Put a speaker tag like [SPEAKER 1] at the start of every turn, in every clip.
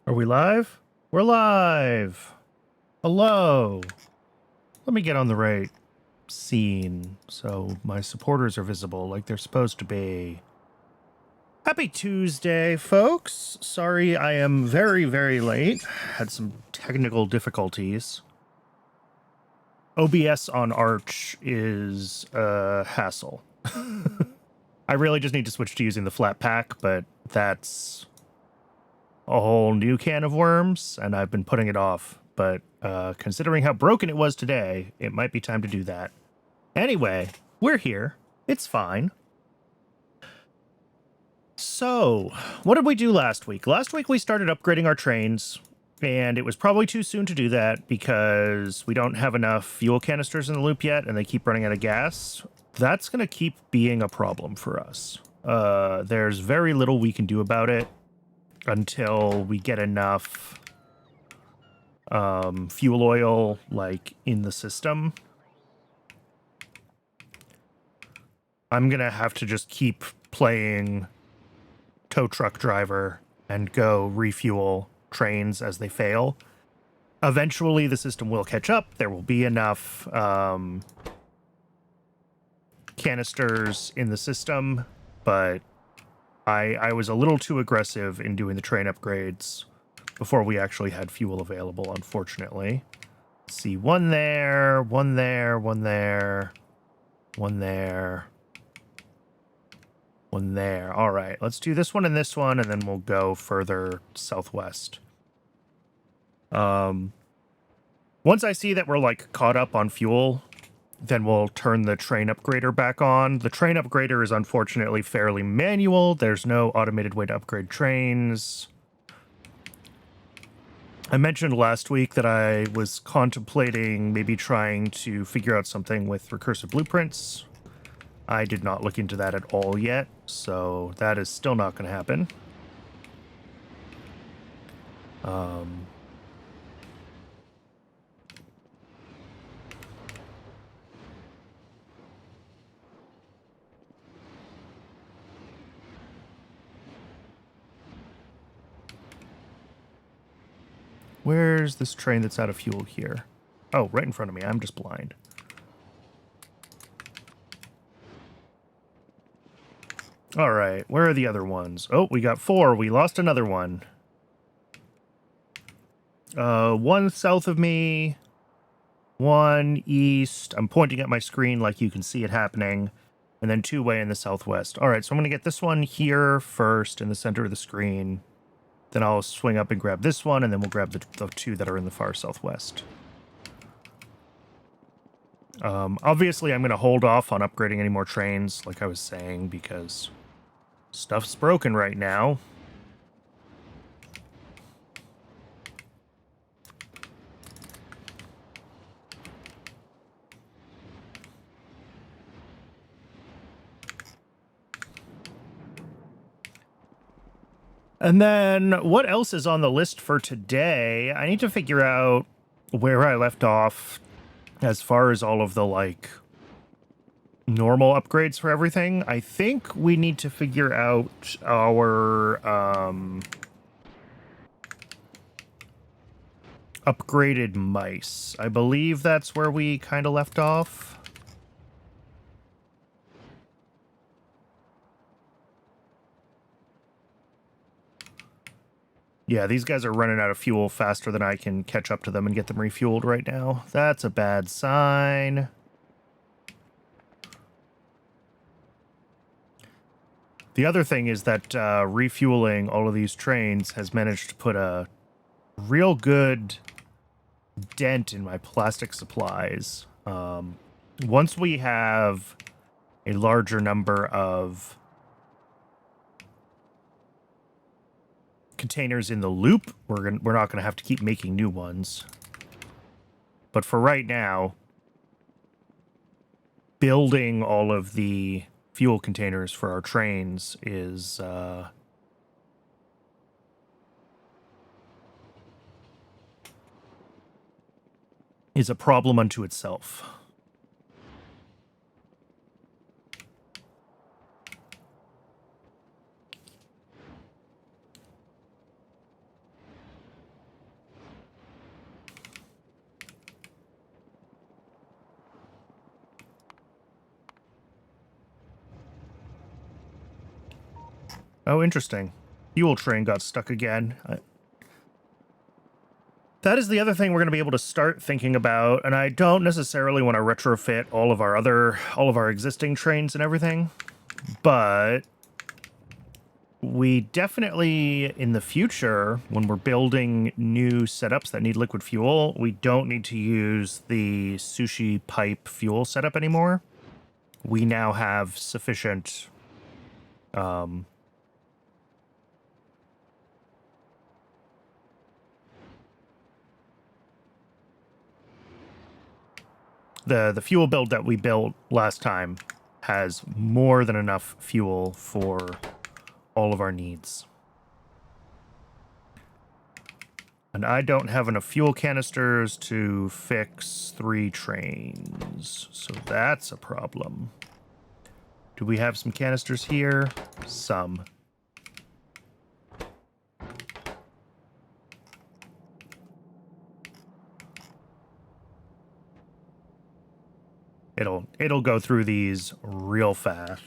[SPEAKER 1] Are we live? We're live. Hello. Let me get on the right scene so my supporters are visible like they're supposed to be. Happy Tuesday, folks. Sorry I am very, very late. Had some technical difficulties. OBS on Arch is a hassle. I really just need to switch to using the flat pack, but that's a whole new can of worms, and I've been putting it off. But considering how broken it was today, it might be time to do that. Anyway, we're here. It's fine. So, what did we do last week? Last week we started upgrading our trains, and it was probably too soon to do that because we don't have enough fuel canisters in the loop yet, and they keep running out of gas. That's going to keep being a problem for us. There's very little we can do about it until we get enough fuel oil like in the system. I'm gonna have to just keep playing tow truck driver and go refuel trains as they fail. Eventually the system will catch up. There will be enough canisters in the system, but I was a little too aggressive in doing the train upgrades before we actually had fuel available, unfortunately. Let's see, one there, one there, one there, one there, one there. All right, let's do this one and then we'll go further southwest. Once I see that we're like caught up on fuel, then we'll turn the train upgrader back on. The train upgrader is unfortunately fairly manual. There's no automated way to upgrade trains. I mentioned last week that I was contemplating maybe trying to figure out something with recursive blueprints. I did not look into that at all yet, so that is still not going to happen. Where's this train that's out of fuel here? Oh, right in front of me. I'm just blind. All right, where are the other ones? Oh, we got 4. We lost another one. One south of me, one east. I'm pointing at my screen like you can see it happening. And then 2 way in the southwest. All right, so I'm going to get this one here first in the center of the screen. Then I'll swing up and grab this one, and then we'll grab the 2 that are in the far southwest. Obviously, I'm going to hold off on upgrading any more trains, like I was saying, because stuff's broken right now. And then what else is on the list for today? I need to figure out where I left off as far as all of the, like, normal upgrades for everything. I think we need to figure out our upgraded mice. I believe that's where we kind of left off. Yeah, these guys are running out of fuel faster than I can catch up to them and get them refueled right now. That's a bad sign. The other thing is that refueling all of these trains has managed to put a real good dent in my plastic supplies. Once we have a larger number of containers in the loop, we're not going to have to keep making new ones. But for right now, building all of the fuel containers for our trains is a problem unto itself. Oh, interesting. Fuel train got stuck again. That is the other thing we're going to be able to start thinking about, and I don't necessarily want to retrofit all of our existing trains and everything, but we definitely, in the future, when we're building new setups that need liquid fuel, we don't need to use the sushi pipe fuel setup anymore. We now have sufficient the fuel build that we built last time has more than enough fuel for all of our needs. And I don't have enough fuel canisters to fix 3 trains, so that's a problem. Do we have some canisters here? Some. It'll go through these real fast.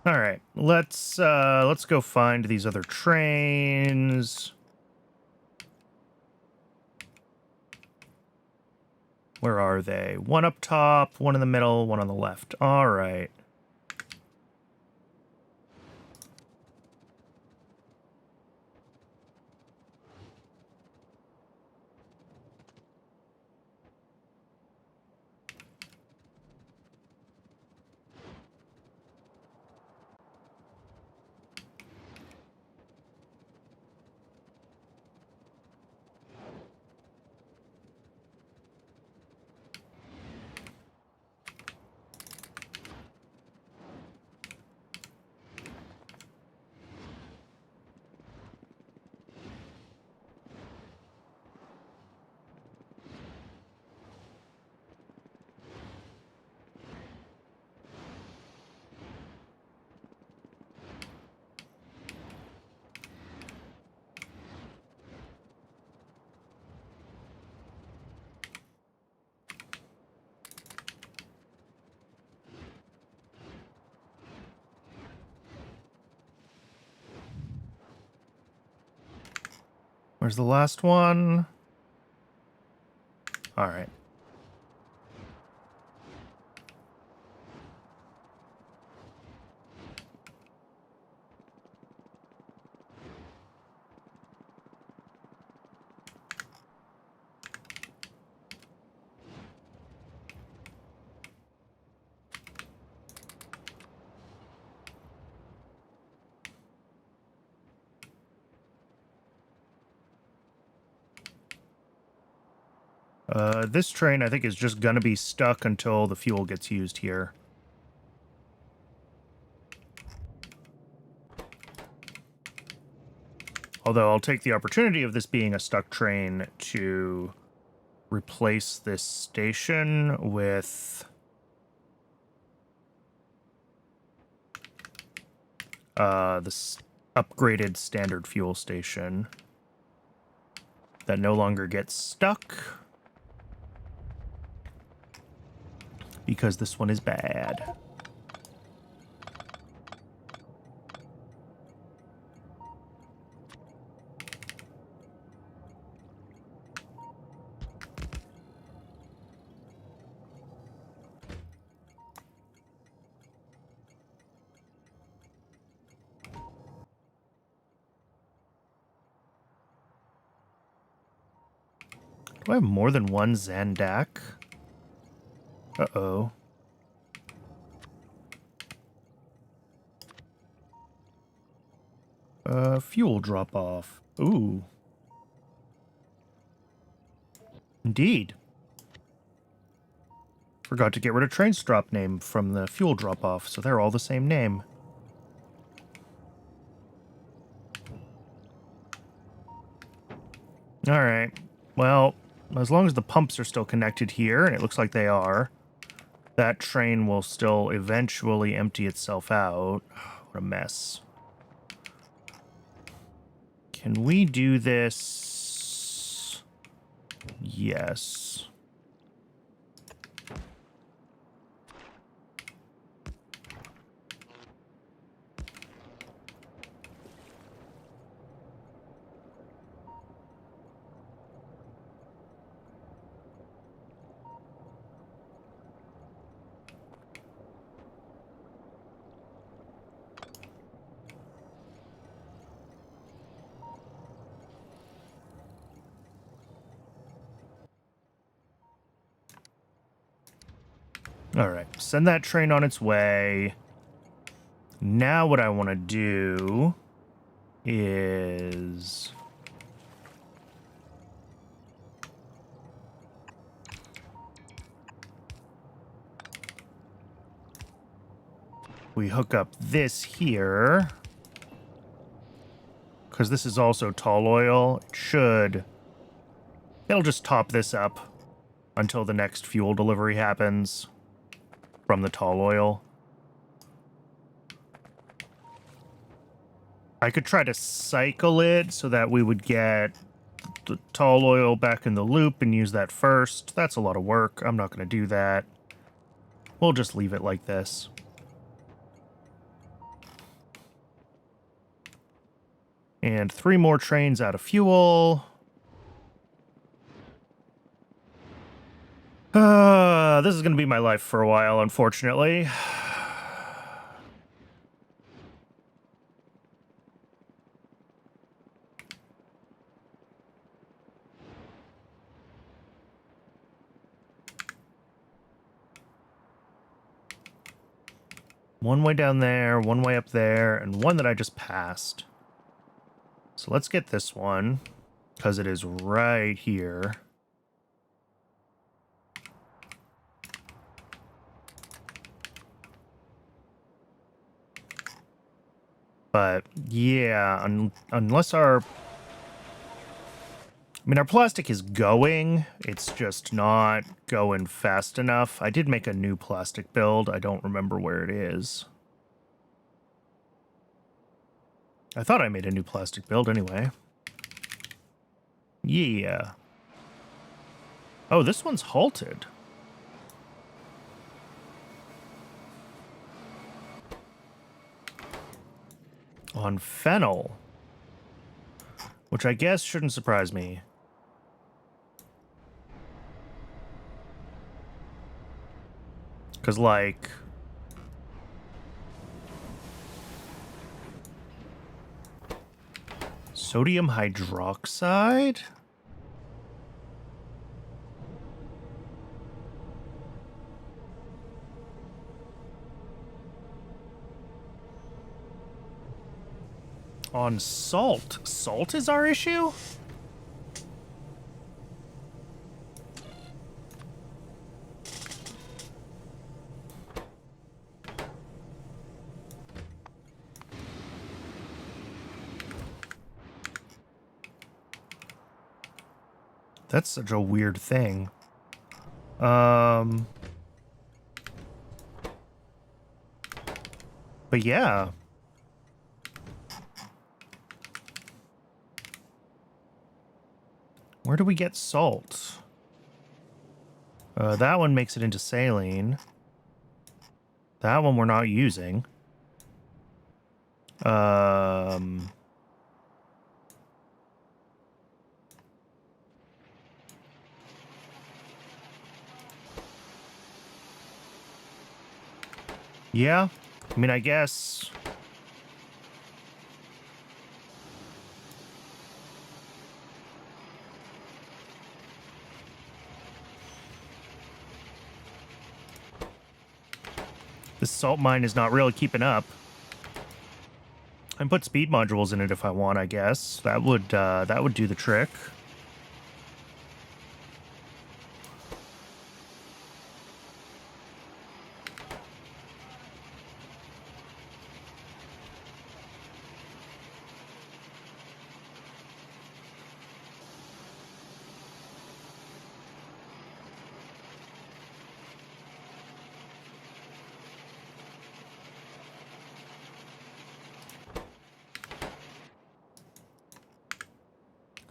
[SPEAKER 1] All right, let's go find these other trains. Where are they? One up top, one in the middle, one on the left. All right. Where's the last one? All right. This train, I think, is just gonna be stuck until the fuel gets used here. Although I'll take the opportunity of this being a stuck train to replace this station with this upgraded standard fuel station that no longer gets stuck because this one is bad. Do I have more than one Zandak? Uh-oh. Fuel drop-off. Ooh. Indeed. Forgot to get rid of train stop name from the fuel drop-off, so they're all the same name. Alright. Well, as long as the pumps are still connected here, and it looks like they are, that train will still eventually empty itself out. What a mess. Can we do this? Yes. All right, send that train on its way. Now what I want to do is... we hook up this here. Because this is also tall oil. It should... it'll just top this up until the next fuel delivery happens from the tall oil. I could try to cycle it so that we would get the tall oil back in the loop and use that first. That's a lot of work. I'm not going to do that. We'll just leave it like this. And 3 more trains out of fuel. This is going to be my life for a while, unfortunately. One way down there, one way up there, and one that I just passed. So let's get this one, because it is right here. But, yeah, unless our... I mean, our plastic is going. It's just not going fast enough. I did make a new plastic build. I don't remember where it is. I thought I made a new plastic build anyway. Yeah. Oh, this one's halted. On fennel. Which I guess shouldn't surprise me. Because, like... sodium hydroxide? On salt. Salt is our issue? That's such a weird thing. But yeah. Where do we get salt? That one makes it into saline. That one we're not using. Yeah, I mean, I guess... this salt mine is not really keeping up. And put speed modules in it if I want, I guess. That would do the trick.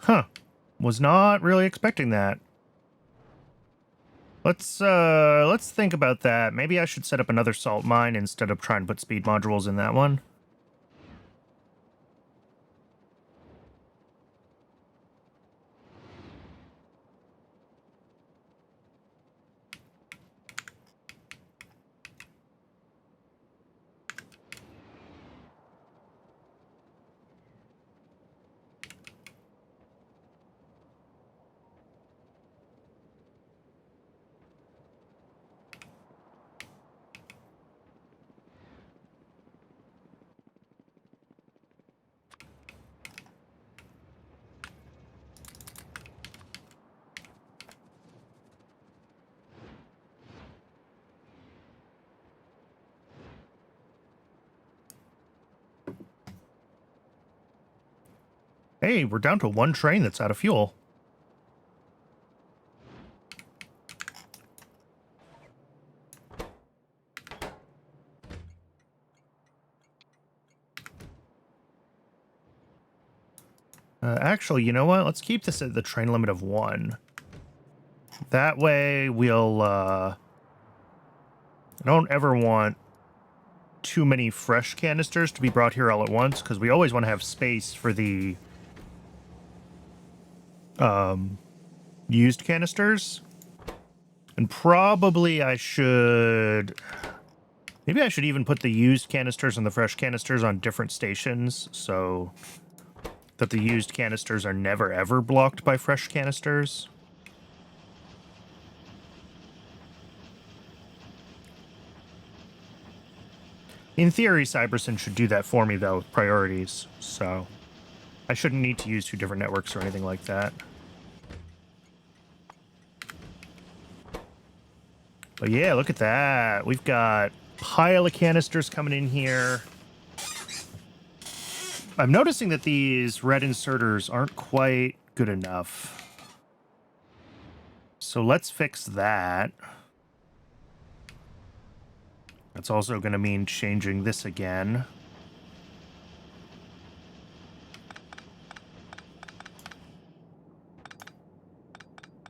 [SPEAKER 1] Huh. Was not really expecting that. Let's think about that. Maybe I should set up another salt mine instead of trying to put speed modules in that one. Hey, we're down to one train that's out of fuel. Actually, you know what? Let's keep this at the train limit of 1. That way we'll, I don't ever want too many fresh canisters to be brought here all at once, because we always want to have space for the used canisters. And probably I should... Maybe I should even put the used canisters and the fresh canisters on different stations, so that the used canisters are never ever blocked by fresh canisters. In theory, Cyberson should do that for me, though, with priorities, so I shouldn't need to use 2 different networks or anything like that. But yeah, look at that. We've got a pile of canisters coming in here. I'm noticing that these red inserters aren't quite good enough. So let's fix that. That's also going to mean changing this again.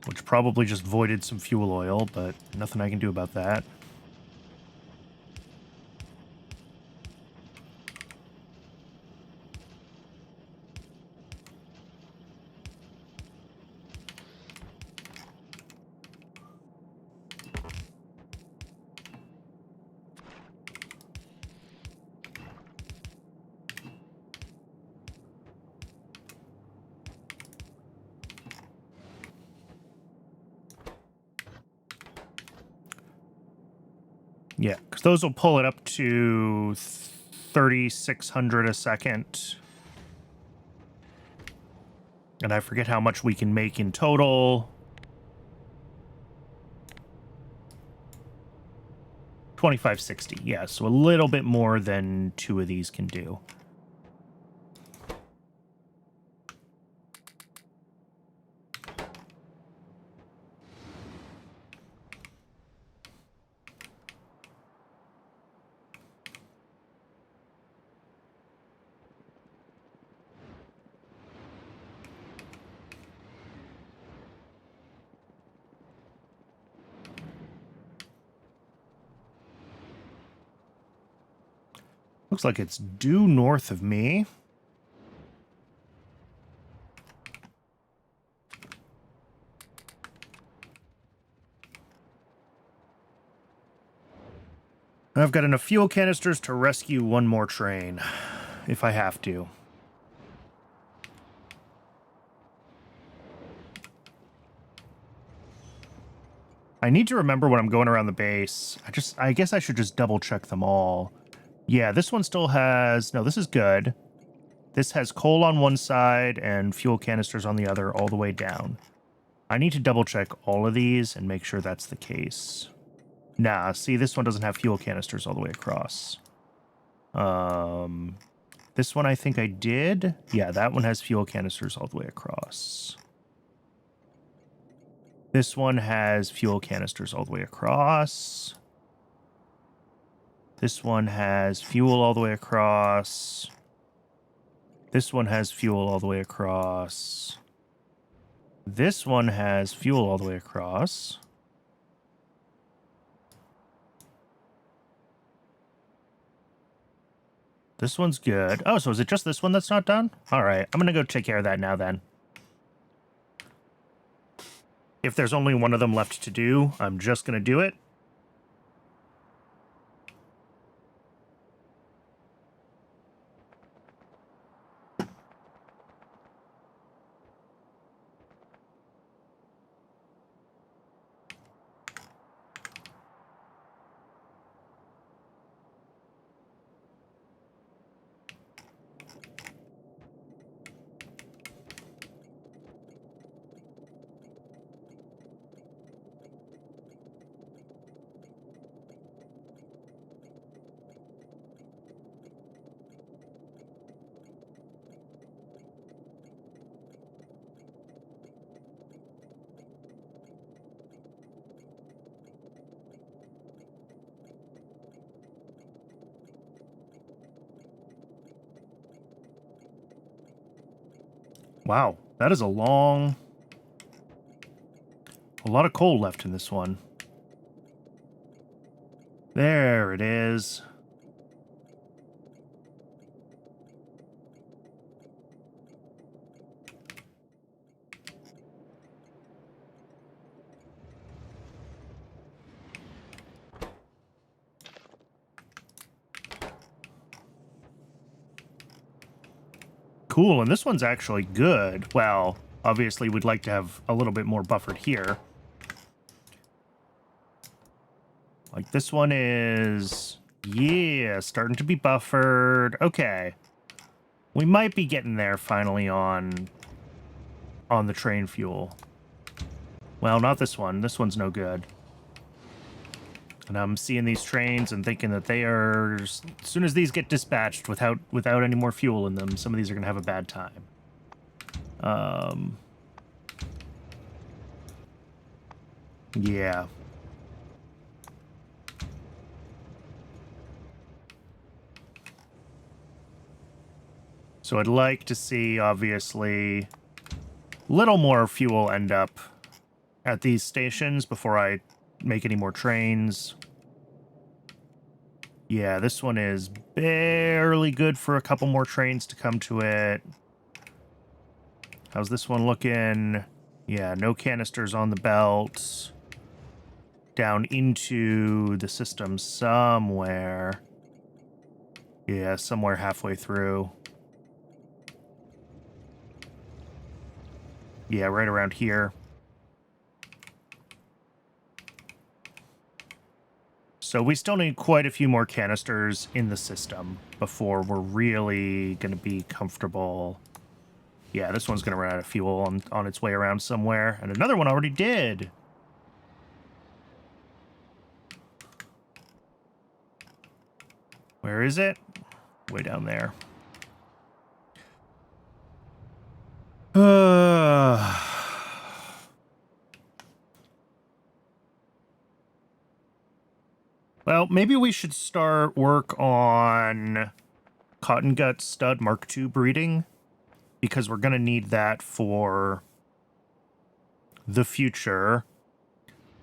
[SPEAKER 1] Which probably just voided some fuel oil, but nothing I can do about that. Yeah, because those will pull it up to 3,600 a second. And I forget how much we can make in total. 2,560, yeah, so a little bit more than 2 of these can do. Looks like it's due north of me. I've got enough fuel canisters to rescue 1 more train, if I have to. I need to remember when I'm going around the base. I guess I should just double check them all. Yeah, this one still has... No, this is good. This has coal on one side and fuel canisters on the other all the way down. I need to double check all of these and make sure that's the case. Nah, see, this one doesn't have fuel canisters all the way across. This one I think I did. Yeah, that one has fuel canisters all the way across. This one has fuel canisters all the way across. This one has fuel all the way across. This one has fuel all the way across. This one has fuel all the way across. This one's good. Oh, so is it just this one that's not done? All right, I'm going to go take care of that now then. If there's only one of them left to do, I'm just going to do it. Wow, that is a lot of coal left in this one. There it is. Cool, and this one's actually good. Well, obviously we'd like to have a little bit more buffered here. Like this one is, yeah, starting to be buffered. Okay. We might be getting there finally on the train fuel. Well, not this one. This one's no good. And I'm seeing these trains and thinking that they are, as soon as these get dispatched without any more fuel in them, some of these are going to have a bad time. Yeah. So I'd like to see, obviously, little more fuel end up at these stations before I make any more trains. Yeah, this one is barely good for a couple more trains to come to it. How's this one looking? Yeah, no canisters on the belt. Down into the system somewhere. Yeah, somewhere halfway through. Yeah, right around here. So we still need quite a few more canisters in the system before we're really going to be comfortable. Yeah, this one's going to run out of fuel on its way around somewhere. And another one already did. Where is it? Way down there. Well, maybe we should start work on Cotton Gut Stud Mark II breeding, because we're going to need that for the future.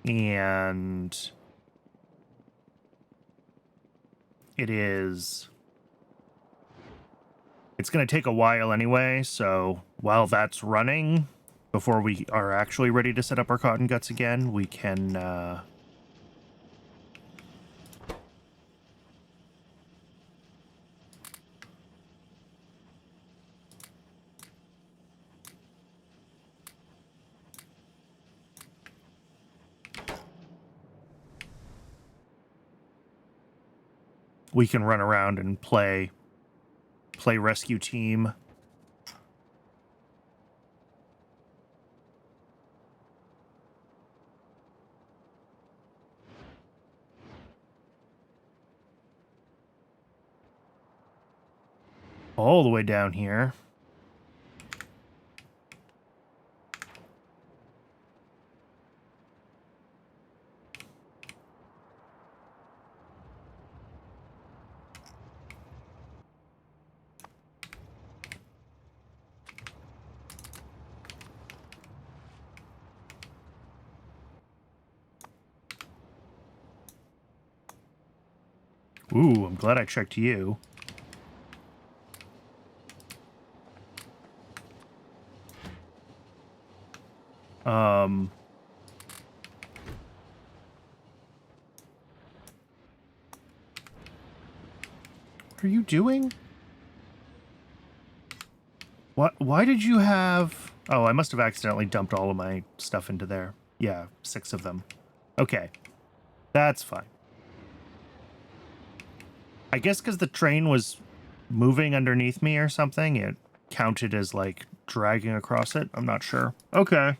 [SPEAKER 1] And it's going to take a while anyway, so while that's running, before we are actually ready to set up our cotton guts again, we can run around and play play rescue team. All the way down here. Ooh, I'm glad I checked you. What are you doing? What? Why did you have... Oh, I must have accidentally dumped all of my stuff into there. Yeah, 6 of them. Okay. That's fine. I guess because the train was moving underneath me or something, it counted as, like, dragging across it. I'm not sure. Okay.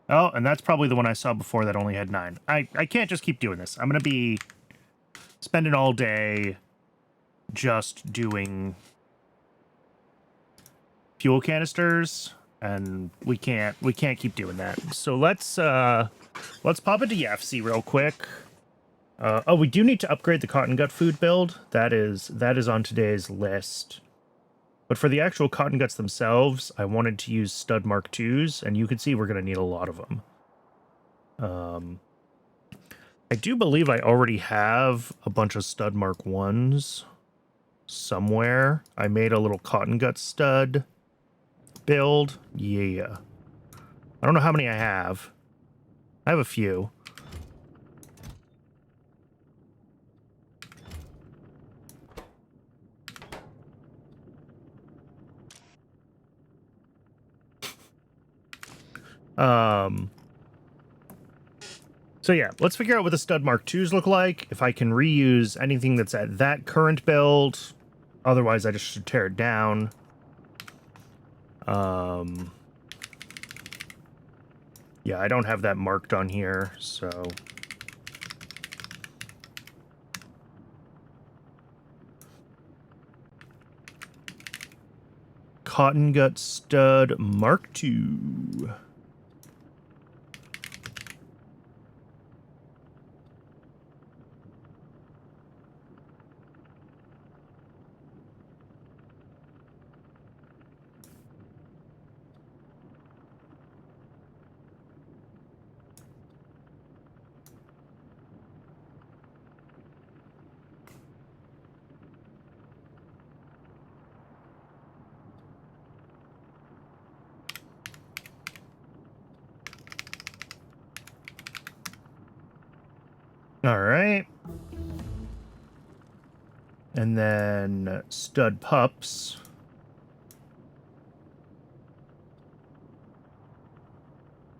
[SPEAKER 1] Oh, and that's probably the one I saw before that only had 9. I can't just keep doing this. I'm going to be spending all day just doing fuel canisters, and we can't keep doing that. So let's pop into YFC real quick. Oh, we do need to upgrade the cotton gut food build. That is on today's list. But for the actual cotton guts themselves, I wanted to use stud Mark IIs, and you can see we're going to need a lot of them. I do believe I already have a bunch of stud Mark Is somewhere. I made a little cotton gut stud build. Yeah. I don't know how many I have. I have a few. So yeah, let's figure out what the stud Mark IIs look like. If I can reuse anything that's at that current build. Otherwise, I just should tear it down. Yeah, I don't have that marked on here, so... Cotton gut stud Mark II. All right. And then stud pups.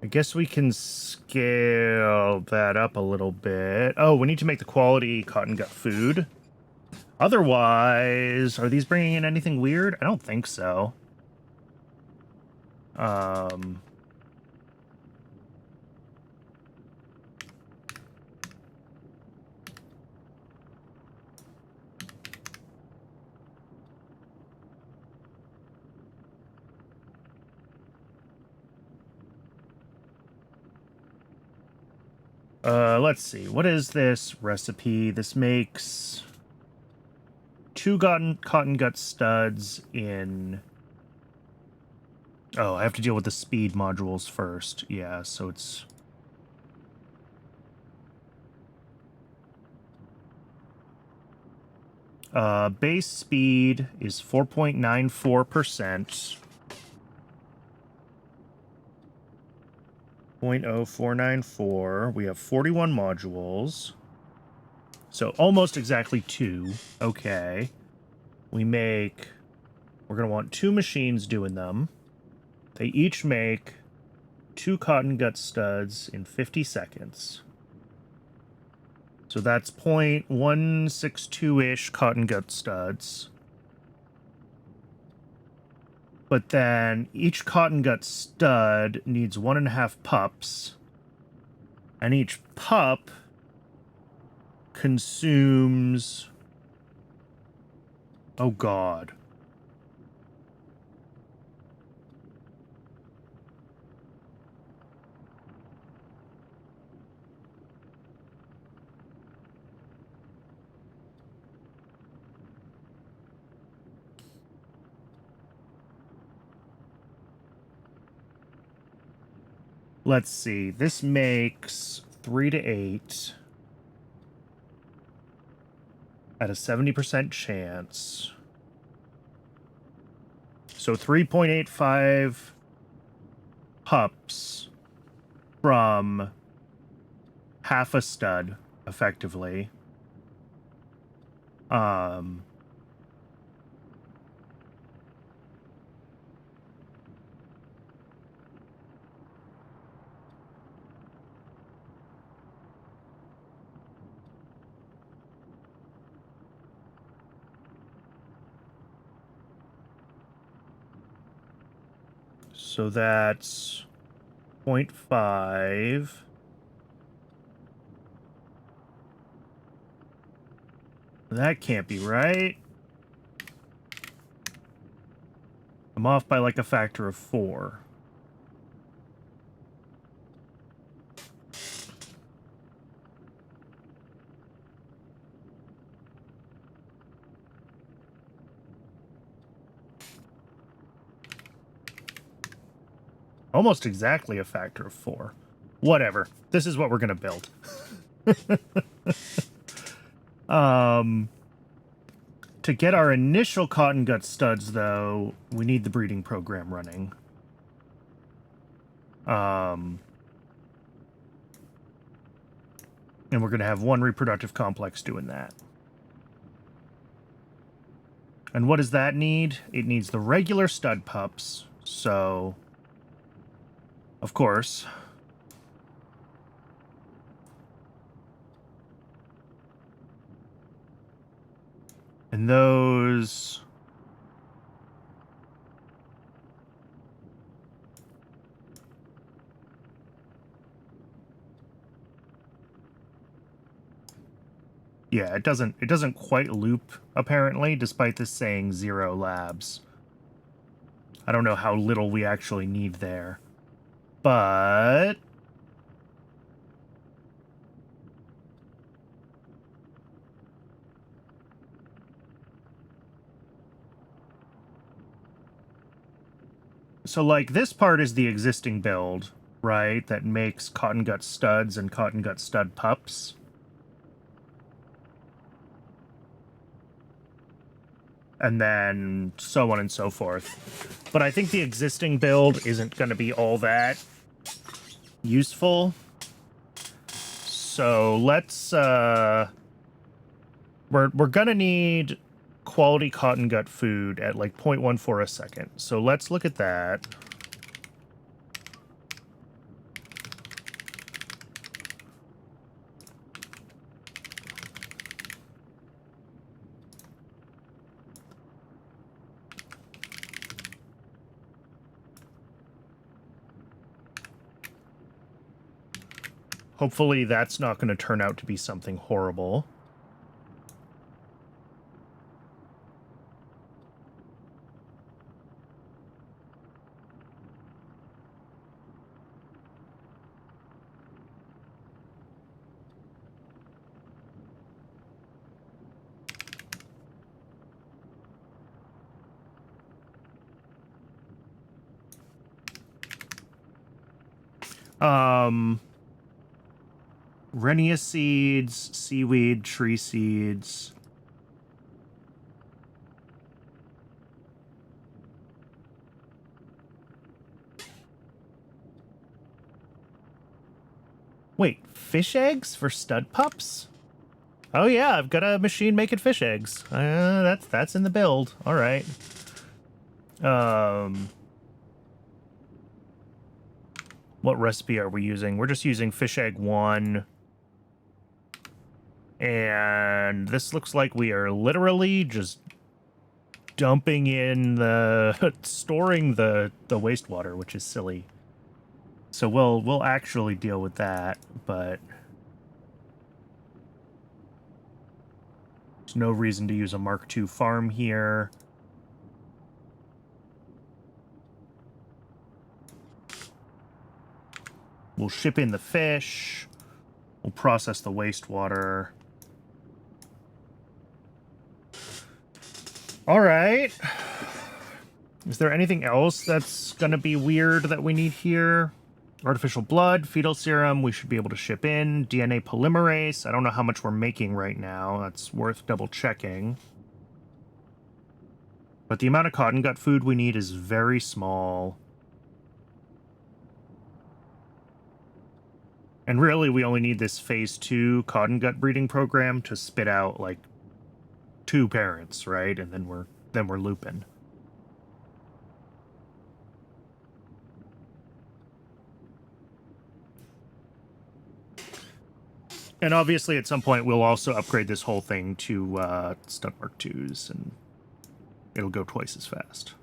[SPEAKER 1] I guess we can scale that up a little bit. Oh, we need to make the quality cotton gut food. Otherwise, are these bringing in anything weird? I don't think so. Let's see. What is this recipe? This makes 2 cotton gut studs in... Oh, I have to deal with the speed modules first. Yeah, so it's... base speed is 4.94%. 0.0494. We have 41 modules. So almost exactly 2. Okay. We're going to want 2 machines doing them. They each make 2 cotton gut studs in 50 seconds. So that's 0.162-ish cotton gut studs. But then each cotton gut stud needs 1.5 pups. And each pup consumes... Oh, God. Let's see. This makes 3 to 8 at a 70% chance. So 3.85 pups from half a stud, effectively. So that's 0.5. That can't be right. I'm off by like a factor of 4. Almost exactly a factor of 4. Whatever. This is what we're going to build. To get our initial cotton gut studs, though, we need the breeding program running. And we're going to have one reproductive complex doing that. And what does that need? It needs the regular stud pups. So, of course... And those... Yeah, it doesn't quite loop, apparently, despite this saying 0 labs. I don't know how little we actually need there. But... So, like, this part is the existing build, right? That makes cotton gut studs and cotton gut stud pups. And then so on and so forth. But I think the existing build isn't going to be all that useful. So let's... We're going to need quality cotton gut food at like 0.14 a second. So let's look at that. Hopefully that's not going to turn out to be something horrible. Renia seeds, seaweed, tree seeds. Wait, fish eggs for stud pups? Oh yeah, I've got a machine making fish eggs. That's in the build. All right. What recipe are we using? We're just using fish egg 1. And this looks like we are literally just dumping in the storing the wastewater, which is silly. So we'll actually deal with that, but there's no reason to use a Mark II farm here. We'll ship in the fish. We'll process the wastewater. All right. Is there anything else that's going to be weird that we need here? Artificial blood, fetal serum, we should be able to ship in. DNA polymerase, I don't know how much we're making right now. That's worth double checking. But the amount of cotton gut food we need is very small. And really, we only need this phase 2 cotton gut breeding program to spit out, like, 2 parents, right? And then we're looping. And obviously, at some point, we'll also upgrade this whole thing to stud Mark IIs, and it'll go twice as fast.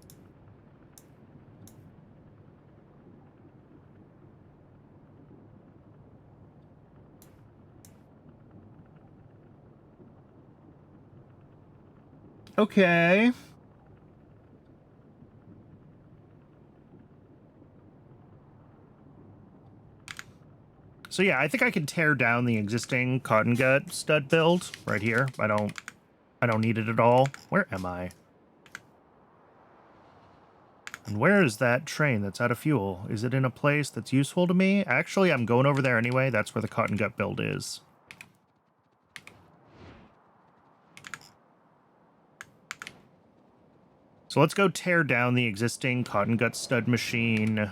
[SPEAKER 1] Okay. So yeah, I think I can tear down the existing cotton gut stud build right here. I don't need it at all. Where am I? And where is that train that's out of fuel? Is it in a place that's useful to me? Actually, I'm going over there anyway. That's where the cotton gut build is. So let's go tear down the existing cotton gut stud machine.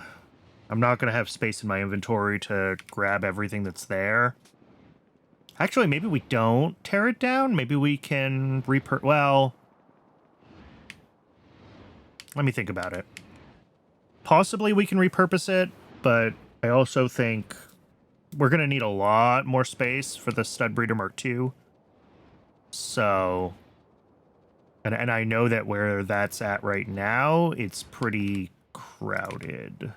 [SPEAKER 1] I'm not going to have space in my inventory to grab everything that's there. Actually, maybe we don't tear it down. Maybe we can well, let me think about it. Possibly we can repurpose it, but I also think we're going to need a lot more space for the Stud Breeder Mark II. So, and I know that where that's at right now, it's pretty crowded.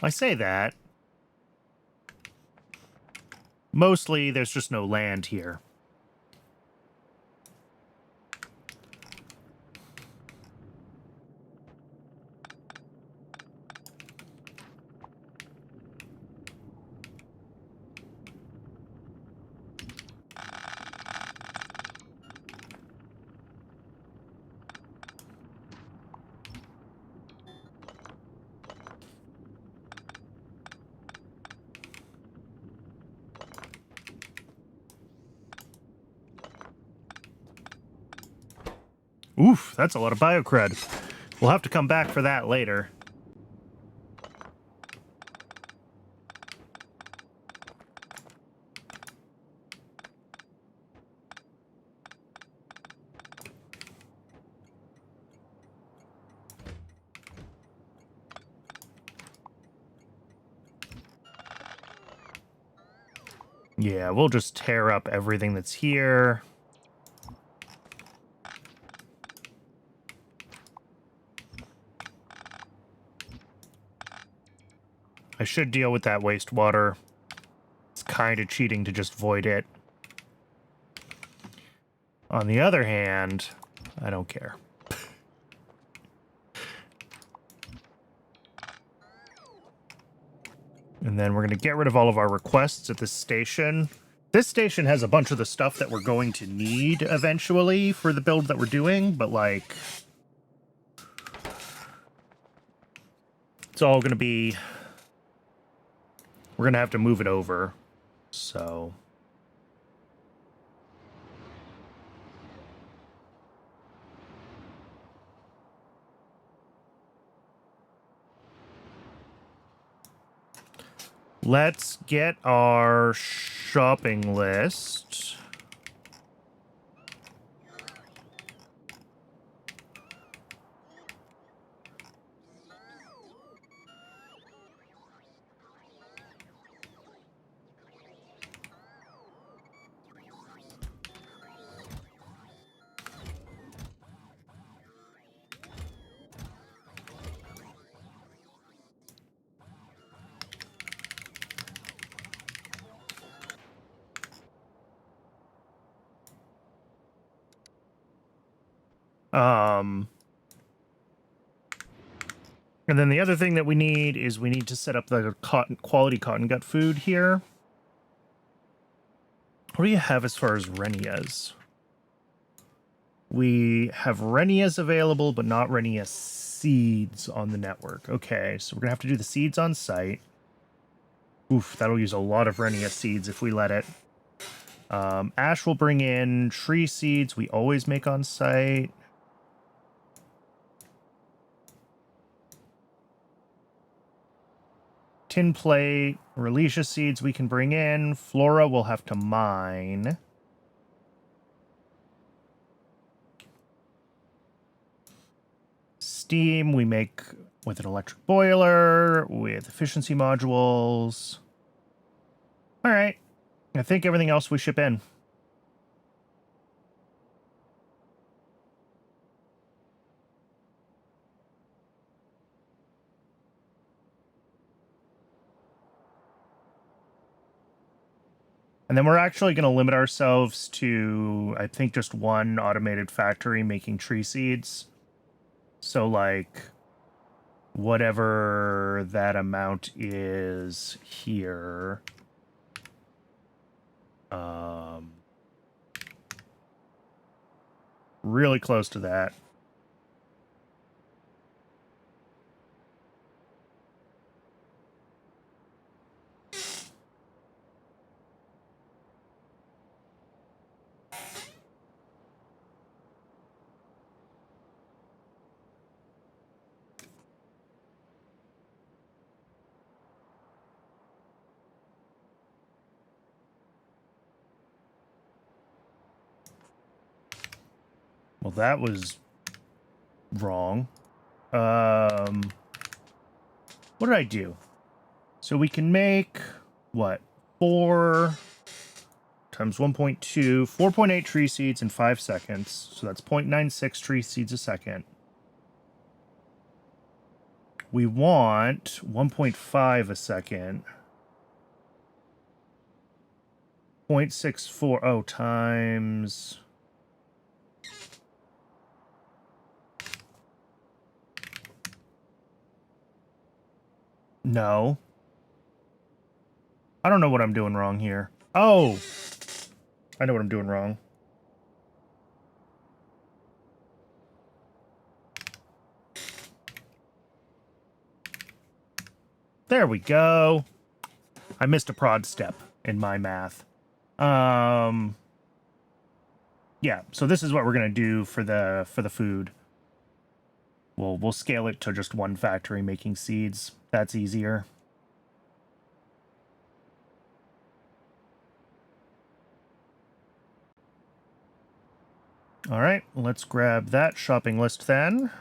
[SPEAKER 1] I say that. Mostly, there's just no land here. Oof, that's a lot of biocred. We'll have to come back for that later. Yeah, we'll just tear up everything that's here. I should deal with that wastewater. It's kind of cheating to just void it. On the other hand, I don't care. And then we're going to get rid of all of our requests at this station. This station has a bunch of the stuff that we're going to need eventually for the build that we're doing, but like, it's all going to be, we're going to have to move it over. So let's get our shopping list. And then the other thing that we need is we need to set up the quality cotton gut food here. What do you have as far as Renias? We have Renias available, but not Renia seeds on the network. Okay, so we're going to have to do the seeds on site. Oof, that'll use a lot of Renia seeds if we let it. Ash will bring in tree seeds we always make on site. Tin plate, Relicia seeds we can bring in. Flora will have to mine. Steam we make with an electric boiler, with efficiency modules. All right. I think everything else we ship in. And then we're actually going to limit ourselves to, I think, just one automated factory making tree seeds. So, like, whatever that amount is here. Really close to that. Well, that was wrong. What did I do? So we can make, what, 4 times 1.2, 4.8 tree seeds in 5 seconds. So that's 0.96 tree seeds a second. We want 1.5 a second. 0.64, oh, times... No. I don't know what I'm doing wrong here. Oh! I know what I'm doing wrong. There we go. I missed a prod step in my math. Yeah, so this is what we're gonna do for the food. We'll scale it to just one factory making seeds. That's easier. All right, let's grab that shopping list then.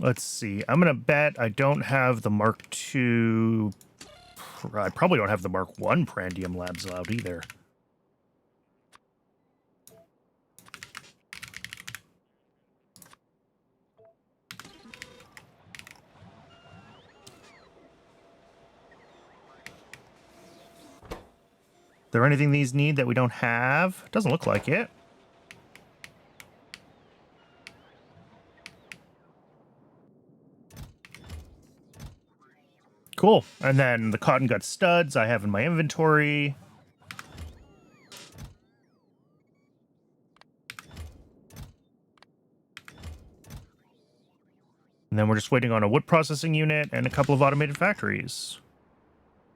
[SPEAKER 1] Let's see. I'm going to bet I don't have the Mark II... I probably don't have the Mark I Prandium Labs out either. Is there anything these need that we don't have? Doesn't look like it. Cool. And then the cotton gut studs I have in my inventory. And then we're just waiting on a wood processing unit and a couple of automated factories.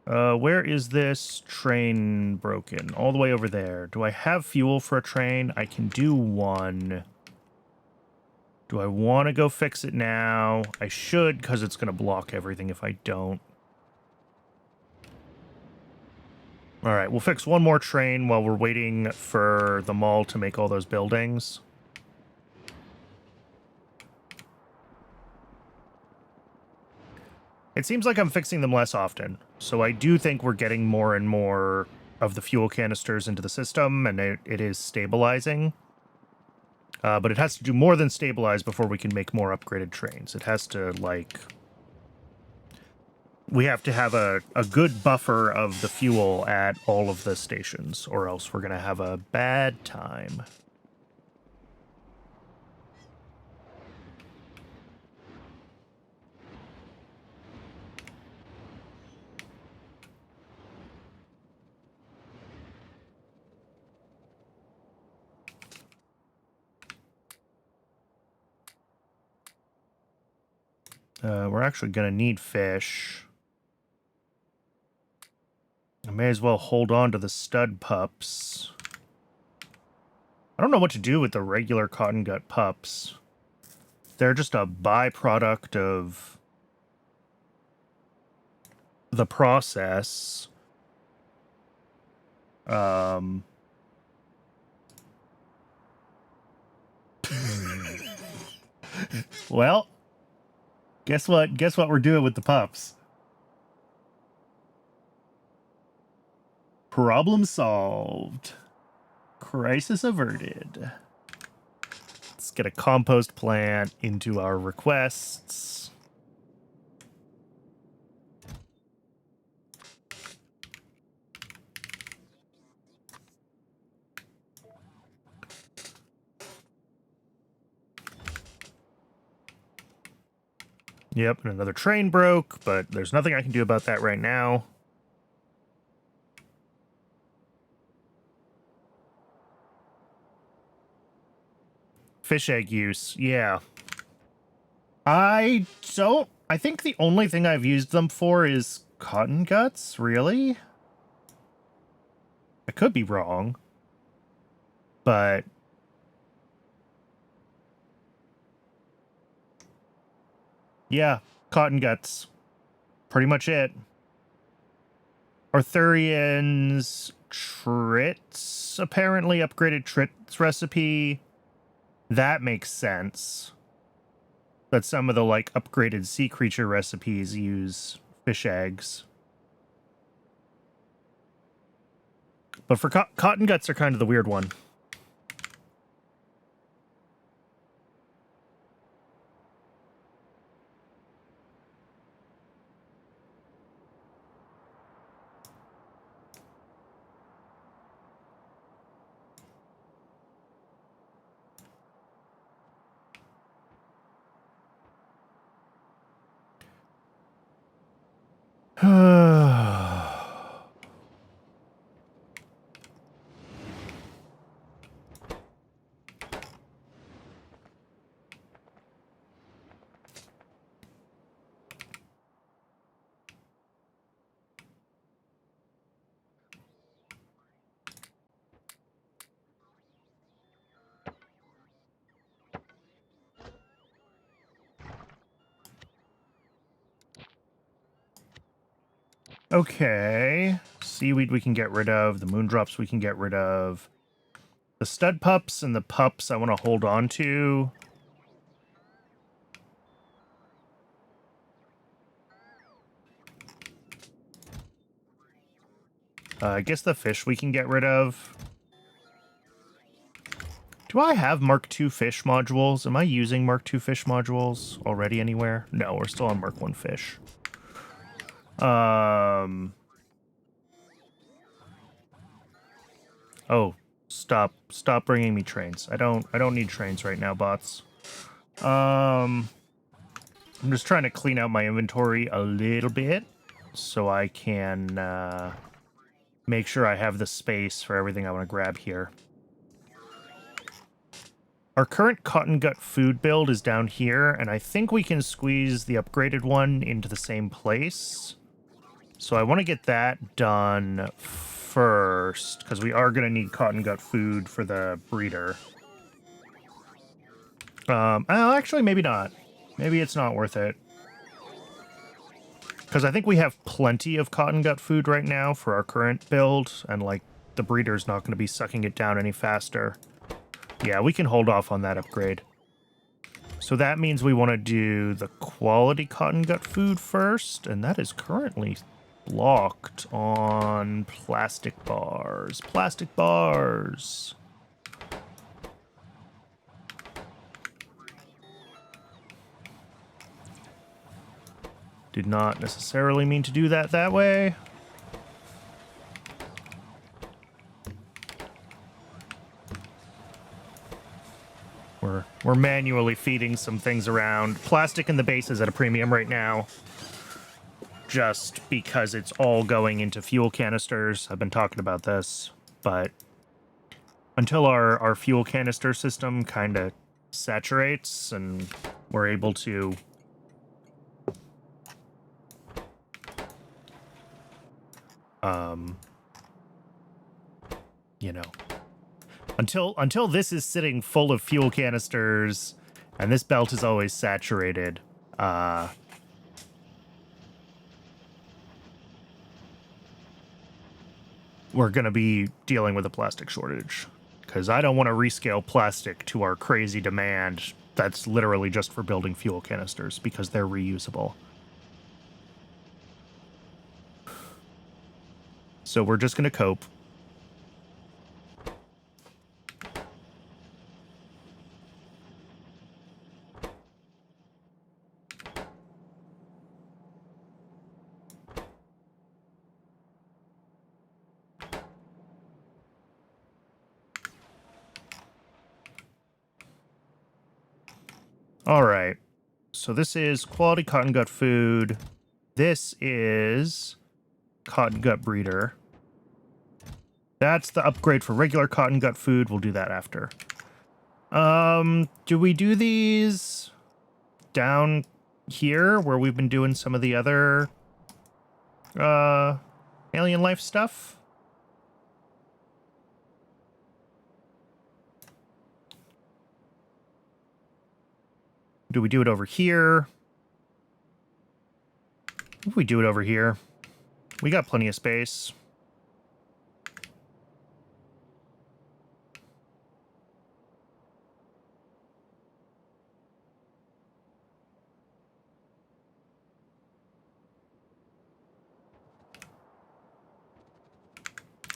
[SPEAKER 1] Where is this train broken? All the way over there. Do I have fuel for a train? I can do one. Do I want to go fix it now? I should, because it's going to block everything if I don't. All right, we'll fix one more train while we're waiting for the mall to make all those buildings. It seems like I'm fixing them less often, so I do think we're getting more and more of the fuel canisters into the system, and it is stabilizing. But it has to do more than stabilize before we can make more upgraded trains. It has to, like... We have to have a good buffer of the fuel at all of the stations, or else we're going to have a bad time. We're actually going to need fish. I may as well hold on to the stud pups. I don't know what to do with the regular cotton gut pups. They're just a byproduct of the process. Well, guess what? Guess what we're doing with the pups? Problem solved. Crisis averted. Let's get a compost plant into our requests. Yep, and another train broke, but there's nothing I can do about that right now. Fish egg use, yeah. I think the only thing I've used them for is cotton guts, really? I could be wrong. But... yeah, cotton guts. Pretty much it. Arthurian's Trits, apparently upgraded Trits recipe. That makes sense. That some of the, like, upgraded sea creature recipes use fish eggs. But for cotton guts are kind of the weird one. Okay. Seaweed we can get rid of. The moondrops we can get rid of. The stud pups and the pups I want to hold on to. I guess the fish we can get rid of. Do I have Mark II fish modules? Am I using Mark II fish modules already anywhere? No, we're still on Mark I fish. Oh, stop bringing me trains. I don't need trains right now, bots. I'm just trying to clean out my inventory a little bit so I can make sure I have the space for everything I want to grab here. Our current cotton gut food build is down here, and I think we can squeeze the upgraded one into the same place. So I want to get that done first, because we are going to need cotton gut food for the breeder. Actually, maybe not. Maybe it's not worth it. Because I think we have plenty of cotton gut food right now for our current build, and, like, the breeder's not going to be sucking it down any faster. Yeah, we can hold off on that upgrade. So that means we want to do the quality cotton gut food first, and that is currently blocked on plastic bars. Plastic bars. Did not necessarily mean to do that way. We're manually feeding some things around. Plastic in the base is at a premium right now, just because it's all going into fuel canisters. I've been talking about this, but until our fuel canister system kind of saturates and we're able to you know, until this is sitting full of fuel canisters and this belt is always saturated, we're going to be dealing with a plastic shortage, because I don't want to rescale plastic to our crazy demand that's literally just for building fuel canisters, because they're reusable. So we're just going to cope. All right. So this is quality cotton gut food. This is cotton gut breeder. That's the upgrade for regular cotton gut food. We'll do that after. Do we do these down here where we've been doing some of the other alien life stuff? Do we do it over here? If we do it over here, we got plenty of space.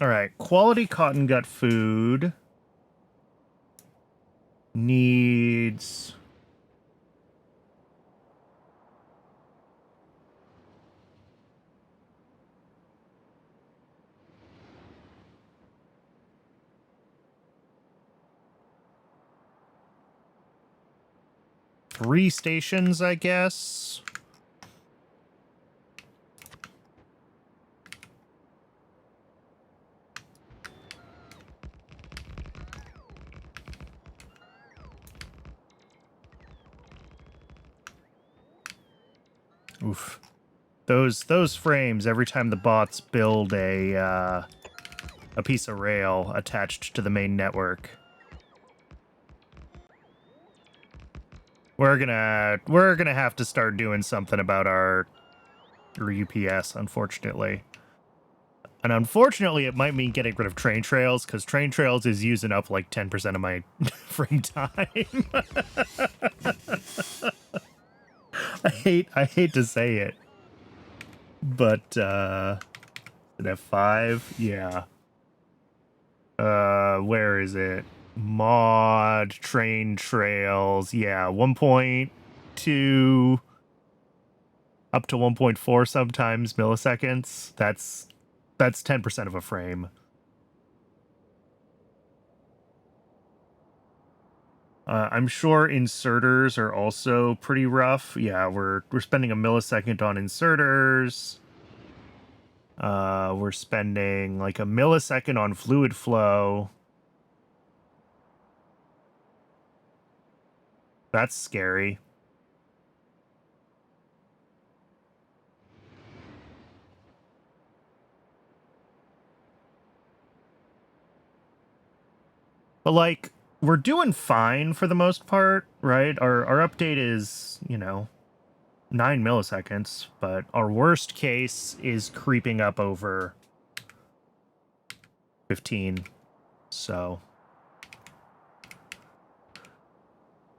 [SPEAKER 1] All right, quality cotton gut food needs... three stations, I guess. Oof. Those frames, every time the bots build a piece of rail attached to the main network. We're gonna have to start doing something about our UPS, unfortunately. And unfortunately, it might mean getting rid of train trails, because train trails is using up like 10% of my frame time. I hate to say it, but an F5, yeah. Where is it? Mod train trails, yeah, 1.2 up to 1.4 sometimes milliseconds. That's 10% of a frame. I'm sure inserters are also pretty rough. Yeah, we're spending a millisecond on inserters. We're spending like a millisecond on fluid flow. That's scary. But like, we're doing fine for the most part, right? Our update is, 9 milliseconds, but our worst case is creeping up over 15. So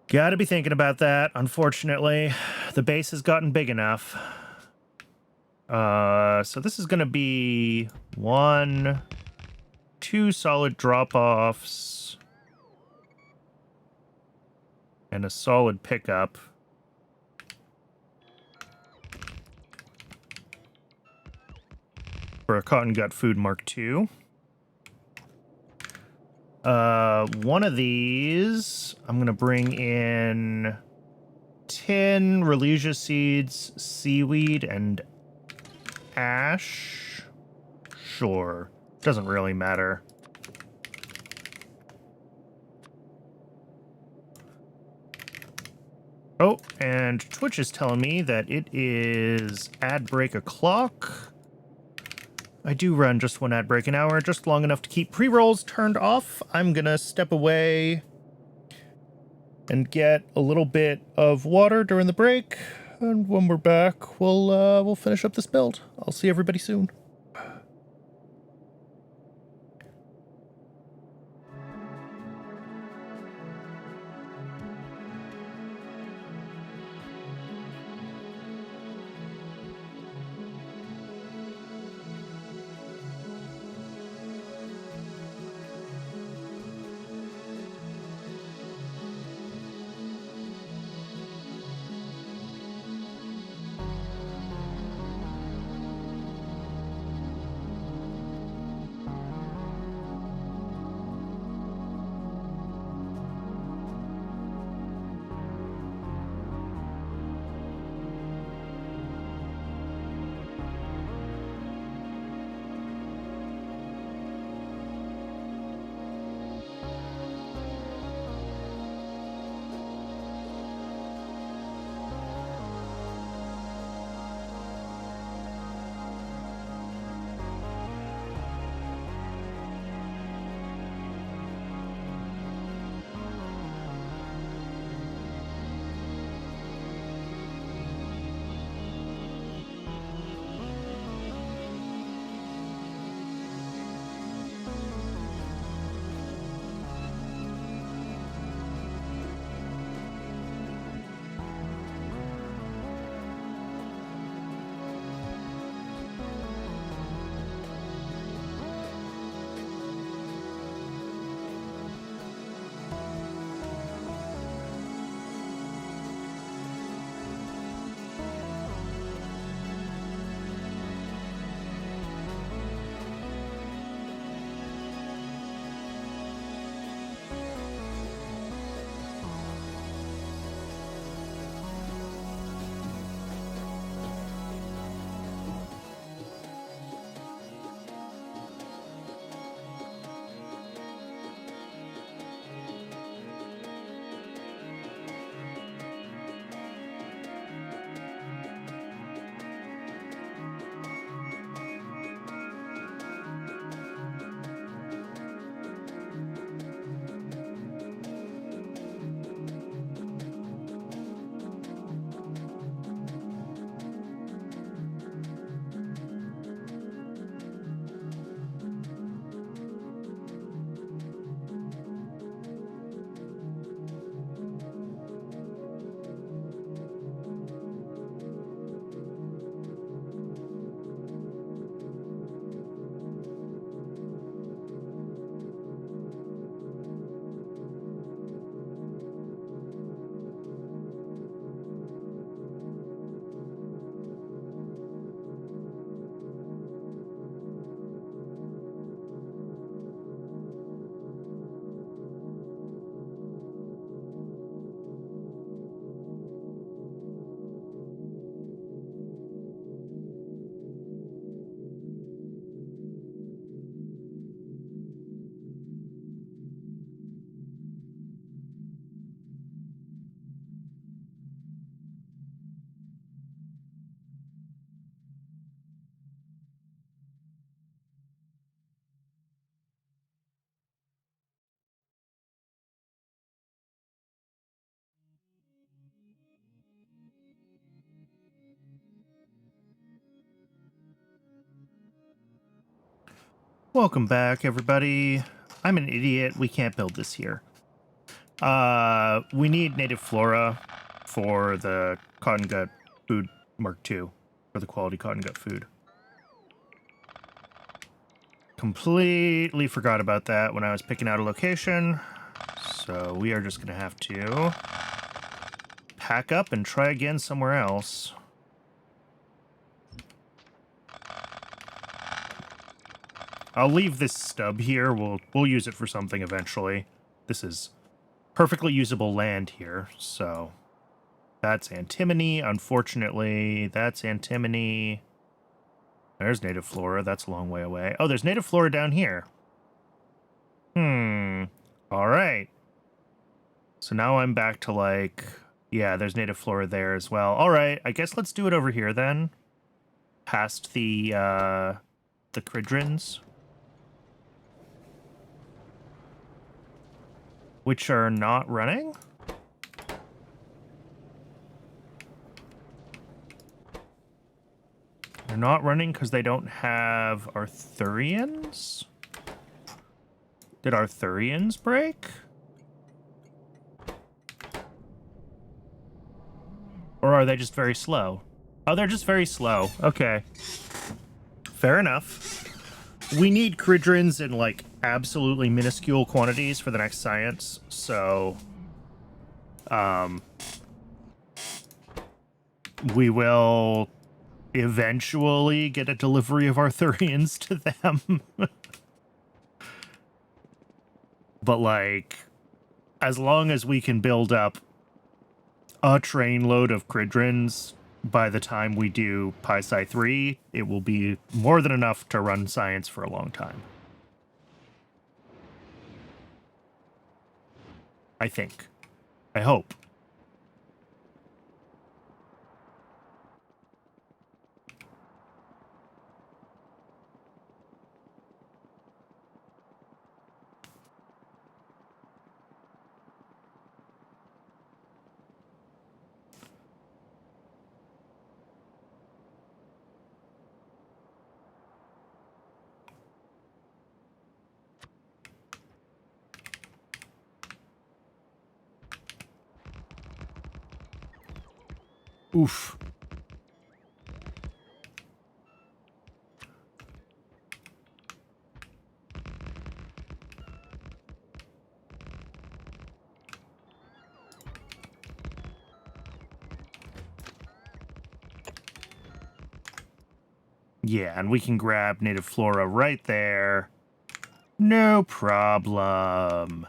[SPEAKER 1] gotta be thinking about that. Unfortunately, the base has gotten big enough. So this is going to be 1, 2 solid drop-offs and a solid pickup. For a Cotton Gut Food Mark II. One of these, I'm going to bring in 10 Relusia seeds, seaweed, and ash. Sure. Doesn't really matter. Oh, and Twitch is telling me that it is ad break o'clock. I do run just one ad break an hour, just long enough to keep pre-rolls turned off. I'm gonna step away and get a little bit of water during the break, and when we're back, we'll finish up this build. I'll see everybody soon. Welcome back, everybody. I'm an idiot. We can't build this here. We need native flora for the Cotton Gut Food Mark II. for the quality cotton gut food. Completely forgot about that when I was picking out a location. So we are just going to have to pack up and try again somewhere else. I'll leave this stub here. We'll use it for something eventually. This is perfectly usable land here, so that's antimony, unfortunately. That's antimony. There's native flora. That's a long way away. Oh, there's native flora down here. All right. So now I'm back to like, yeah, there's native flora there as well. All right, I guess let's do it over here then. Past the Cridrins. Which are not running? They're not running because they don't have Arthurians? Did Arthurians break? Or are they just very slow? Oh, they're just very slow. Okay. Fair enough. We need Cridrins in, like, absolutely minuscule quantities for the next science, so... we will eventually get a delivery of Arthurians to them. But, like, as long as we can build up a trainload of Cridrins by the time we do Pi-Sci 3, it will be more than enough to run science for a long time. I think. I hope. Oof. Yeah, and we can grab native flora right there. No problem.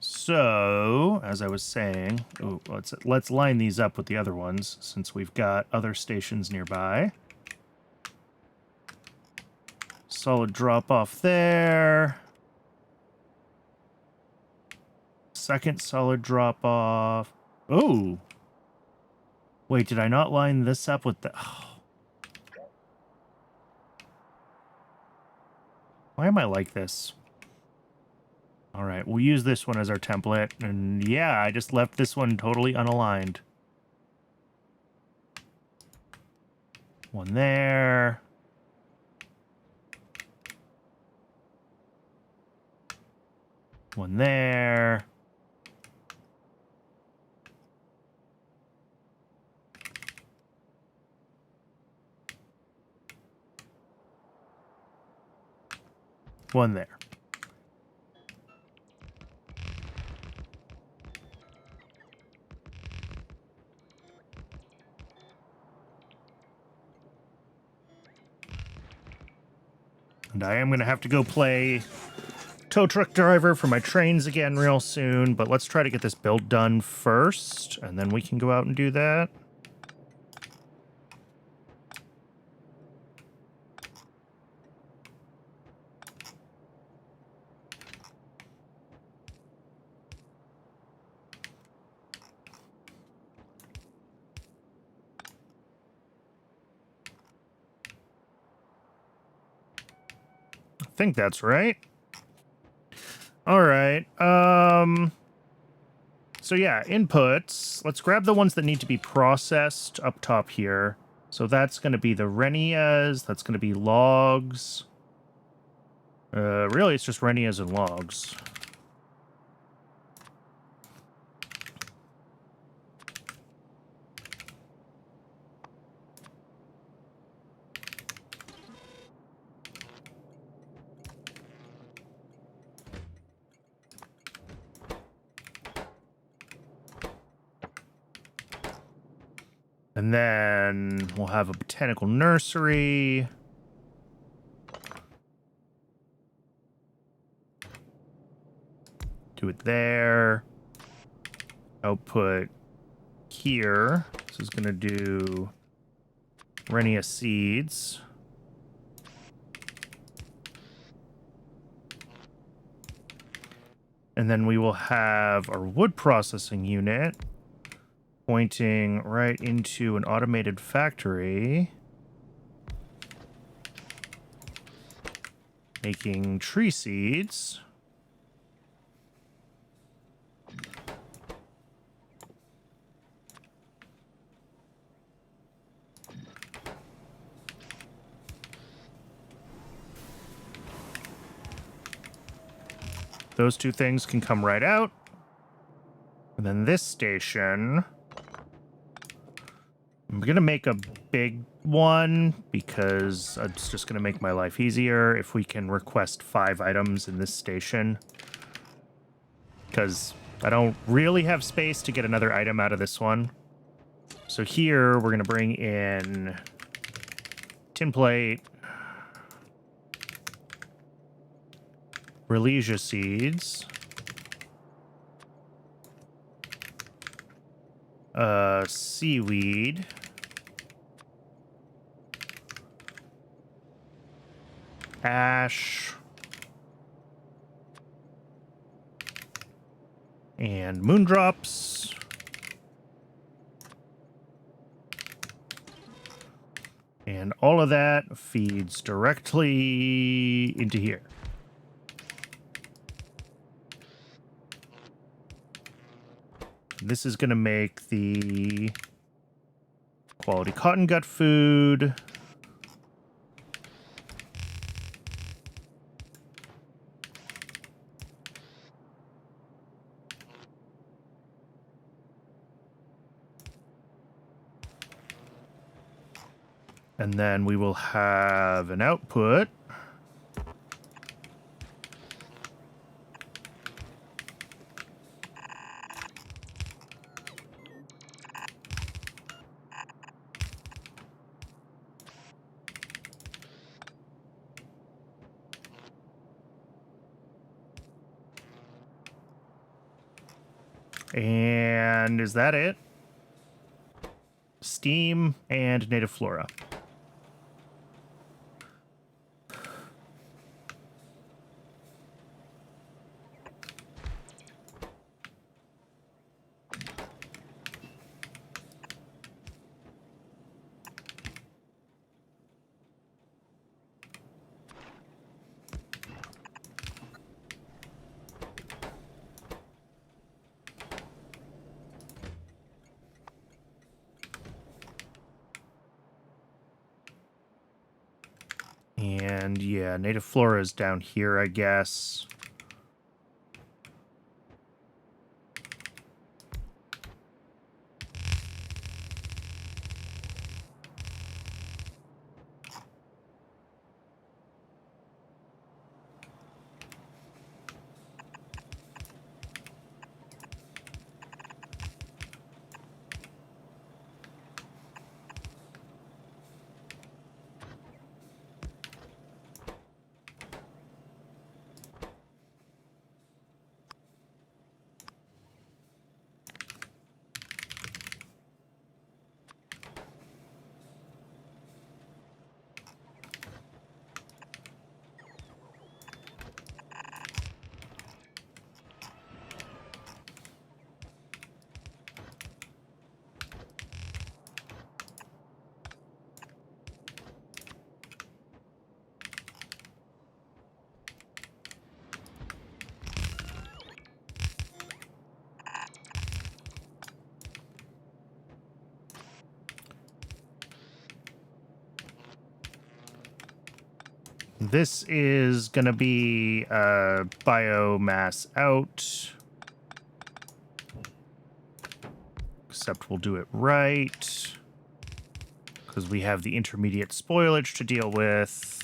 [SPEAKER 1] So, as I was saying, let's line these up with the other ones since we've got other stations nearby. Solid drop off there. Second solid drop off. Oh. Wait, did I not line this up with the... Oh. Why am I like this? All right, we'll use this one as our template. And yeah, I just left this one totally unaligned. One there. One there. One there. And I am going to have to go play tow truck driver for my trains again real soon, but let's try to get this build done first, and then we can go out and do that. I think that's right. All right. So yeah, inputs. Let's grab the ones that need to be processed up top here. So that's going to be the Renias. That's going to be logs. Really, it's just Renias and logs. And then we'll have a botanical nursery. Do it there. Output here. This is going to do Renia seeds. And then we will have our wood processing unit pointing right into an automated factory, making tree seeds. Those two things can come right out. And then this station, I'm going to make a big one because it's just going to make my life easier if we can request 5 items in this station. Because I don't really have space to get another item out of this one. So here we're going to bring in tin plate, Relesia seeds, seaweed, ash, and moondrops. And all of that feeds directly into here. This is going to make the quality cotton gut food. And then we will have an output. And is that it? Steam and native flora. And yeah, native flora is down here, I guess. This is going to be biomass out. Except we'll do it right. Because we have the intermediate spoilage to deal with.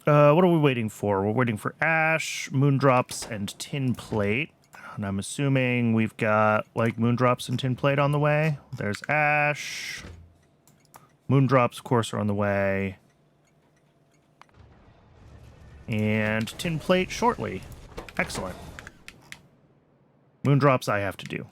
[SPEAKER 1] What are we waiting for? We're waiting for ash, moondrops, and tin plate. And I'm assuming we've got, like, moondrops and tin plate on the way. There's ash. Moondrops, of course, are on the way. And tin plate shortly. Excellent. Moondrops I have to do.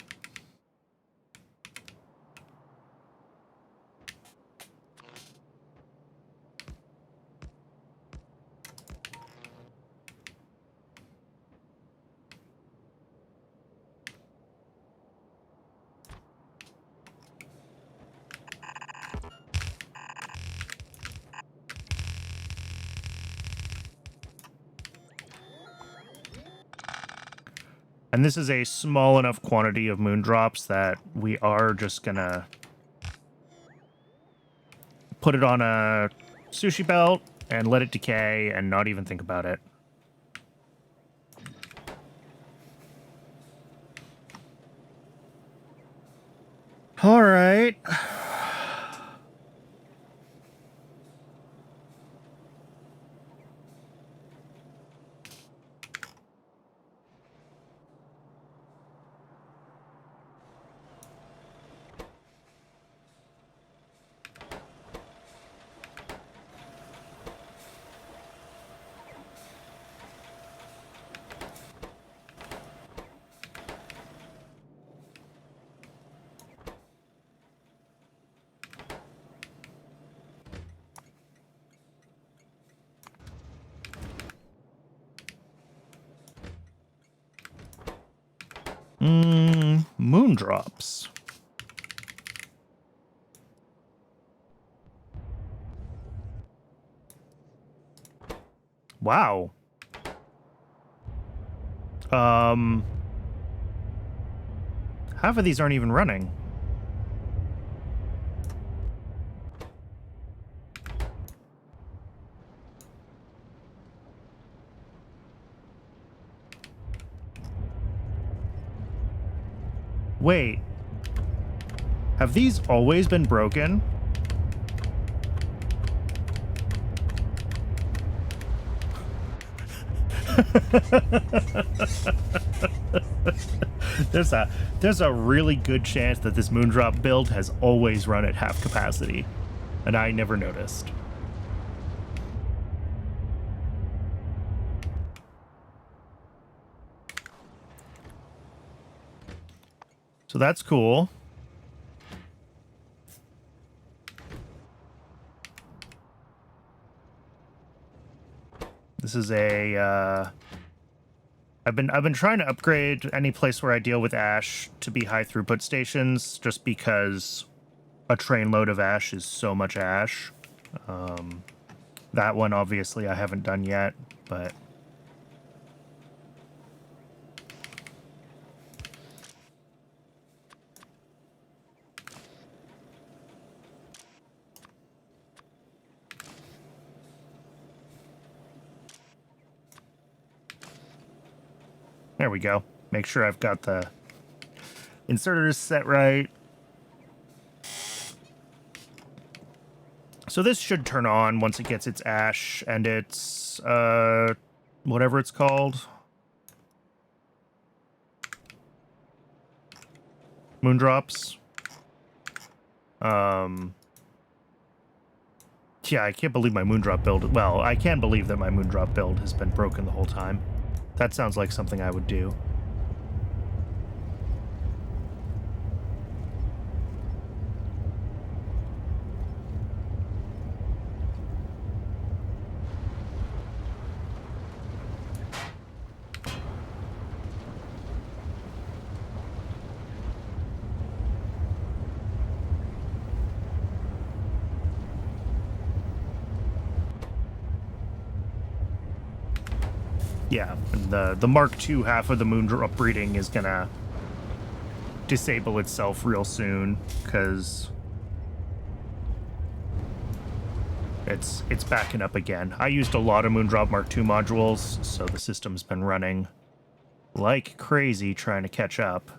[SPEAKER 1] And this is a small enough quantity of moondrops that we are just gonna put it on a sushi belt and let it decay and not even think about it. All right. Moondrops. Wow. Half of these aren't even running. Wait. Have these always been broken? There's a really good chance that this moondrop build has always run at half capacity, and I never noticed. So that's cool. This is a I've been trying to upgrade any place where I deal with ash to be high throughput stations, just because a train load of ash is so much ash. That one obviously I haven't done yet, but there we go. Make sure I've got the inserters set right. So this should turn on once it gets its ash and its, whatever it's called. Moondrops. Yeah, I can't believe my moondrop build. Well, I can believe that my moondrop build has been broken the whole time. That sounds like something I would do. Yeah, the Mark II half of the moondrop breeding is gonna disable itself real soon, because it's backing up again. I used a lot of moondrop Mark II modules, so the system's been running like crazy trying to catch up.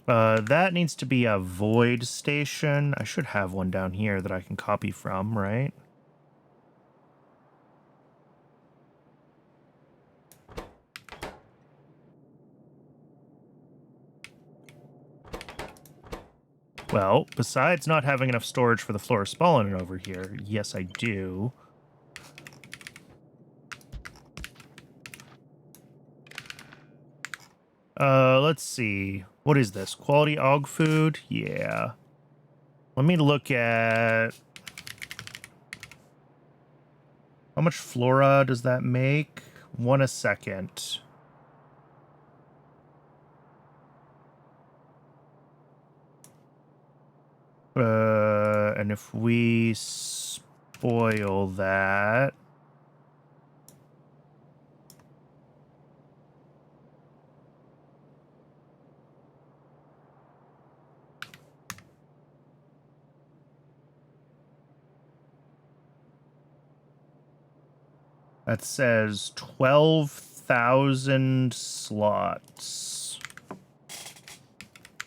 [SPEAKER 1] That needs to be a void station. I should have one down here that I can copy from, right? Well, besides not having enough storage for the fluorospalanin over here, yes, I do. Let's see. What is this? Quality og food? Yeah. Let me look at... How much flora does that make? 1 a second. And if we spoil that... That says 12,000 slots.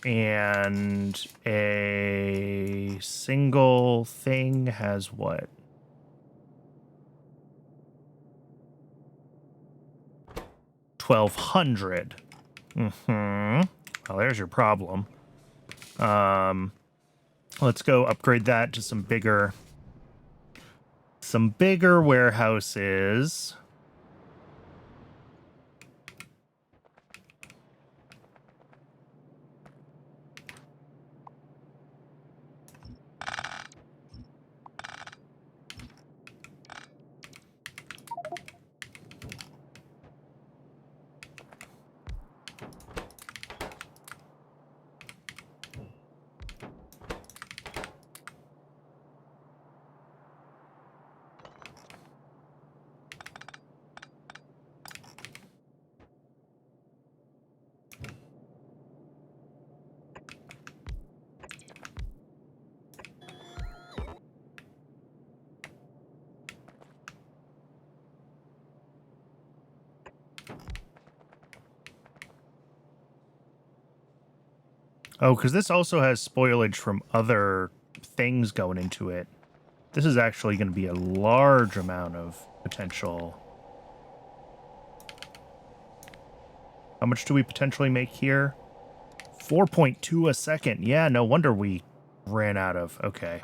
[SPEAKER 1] And a single thing has what? 1,200. Well, there's your problem. Let's go upgrade that to some bigger warehouses. Oh, because this also has spoilage from other things going into it. This is actually going to be a large amount of potential. How much do we potentially make here? 4.2 a second. Yeah, no wonder we ran out of... Okay.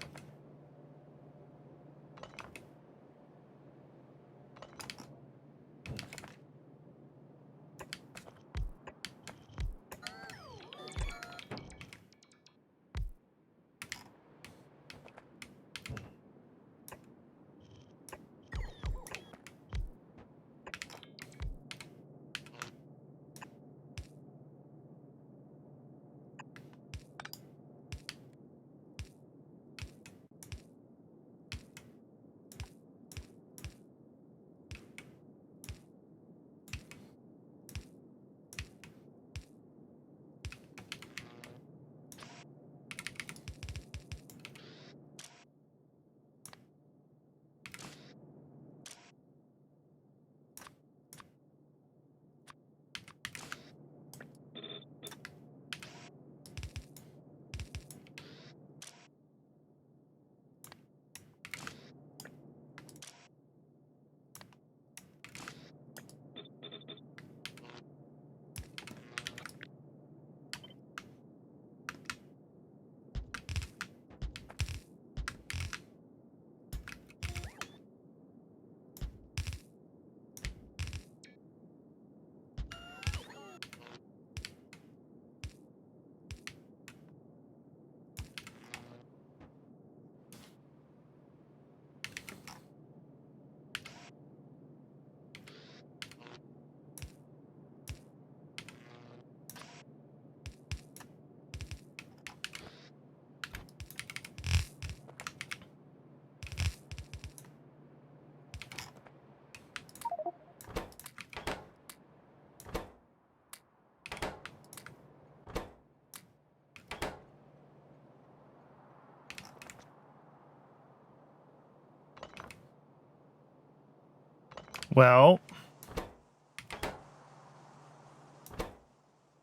[SPEAKER 1] Well,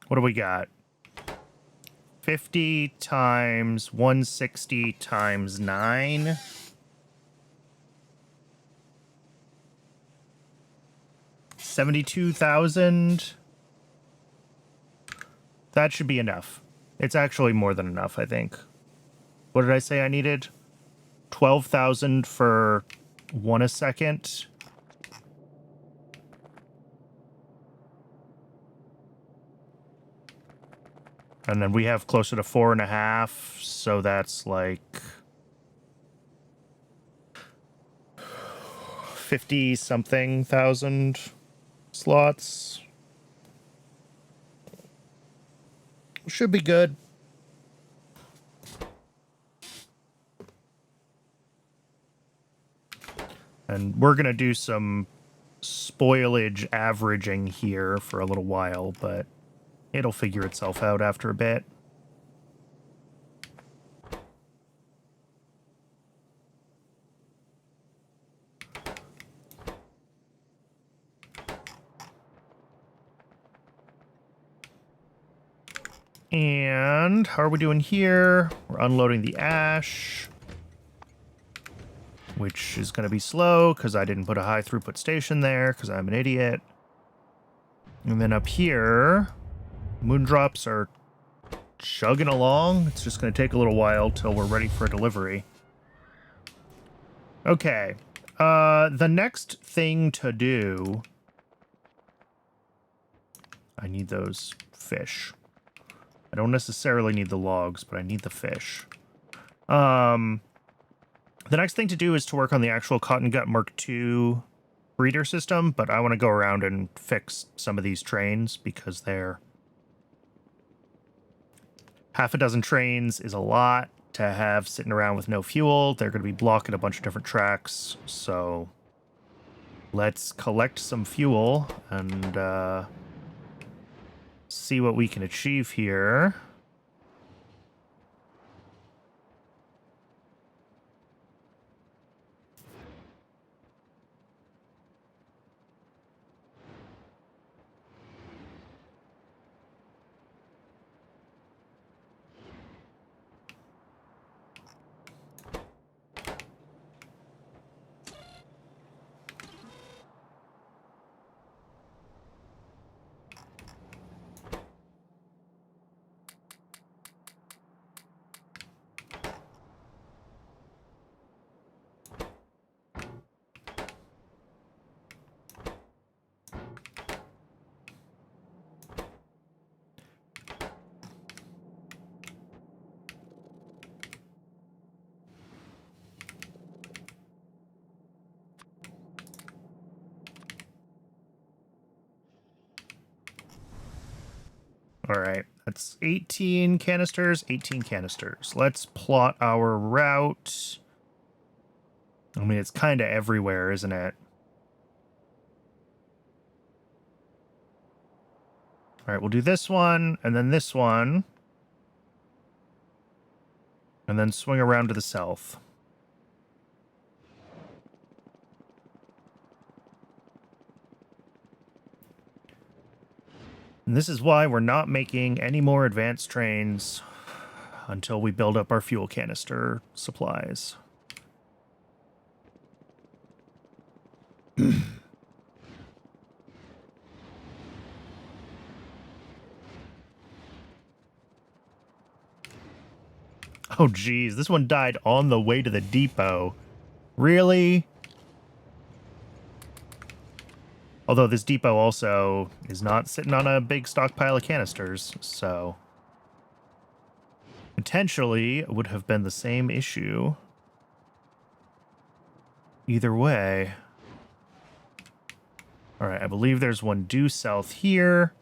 [SPEAKER 1] what do we got? 50 times 160 times 9. $72,000. That should be enough. It's actually more than enough, I think. What did I say I needed? 12,000 for 1 a second. And then we have closer to 4.5, so that's like 50-something thousand slots. Should be good. And we're going to do some spoilage averaging here for a little while, but it'll figure itself out after a bit. And how are we doing here? We're unloading the ash, which is going to be slow because I didn't put a high throughput station there because I'm an idiot. And then up here, moondrops are chugging along. It's just going to take a little while till we're ready for a delivery. Okay. The next thing to do... I need those fish. I don't necessarily need the logs, but I need the fish. The next thing to do is to work on the actual Cotton Gut Mark II breeder system, but I want to go around and fix some of these trains because they're... Half a dozen trains is a lot to have sitting around with no fuel. They're going to be blocking a bunch of different tracks, so let's collect some fuel and see what we can achieve here. All right, that's 18 canisters, 18 canisters. Let's plot our route. I mean, it's kind of everywhere, isn't it? All right, we'll do this one, and then this one. And then swing around to the south. And this is why we're not making any more advanced trains until we build up our fuel canister supplies. Oh, geez. This one died on the way to the depot. Really? Although this depot also is not sitting on a big stockpile of canisters, so... potentially it would have been the same issue. Either way. Alright, I believe there's one due south here.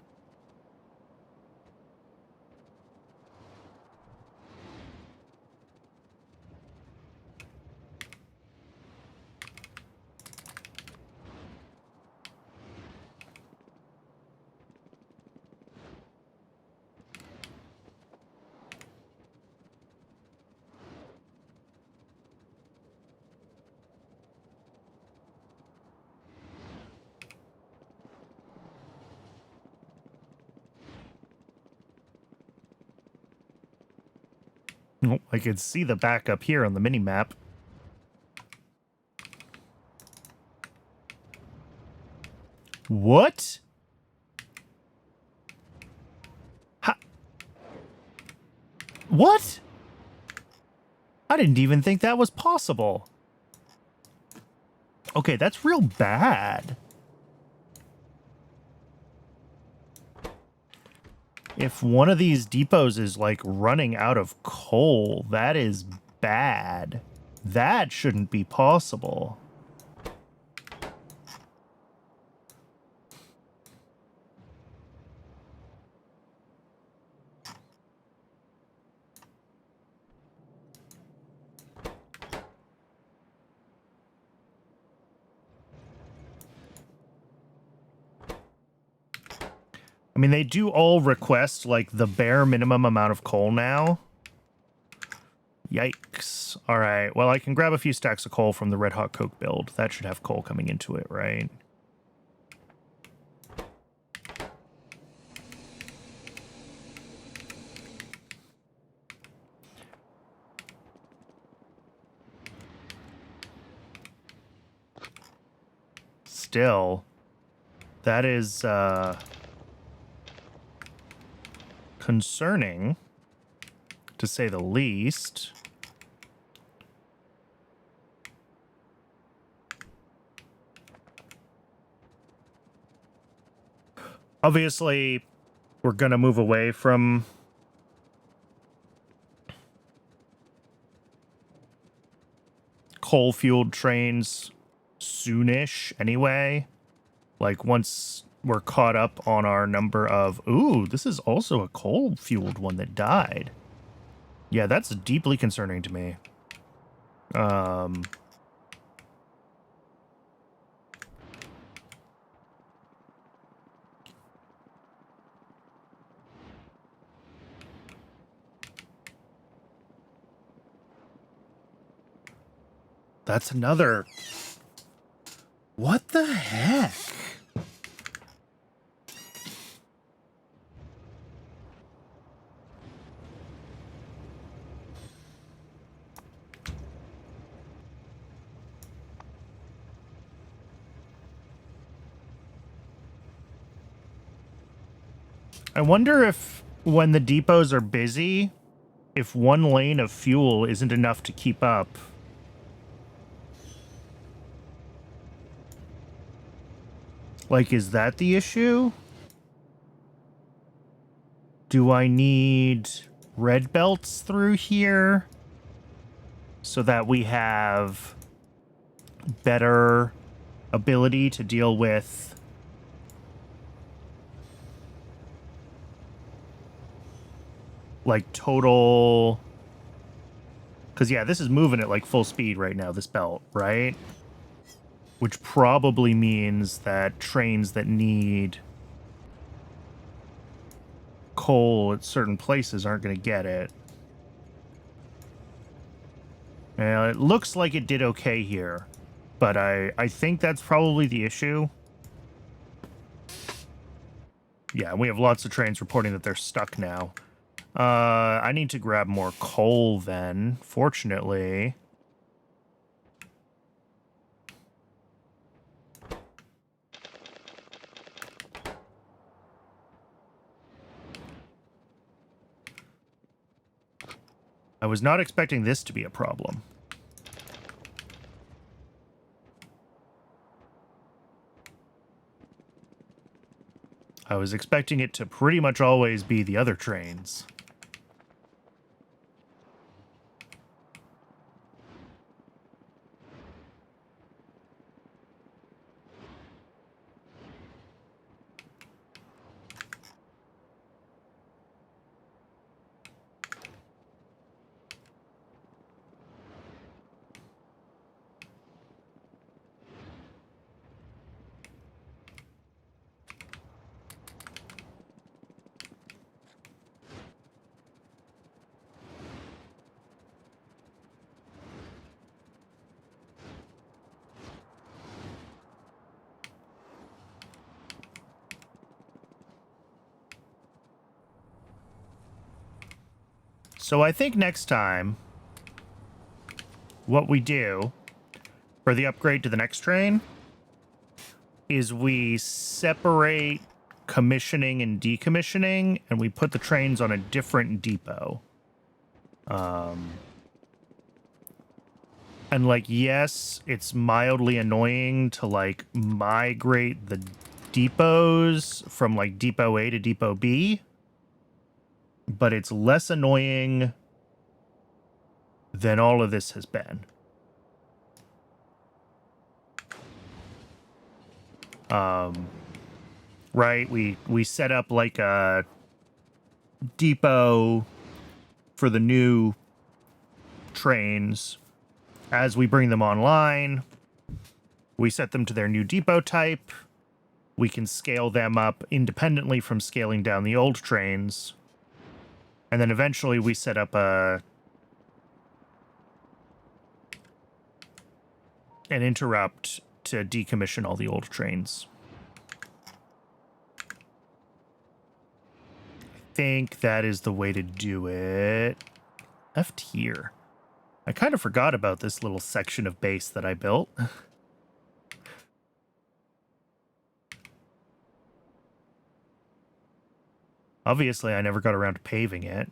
[SPEAKER 1] Oh, I could see the back up here on the mini map. What? Ha- what? I didn't even think that was possible. Okay, that's real bad. If one of these depots is like running out of coal, that is bad. That shouldn't be possible. I mean, they do all request like the bare minimum amount of coal now. Yikes. All right. Well, I can grab a few stacks of coal from the Red Hot Coke build. That should have coal coming into it, right? Still, that is concerning, to say the least. Obviously, we're going to move away from coal-fueled trains soonish anyway. Like, once we're caught up on our number of... Ooh, this is also a coal-fueled one that died. Yeah, that's deeply concerning to me. That's another... What the heck? I wonder if when the depots are busy, if one lane of fuel isn't enough to keep up. Like, is that the issue? Do I need red belts through here so that we have better ability to deal with like total... Because yeah, this is moving at like full speed right now, this belt, right? Which probably means that trains that need coal at certain places aren't going to get it. It looks like it did okay here, but I think that's probably the issue. Yeah, we have lots of trains reporting that they're stuck now. I need to grab more coal then, fortunately. I was not expecting this to be a problem. I was expecting it to pretty much always be the other trains. So I think next time, what we do for the upgrade to the next train is we separate commissioning and decommissioning, and we put the trains on a different depot. And, like, yes, it's mildly annoying to, like, migrate the depots from, like, Depot A to Depot B, but it's less annoying than all of this has been. Right? We set up, like, a depot for the new trains. As we bring them online, we set them to their new depot type. We can scale them up independently from scaling down the old trains. And then eventually we set up an interrupt to decommission all the old trains. I think that is the way to do it. F tier. I kind of forgot about this little section of base that I built. Obviously, I never got around to paving it.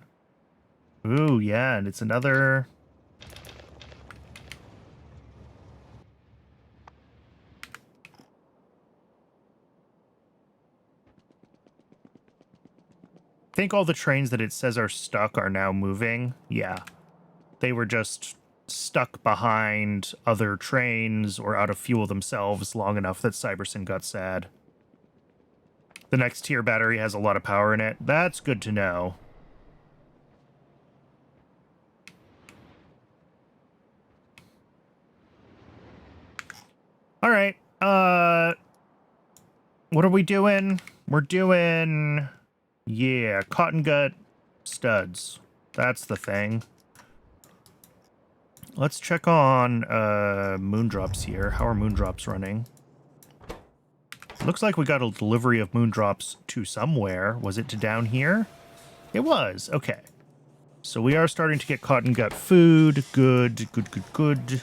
[SPEAKER 1] Ooh, yeah, and it's another... I think all the trains that it says are stuck are now moving. Yeah. They were just stuck behind other trains or out of fuel themselves long enough that Cybersyn got sad. The next tier battery has a lot of power in it. That's good to know. All right. What are we doing? We're doing... Yeah, cotton gut studs. That's the thing. Let's check on moondrops here. How are moondrops running? Looks like we got a delivery of moondrops to somewhere. Was it to down here? It was. Okay. So we are starting to get cotton gut food. Good, good, good, good.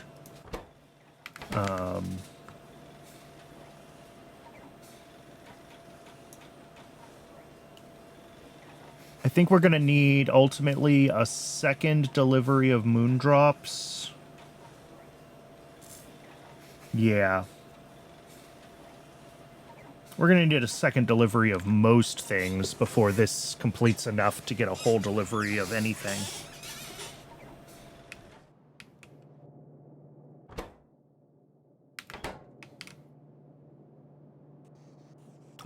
[SPEAKER 1] I think we're going to need, ultimately, a second delivery of moondrops. Yeah. We're going to need a second delivery of most things before this completes enough to get a whole delivery of anything.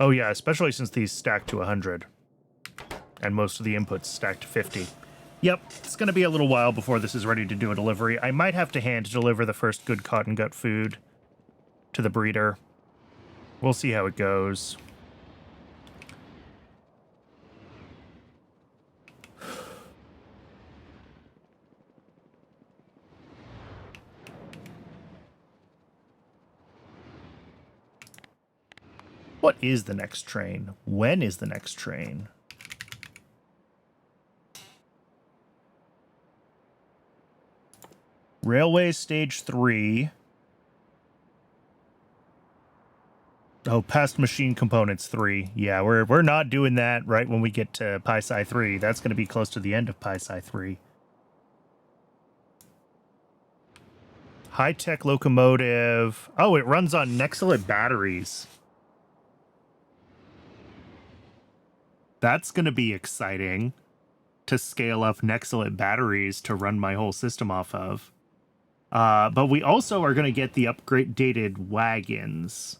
[SPEAKER 1] Oh yeah, especially since these stack to 100. And most of the inputs stack to 50. Yep, it's going to be a little while before this is ready to do a delivery. I might have to hand deliver the first good cotton gut food to the breeder. We'll see how it goes. What is the next train? When is the next train? Railway Stage 3. Oh, past machine components 3. Yeah, we're not doing that right when we get to PySci 3. That's going to be close to the end of PySci 3. High-tech locomotive. Oh, it runs on Nexalit batteries. That's going to be exciting to scale up Nexalit batteries to run my whole system off of. But we also are going to get the upgraded wagons.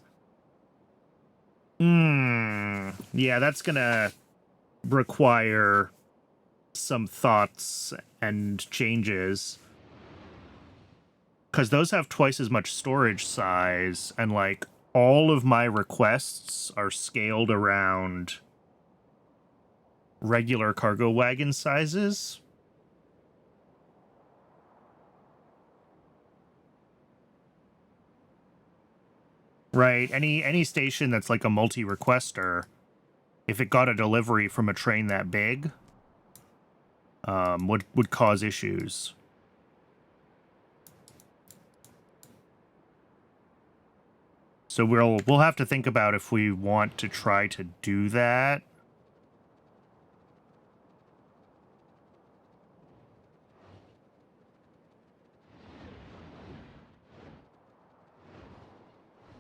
[SPEAKER 1] Yeah, that's going to require some thoughts and changes. Because those have twice as much storage size, and, like, all of my requests are scaled around regular cargo wagon sizes. Right, any station that's like a multi-requester, if it got a delivery from a train that big, would cause issues. So we'll have to think about if we want to try to do that.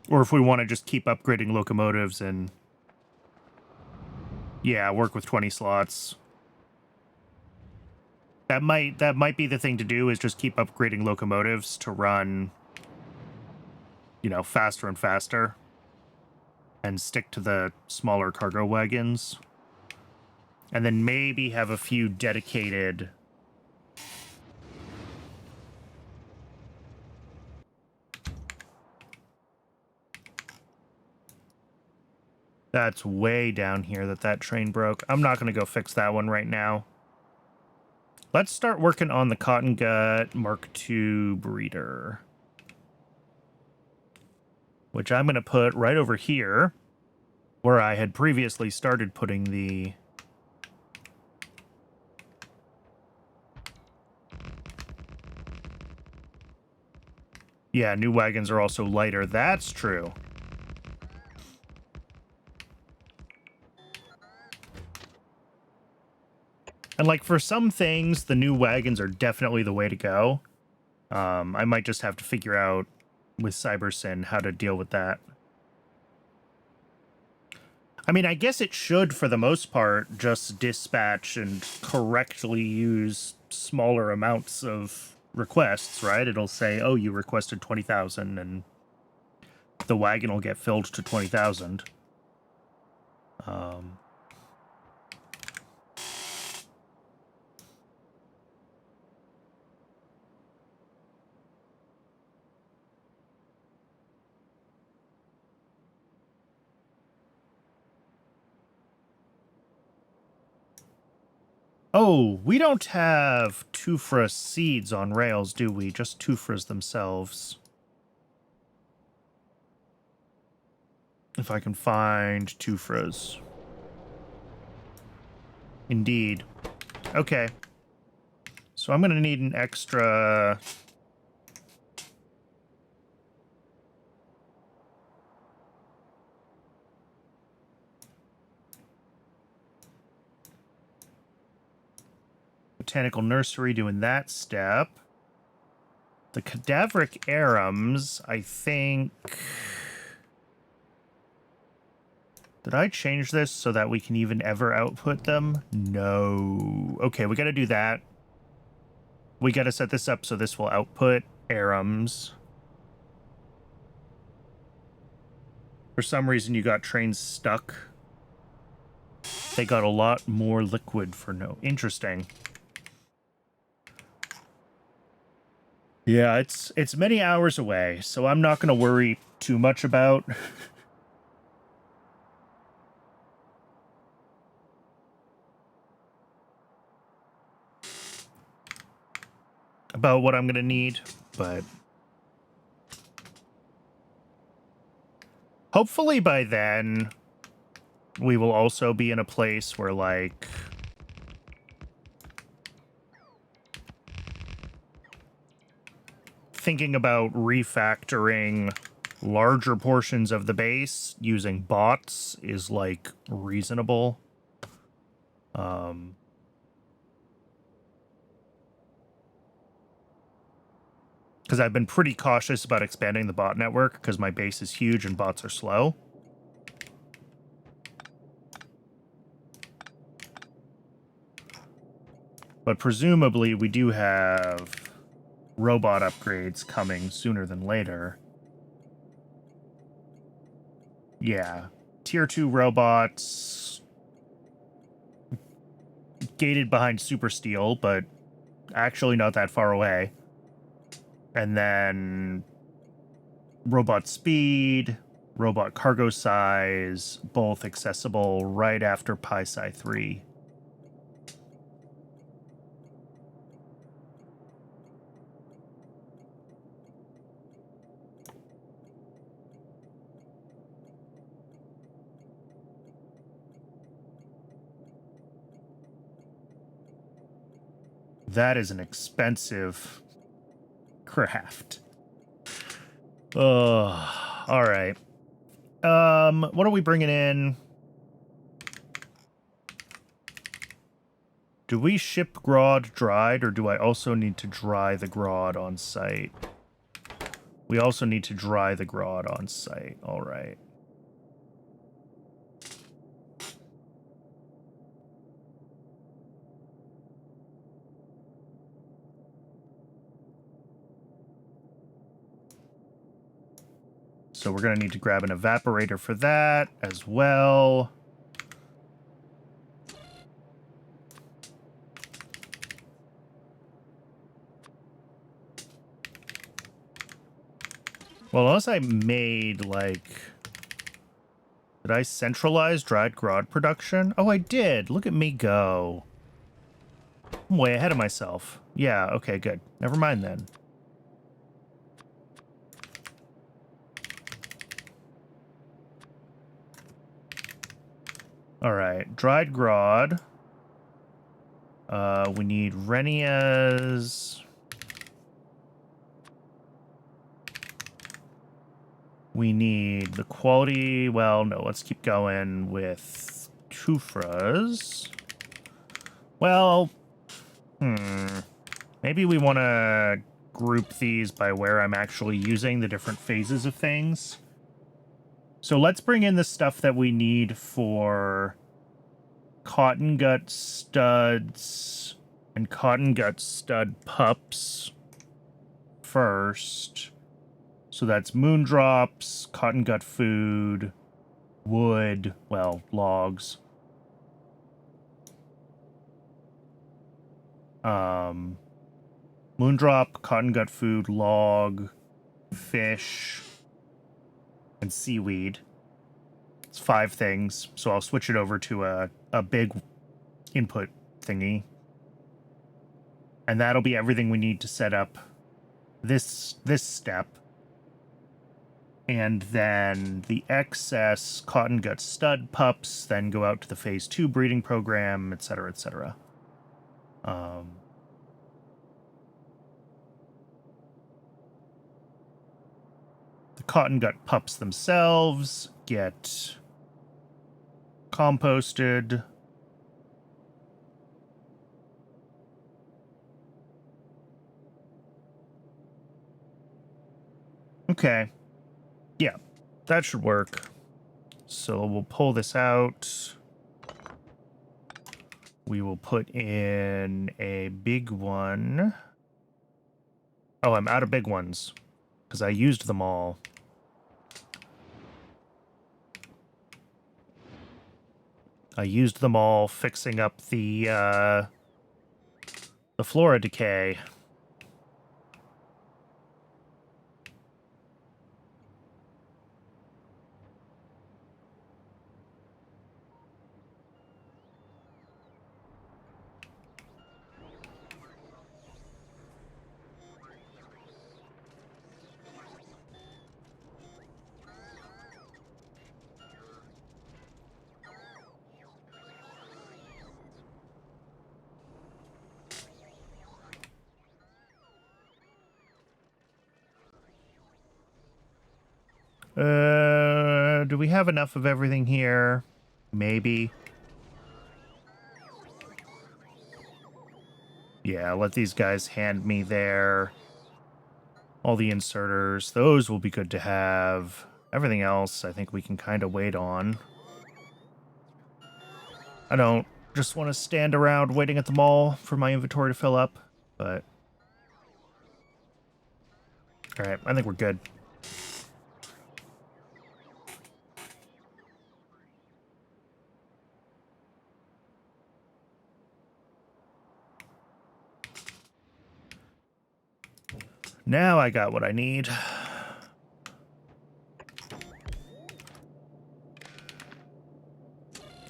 [SPEAKER 1] Or if we want to just keep upgrading locomotives and, yeah, work with 20 slots. That might be the thing to do, is just keep upgrading locomotives to run, you know, faster and faster. And stick to the smaller cargo wagons. And then maybe have a few dedicated... That's way down here that train broke. I'm not going to go fix that one right now. Let's start working on the Cotton Gut Mark II breeder. Which I'm going to put right over here, where I had previously started putting the... Yeah, new wagons are also lighter. That's true. And, like, for some things, the new wagons are definitely the way to go. I might just have to figure out with CyberSyn how to deal with that. I mean, I guess it should, for the most part, just dispatch and correctly use smaller amounts of requests, right? It'll say, oh, you requested 20,000, and the wagon will get filled to 20,000. Oh, we don't have Tufra seeds on rails, do we? Just Tufras themselves. If I can find Tufras. Indeed. Okay. So I'm going to need an extra... Botanical nursery doing that step. The cadaveric arums, I think... Did I change this so that we can even ever output them? No. Okay, we gotta do that. We gotta set this up so this will output arums. For some reason, you got trains stuck. They got a lot more liquid for no... Interesting. Yeah, it's many hours away, so I'm not gonna worry too much about... about what I'm gonna need, but... Hopefully by then, we will also be in a place where, like... thinking about refactoring larger portions of the base using bots is, like, reasonable. Because I've been pretty cautious about expanding the bot network because my base is huge and bots are slow. But presumably we do have robot upgrades coming sooner than later. Yeah. Tier 2 robots. Gated behind Super Steel, but actually not that far away. And then robot speed, robot cargo size, both accessible right after PySci 3. That is an expensive craft. Oh, all right. What are we bringing in? Do we ship grod dried, or do I also need to dry the grod on site? We also need to dry the grod on site. All right. So we're going to need to grab an evaporator for that as well. Well, unless I made, like... Did I centralize dried grod production? Oh, I did. Look at me go. I'm way ahead of myself. Yeah, okay, good. Never mind then. All right, dried grod. We need Renias. We need the quality. Well, no, let's keep going with Tufras. Well, maybe we want to group these by where I'm actually using the different phases of things. So let's bring in the stuff that we need for cotton gut studs and cotton gut stud pups first. So that's moondrops, cotton gut food, wood, well, logs. Moondrop, cotton gut food, log, fish, and seaweed. It's 5 things, so I'll switch it over to a big input thingy. And that'll be everything we need to set up this step. And then the excess cotton gut stud pups then go out to the phase 2 breeding program, etc., etc. The cotton gut pups themselves get composted. Okay. Yeah, that should work. So we'll pull this out. We will put in a big one. Oh, I'm out of big ones because I used them all. I used them all fixing up the flora decay. Do we have enough of everything here? Maybe. Yeah, let these guys hand me all the inserters. Those will be good to have. Everything else, I think we can kind of wait on. I don't just want to stand around waiting at the mall for my inventory to fill up, but... Alright, I think we're good. Now I got what I need.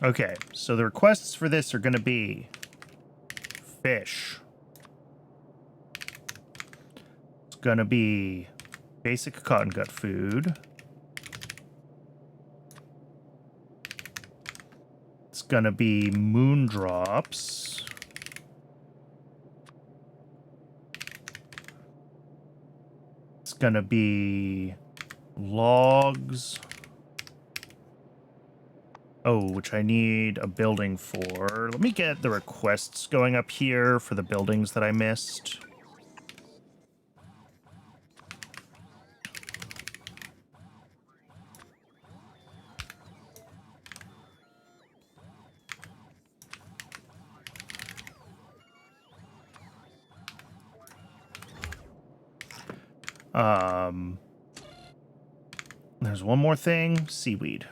[SPEAKER 1] Okay, so the requests for this are going to be fish. It's going to be basic cotton gut food. It's going to be moondrops. It's going to be logs. Oh, which I need a building for. Let me get the requests going up here for the buildings that I missed. There's one more thing, seaweed.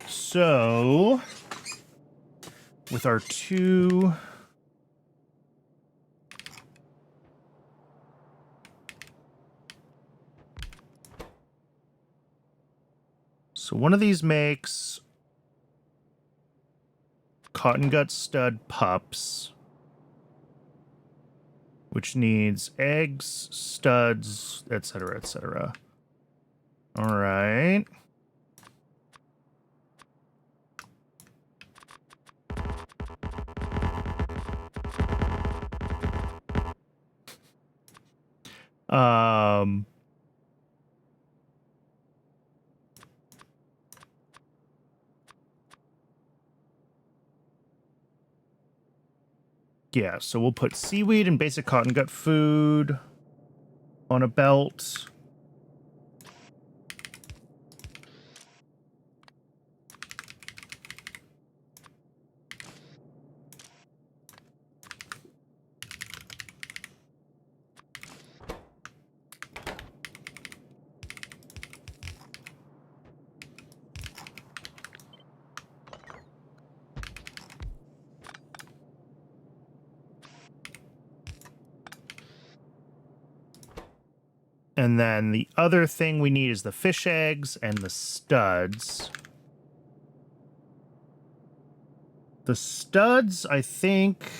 [SPEAKER 1] So, with our two... So one of these makes cotton gut stud pups, which needs eggs, studs, etc., etc. All right. Yeah, so we'll put seaweed and basic cotton gut food on a belt. And then the other thing we need is the fish eggs and the studs. The studs, I think...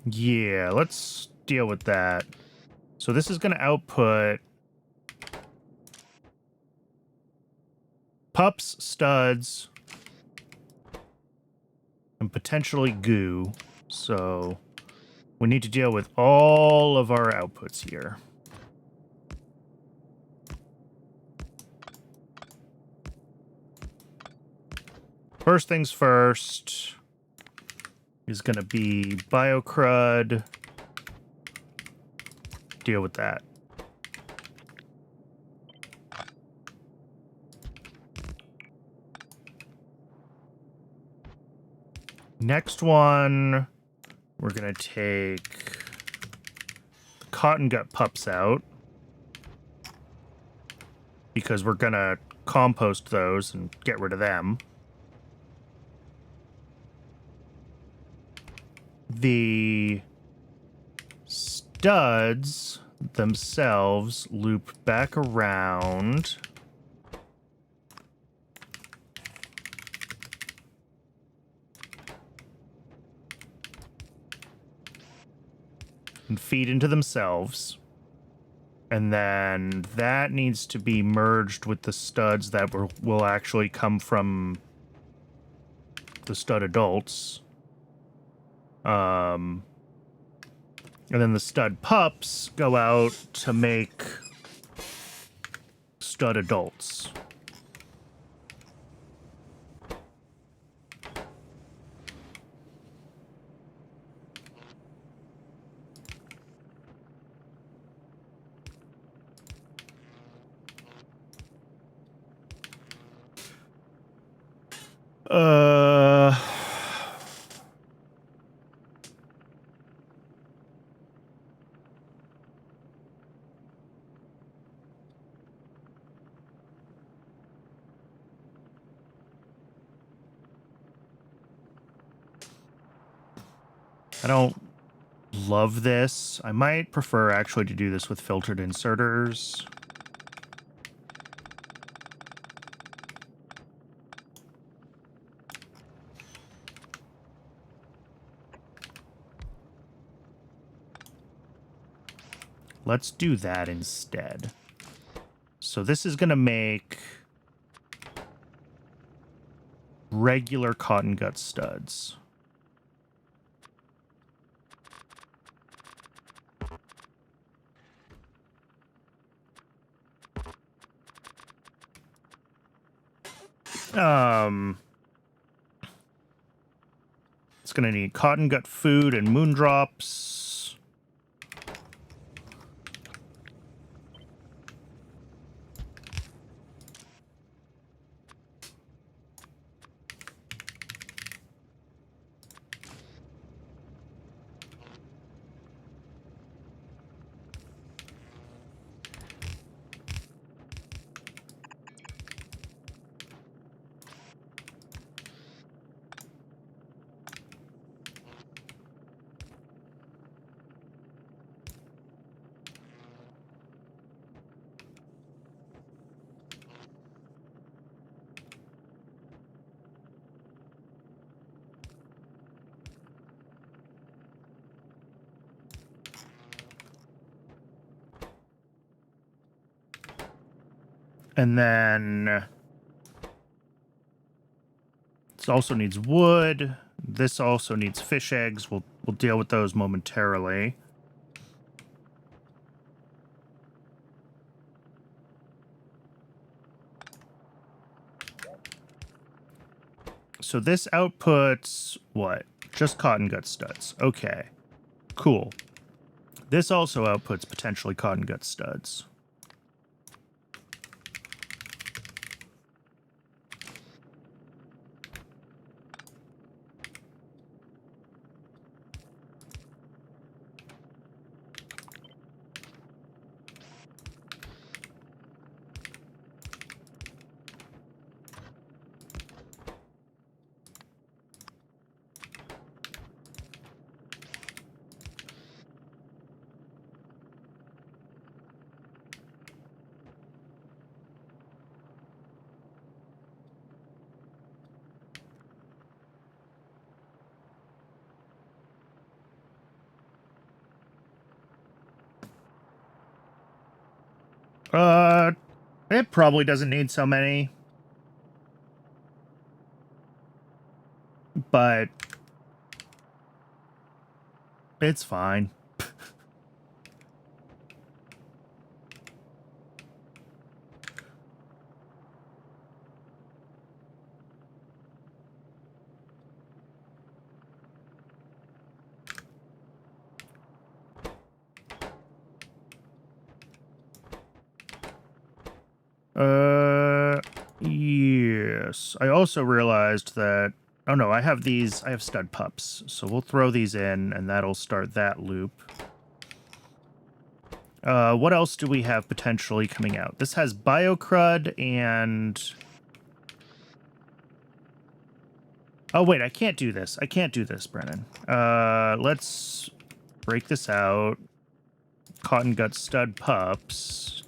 [SPEAKER 1] Yeah, let's deal with that. So this is going to output pups, studs, and potentially goo. So we need to deal with all of our outputs here. First things first is going to be biocrud. Deal with that. Next one, we're going to take the cotton gut pups out because we're going to compost those and get rid of them. The studs themselves loop back around. And feed into themselves. And then that needs to be merged with the studs that will actually come from the stud adults. And then the stud pups go out to make stud adults. I don't love this. I might prefer actually to do this with filtered inserters. Let's do that instead. So this is going to make regular cotton gut studs. It's going to need cotton gut food and moondrops. And then this also needs wood. This also needs fish eggs. We'll deal with those momentarily. So this outputs what? Just cotton gut studs. Okay, cool. This also outputs potentially cotton gut studs. It probably doesn't need so many. But it's fine. Yes. I also realized that, oh no, I have stud pups. So we'll throw these in and that'll start that loop. What else do we have potentially coming out? This has BioCrud and... Oh wait, I can't do this. I can't do this, Brennan. Let's break this out. Cotton gut stud pups.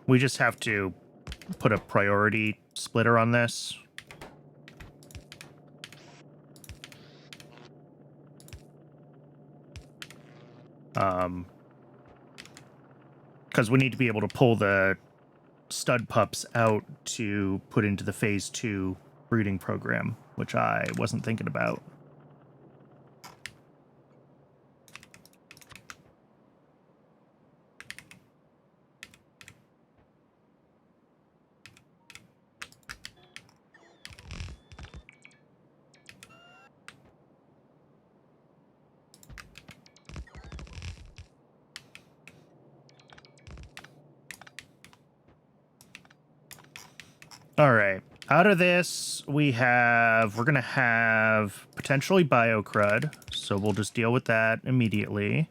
[SPEAKER 1] We just have to put a priority splitter on this. Because we need to be able to pull the stud pups out to put into the phase 2 breeding program, which I wasn't thinking about. All right. Out of this, we're going to have potentially BioCrud, so we'll just deal with that immediately.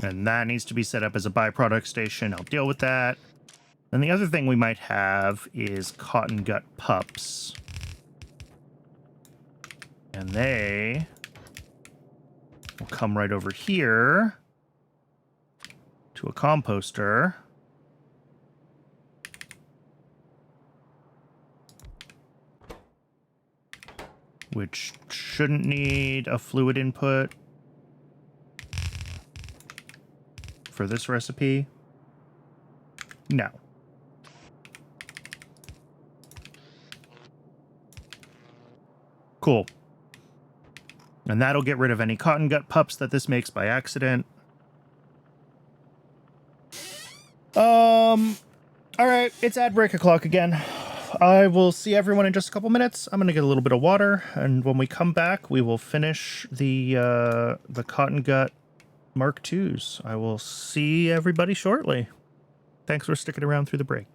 [SPEAKER 1] And that needs to be set up as a byproduct station. I'll deal with that. And the other thing we might have is cotton gut pups. And they will come right over here. to a composter. Which shouldn't need a fluid input for this recipe. No. Cool. And that'll get rid of any cotton gut pups that this makes by accident. All right, it's ad break o'clock again. I will see everyone in just a couple minutes. I'm going to get a little bit of water, and when we come back, we will finish the cotton gut Mark IIs. I will see everybody shortly. Thanks for sticking around through the break.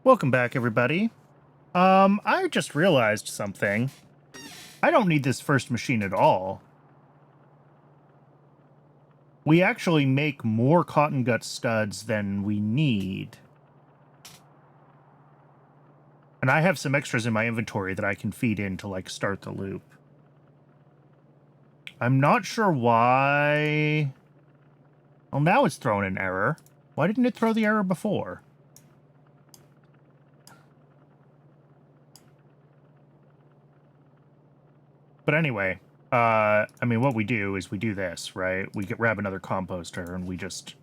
[SPEAKER 1] Welcome back, everybody. I just realized something. I don't need this first machine at all. We actually make more cotton gut studs than we need. And I have some extras in my inventory that I can feed in to, like, start the loop. I'm not sure why... Well, now it's thrown an error. Why didn't it throw the error before? But anyway, I mean, what we do is we do this, right? We grab another composter and we just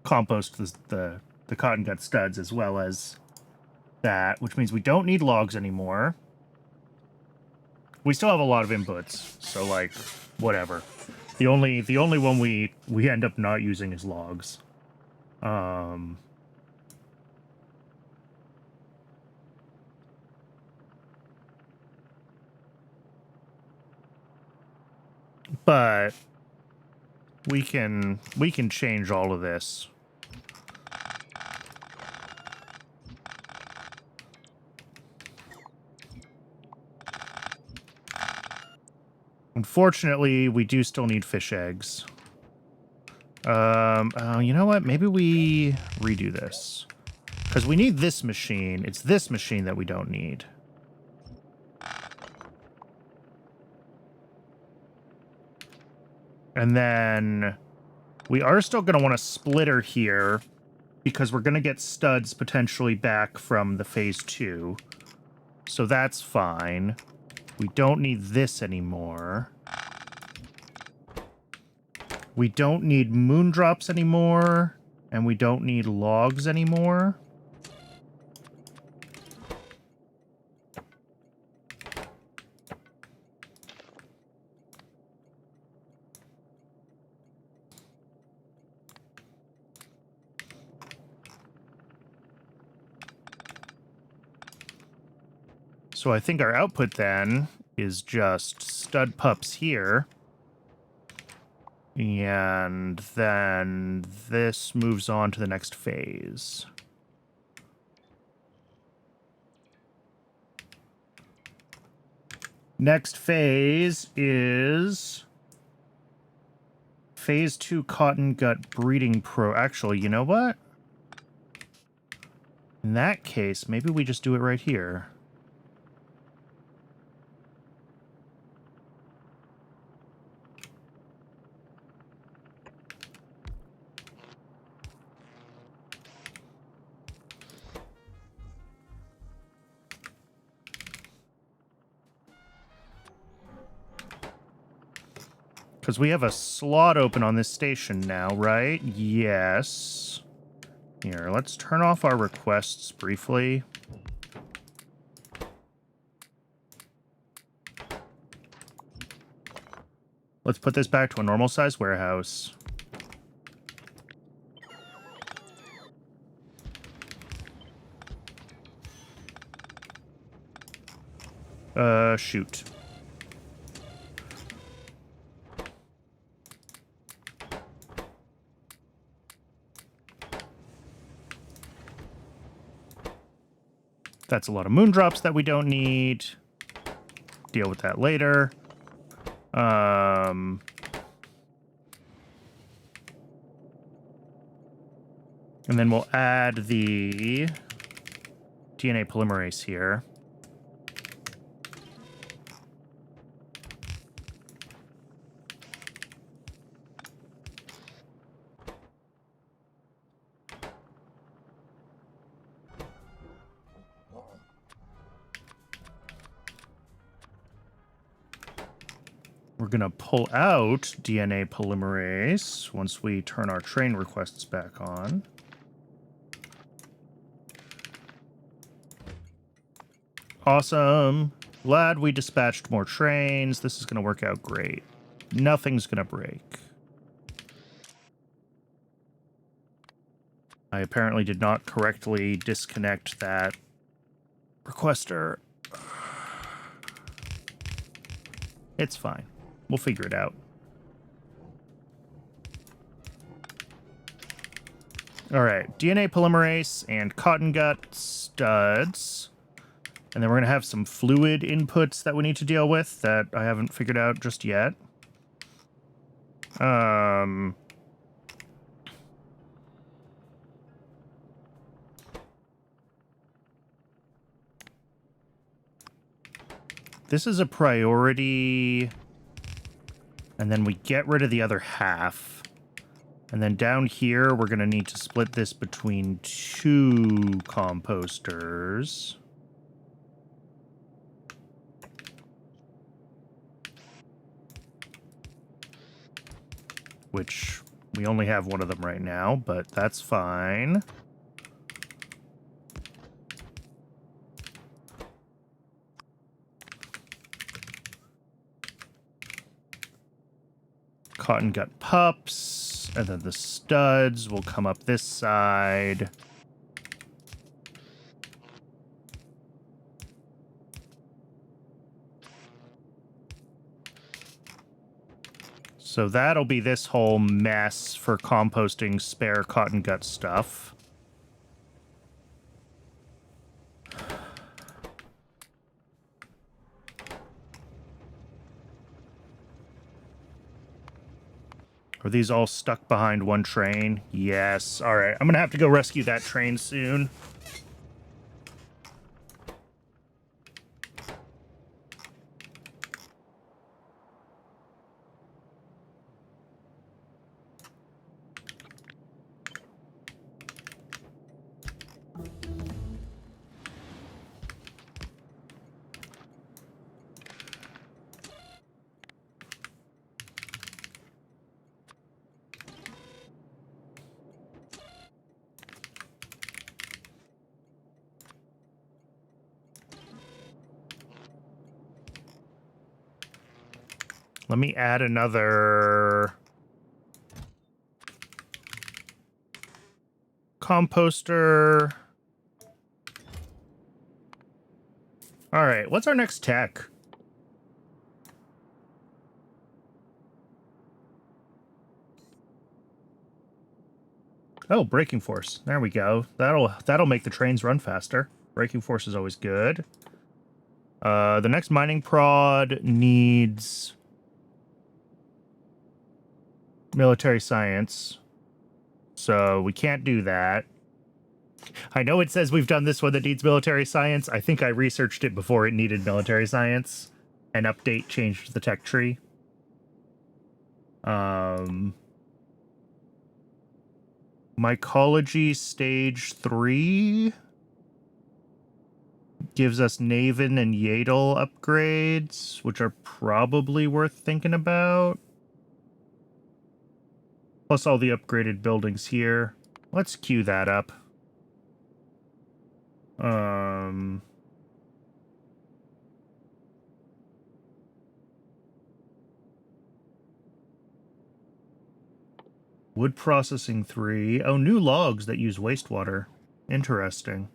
[SPEAKER 1] compost the the cotton gut studs as well as that, which means we don't need logs anymore. We still have a lot of inputs, so like whatever. The only one we end up not using is logs. But we can change all of this. Unfortunately, we do still need fish eggs. You know what? Maybe we redo this. Because we need this machine. It's this machine that we don't need. And then we are still going to want a splitter here because we're going to get studs potentially back from the phase 2. So that's fine. We don't need this anymore. We don't need moondrops anymore, and we don't need logs anymore. So I think our output then is just stud pups here. And then this moves on to the next phase. Next phase is phase 2 cotton gut breeding pro. Actually, you know what? In that case, maybe we just do it right here. Because we have a slot open on this station now, right? Yes. Here, let's turn off our requests briefly. Let's put this back to a normal size warehouse. Shoot. That's a lot of moondrops that we don't need. Deal with that later. And then we'll add the DNA polymerase here. We're going to pull out DNA polymerase once we turn our train requests back on. Awesome. Glad we dispatched more trains. This is going to work out great. Nothing's going to break. I apparently did not correctly disconnect that requester. It's fine. We'll figure it out. All right, DNA polymerase and cotton gut studs. And then we're going to have some fluid inputs that we need to deal with that I haven't figured out just yet. This is a priority. And then we get rid of the other half. And then down here, we're going to need to split this between 2 composters. Which we only have one of them right now, but that's fine. cotton gut pups, and then the studs will come up this side. So that'll be this whole mess for composting spare cotton gut stuff. Are these all stuck behind one train? Yes. All right. I'm going to have to go rescue that train soon. Let me add another composter. All right, what's our next tech? Oh, braking force. There we go. That'll make the trains run faster. Braking force is always good. The next mining prod needs military science, so we can't do that. I know it says we've done this one that needs military science. I think I researched it before it needed military science. An update changed the tech tree. Mycology stage 3 gives us Naven and Yadel upgrades, which are probably worth thinking about. Plus all the upgraded buildings here. Let's queue that up. Wood processing 3. Oh, new logs that use wastewater. Interesting.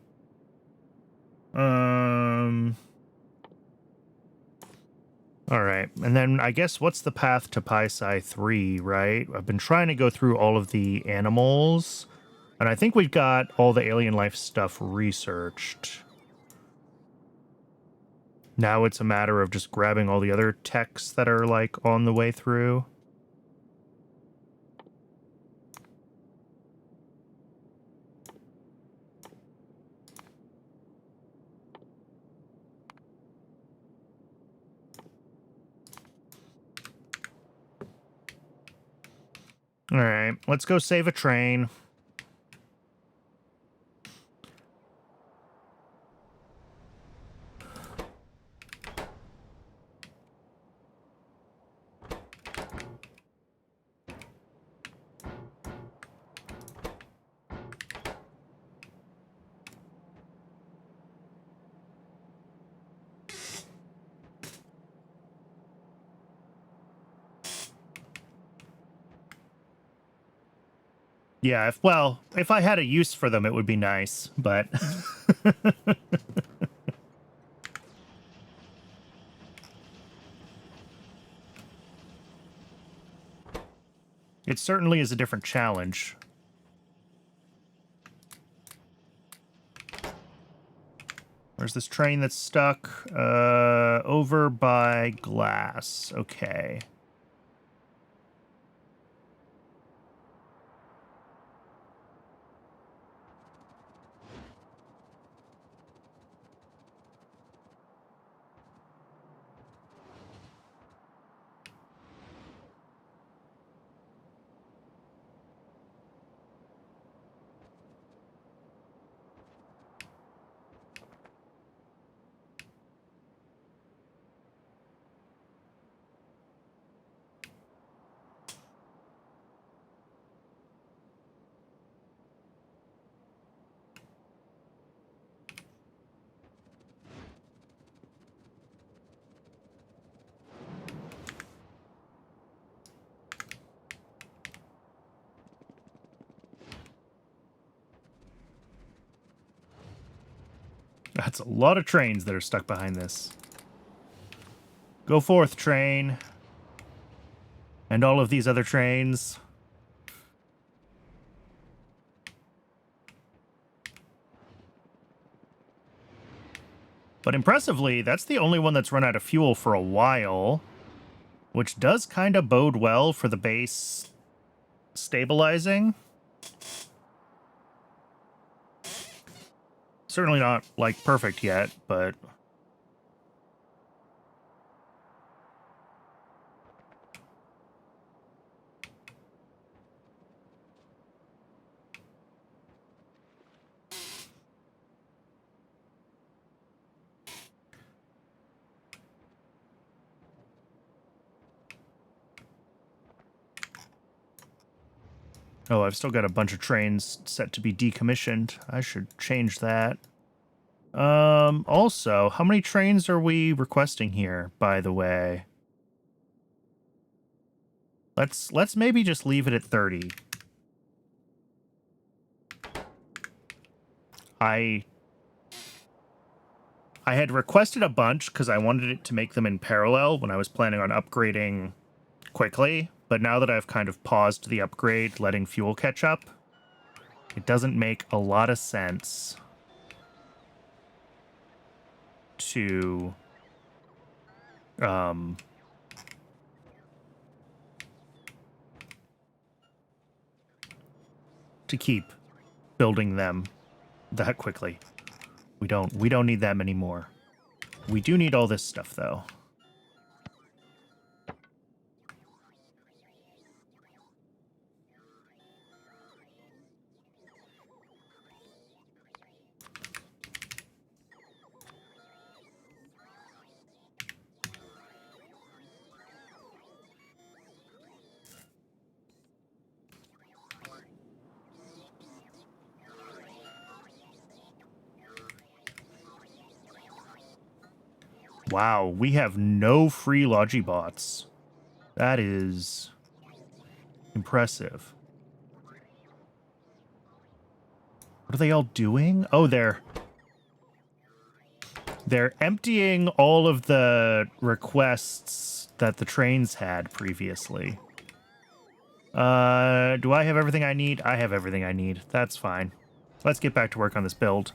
[SPEAKER 1] All right, and then I guess what's the path to Pi-Sci 3, right? I've been trying to go through all of the animals, and I think we've got all the alien life stuff researched. Now it's a matter of just grabbing all the other techs that are, like, on the way through. All right, let's go save a train. Yeah, if I had a use for them, it would be nice, but... It certainly is a different challenge. Where's this train that's stuck? Over by Glass. Okay. That's a lot of trains that are stuck behind this. Go forth, train. And all of these other trains. But impressively, that's the only one that's run out of fuel for a while, which does kind of bode well for the base stabilizing. Certainly not, like, perfect yet, but... Oh, I've still got a bunch of trains set to be decommissioned. I should change that. Also, how many trains are we requesting here, by the way? Let's maybe just leave it at 30. I had requested a bunch because I wanted it to make them in parallel when I was planning on upgrading quickly. But now that I've kind of paused the upgrade, letting fuel catch up, it doesn't make a lot of sense to keep building them that quickly. We don't need that many more. We do need all this stuff though. Wow, we have no free Logibots. That is impressive. What are they all doing? Oh, they're emptying all of the requests that the trains had previously. Do I have everything I need? I have everything I need. That's fine. Let's get back to work on this build.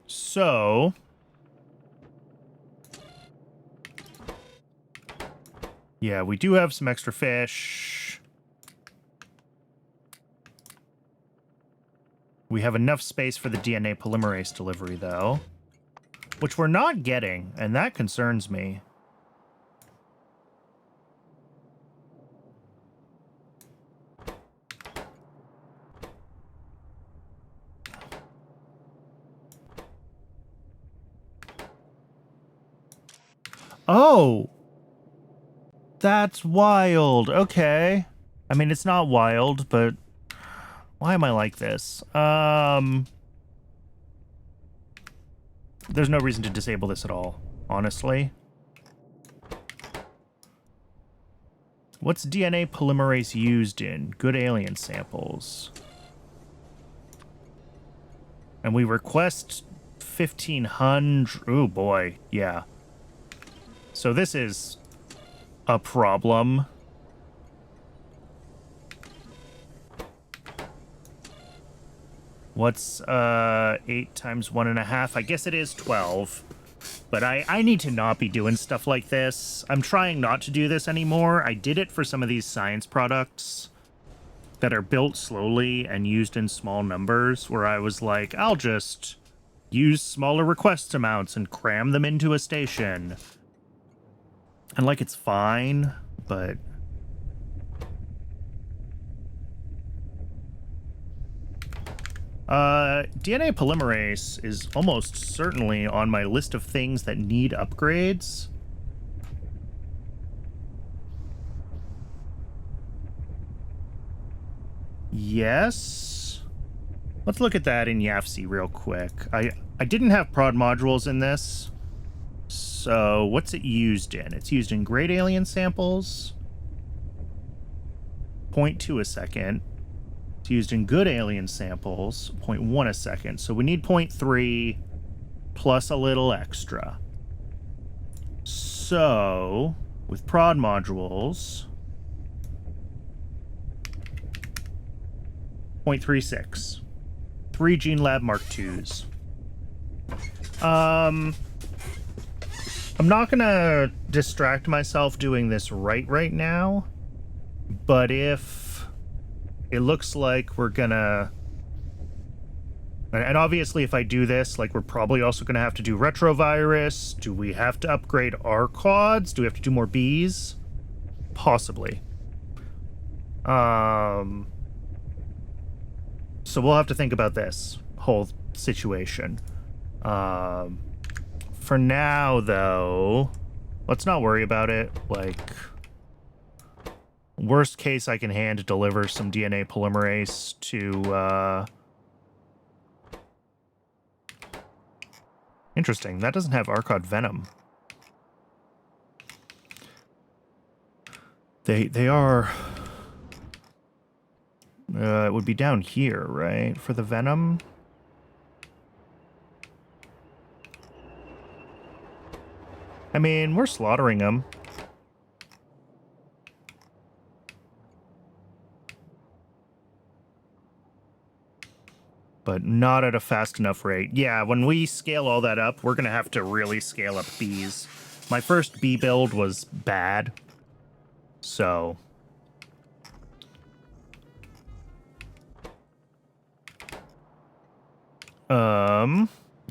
[SPEAKER 1] So, yeah, we do have some extra fish. We have enough space for the DNA polymerase delivery, though, which we're not getting, and that concerns me. Oh, that's wild. Okay. I mean, it's not wild, but why am I like this? There's no reason to disable this at all, honestly. What's DNA polymerase used in? Good alien samples. And we request 1,500. Oh, boy. Yeah. So this is a problem. What's 8 times 1.5? I guess it is 12. But I need to not be doing stuff like this. I'm trying not to do this anymore. I did it for some of these science products that are built slowly and used in small numbers, where I was like, I'll just use smaller request amounts and cram them into a station. And, like, it's fine, but... DNA polymerase is almost certainly on my list of things that need upgrades. Yes. Let's look at that in YAFC real quick. I didn't have prod modules in this, So what's it used in? It's used in great alien samples. 0.2 a second. It's used in good alien samples. 0.1 a second. So we need 0.3 plus a little extra. So with prod modules, 0.36. 3 Gene Lab Mark IIs. I'm not gonna distract myself doing this right now, but if it looks like we're gonna, and obviously if I do this, like, we're probably also gonna have to do retrovirus. Do we have to upgrade our quads? Do we have to do more bees? Possibly. So we'll have to think about this whole situation. For now, though, let's not worry about it. Like, worst case, I can hand deliver some DNA polymerase to, Interesting. That doesn't have Arcod Venom. They are... it would be down here, right? For the Venom? I mean, we're slaughtering them. But not at a fast enough rate. Yeah, when we scale all that up, we're going to have to really scale up bees. My first bee build was bad. So...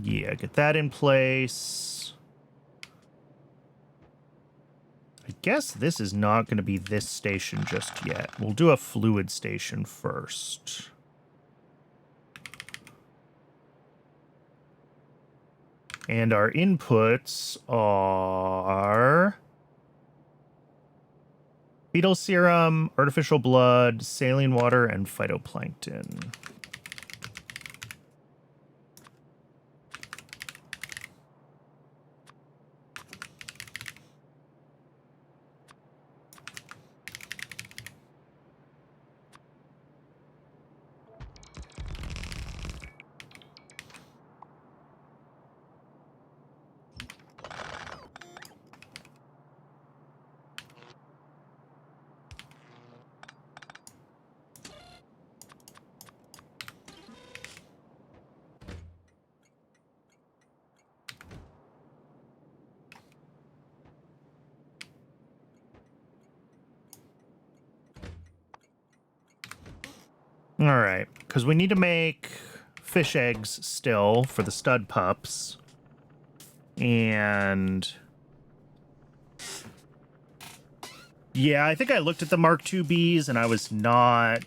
[SPEAKER 1] yeah, get that in place. I guess this is not going to be this station just yet. We'll do a fluid station first. And our inputs are fetal serum, artificial blood, saline water, and phytoplankton. All right, because we need to make fish eggs still for the stud pups. And... yeah, I think I looked at the Mark II bees and I was not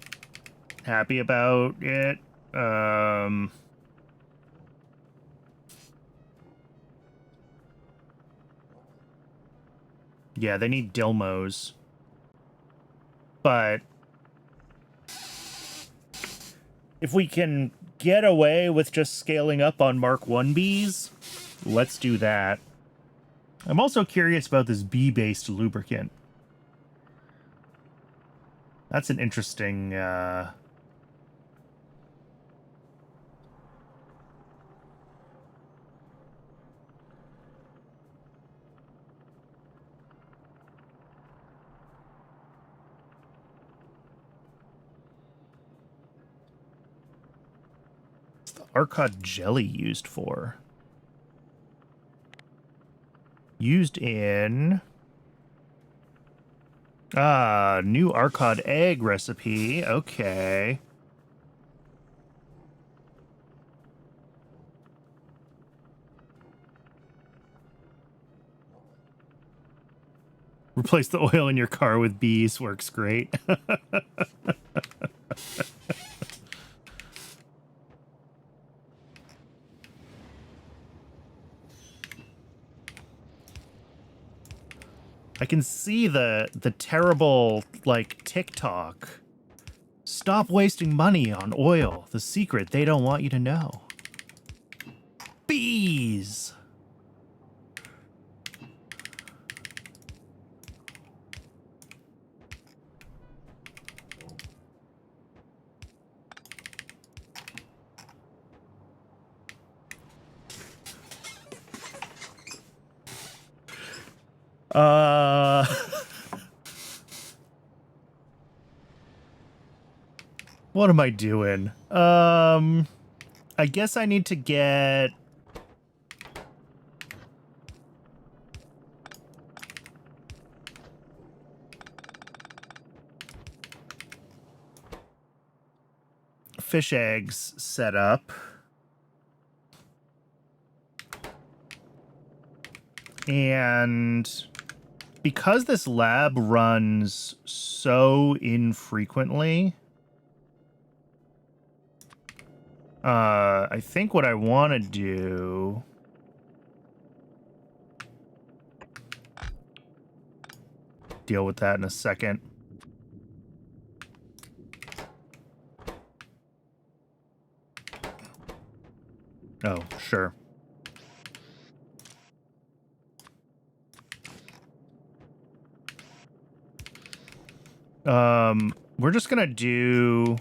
[SPEAKER 1] happy about it. Yeah, they need Dilmos. But... if we can get away with just scaling up on Mark I bees, let's do that. I'm also curious about this bee-based lubricant. That's an interesting... Arcod jelly used for? Used in... new Arcod egg recipe. Okay. Replace the oil in your car with bees. Works great. I can see the terrible, like, TikTok. Stop wasting money on oil. The secret they don't want you to know. Bees! What am I doing? I guess I need to get... fish eggs set up. And because this lab runs so infrequently, I think what I want to do... deal with that in a second. Oh, sure. We're just gonna do...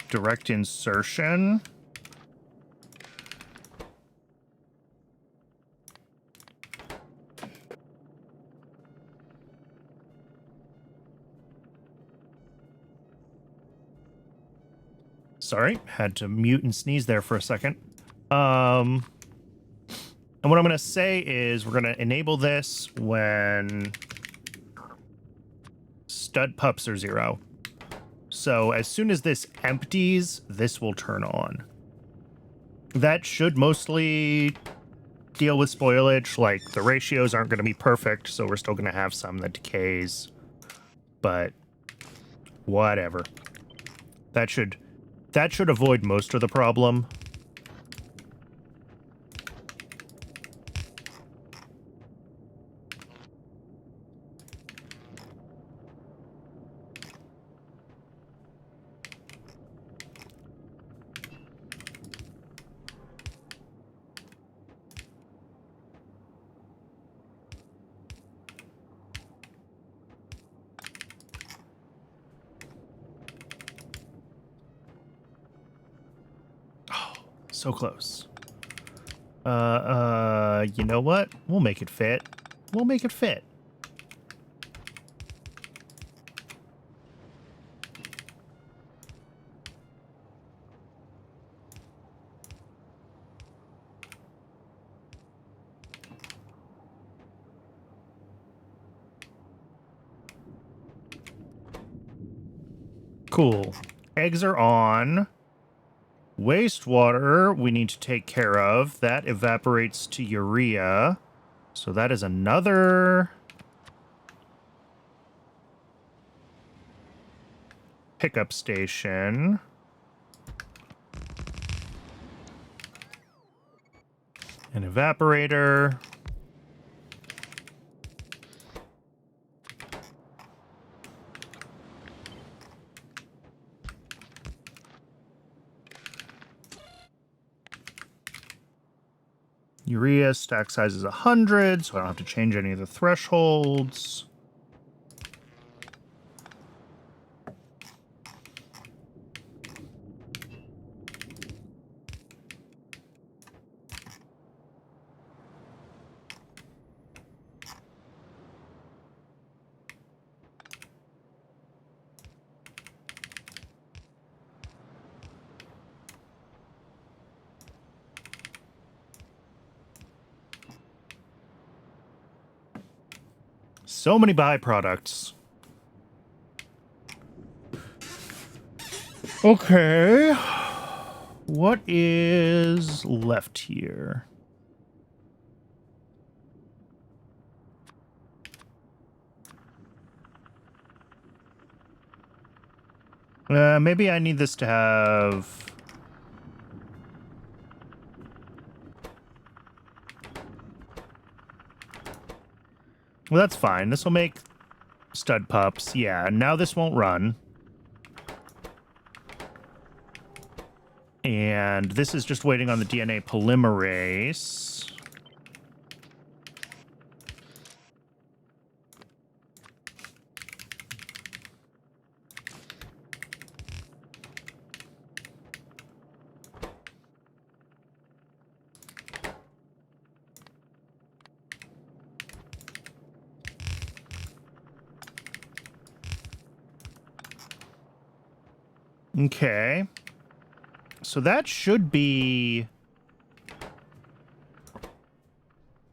[SPEAKER 1] direct insertion. Sorry, had to mute and sneeze there for a second. And what I'm going to say is we're going to enable this when stud pups are 0. So as soon as this empties, this will turn on. That should mostly deal with spoilage. Like, the ratios aren't going to be perfect, so we're still going to have some that decays. But whatever. That should avoid most of the problem. So close. You know what? We'll make it fit. We'll make it fit. Cool. Eggs are on. Wastewater we need to take care of. That evaporates to urea. So that is another pickup station. An evaporator. Urea stack size is 100, so I don't have to change any of the thresholds. So many byproducts. Okay. What is left here? Maybe I need this to have... Well, that's fine. This will make stud pups. Yeah, now this won't run. And this is just waiting on the DNA polymerase. Okay. So that should be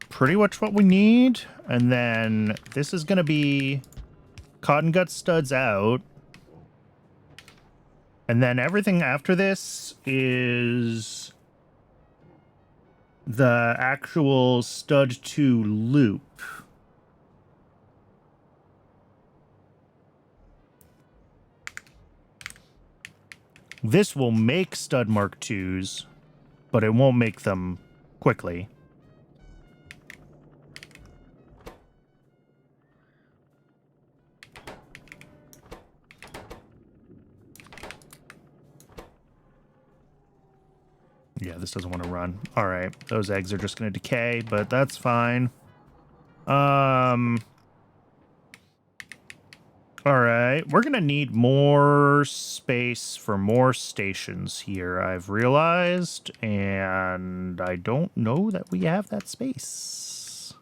[SPEAKER 1] pretty much what we need. And then this is going to be cotton gut studs out. And then everything after this is the actual stud to loop. This will make stud Mark IIs, but it won't make them quickly. Yeah, this doesn't want to run. All right, those eggs are just going to decay, but that's fine. All right, we're going to need more space for more stations here, I've realized, and I don't know that we have that space.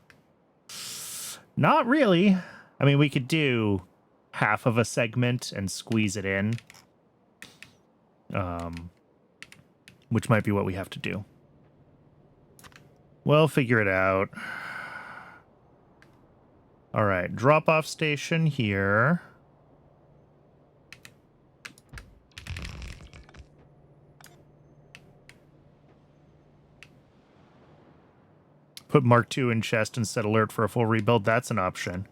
[SPEAKER 1] Not really. I mean, we could do half of a segment and squeeze it in, which might be what we have to do. We'll figure it out. All right, drop-off station here. Put Mark II in chest and set alert for a full rebuild. That's an option.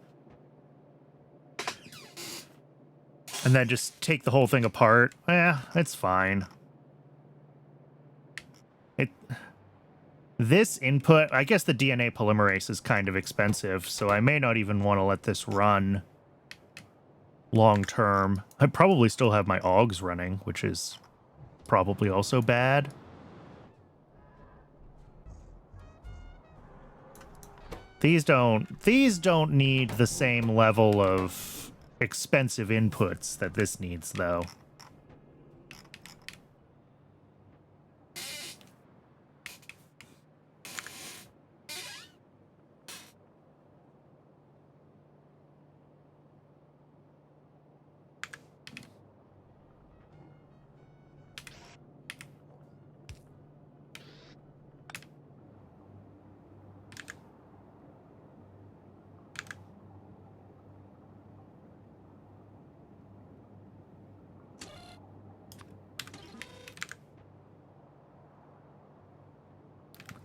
[SPEAKER 1] And then just take the whole thing apart. Yeah, it's fine. This input, I guess the DNA polymerase is kind of expensive, so I may not even want to let this run long term. I probably still have my augs running, which is probably also bad. These don't need the same level of expensive inputs that this needs, though.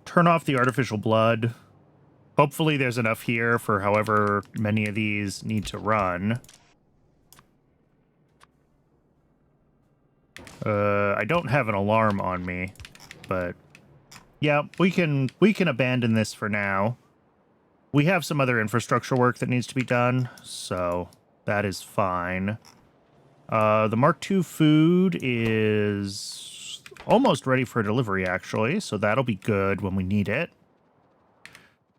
[SPEAKER 1] Turn off the artificial blood. Hopefully there's enough here for however many of these need to run. I don't have an alarm on me, but yeah, we can abandon this for now. We have some other infrastructure work that needs to be done, so that is fine. The Mark II food is almost ready for delivery, actually, so that'll be good when we need it.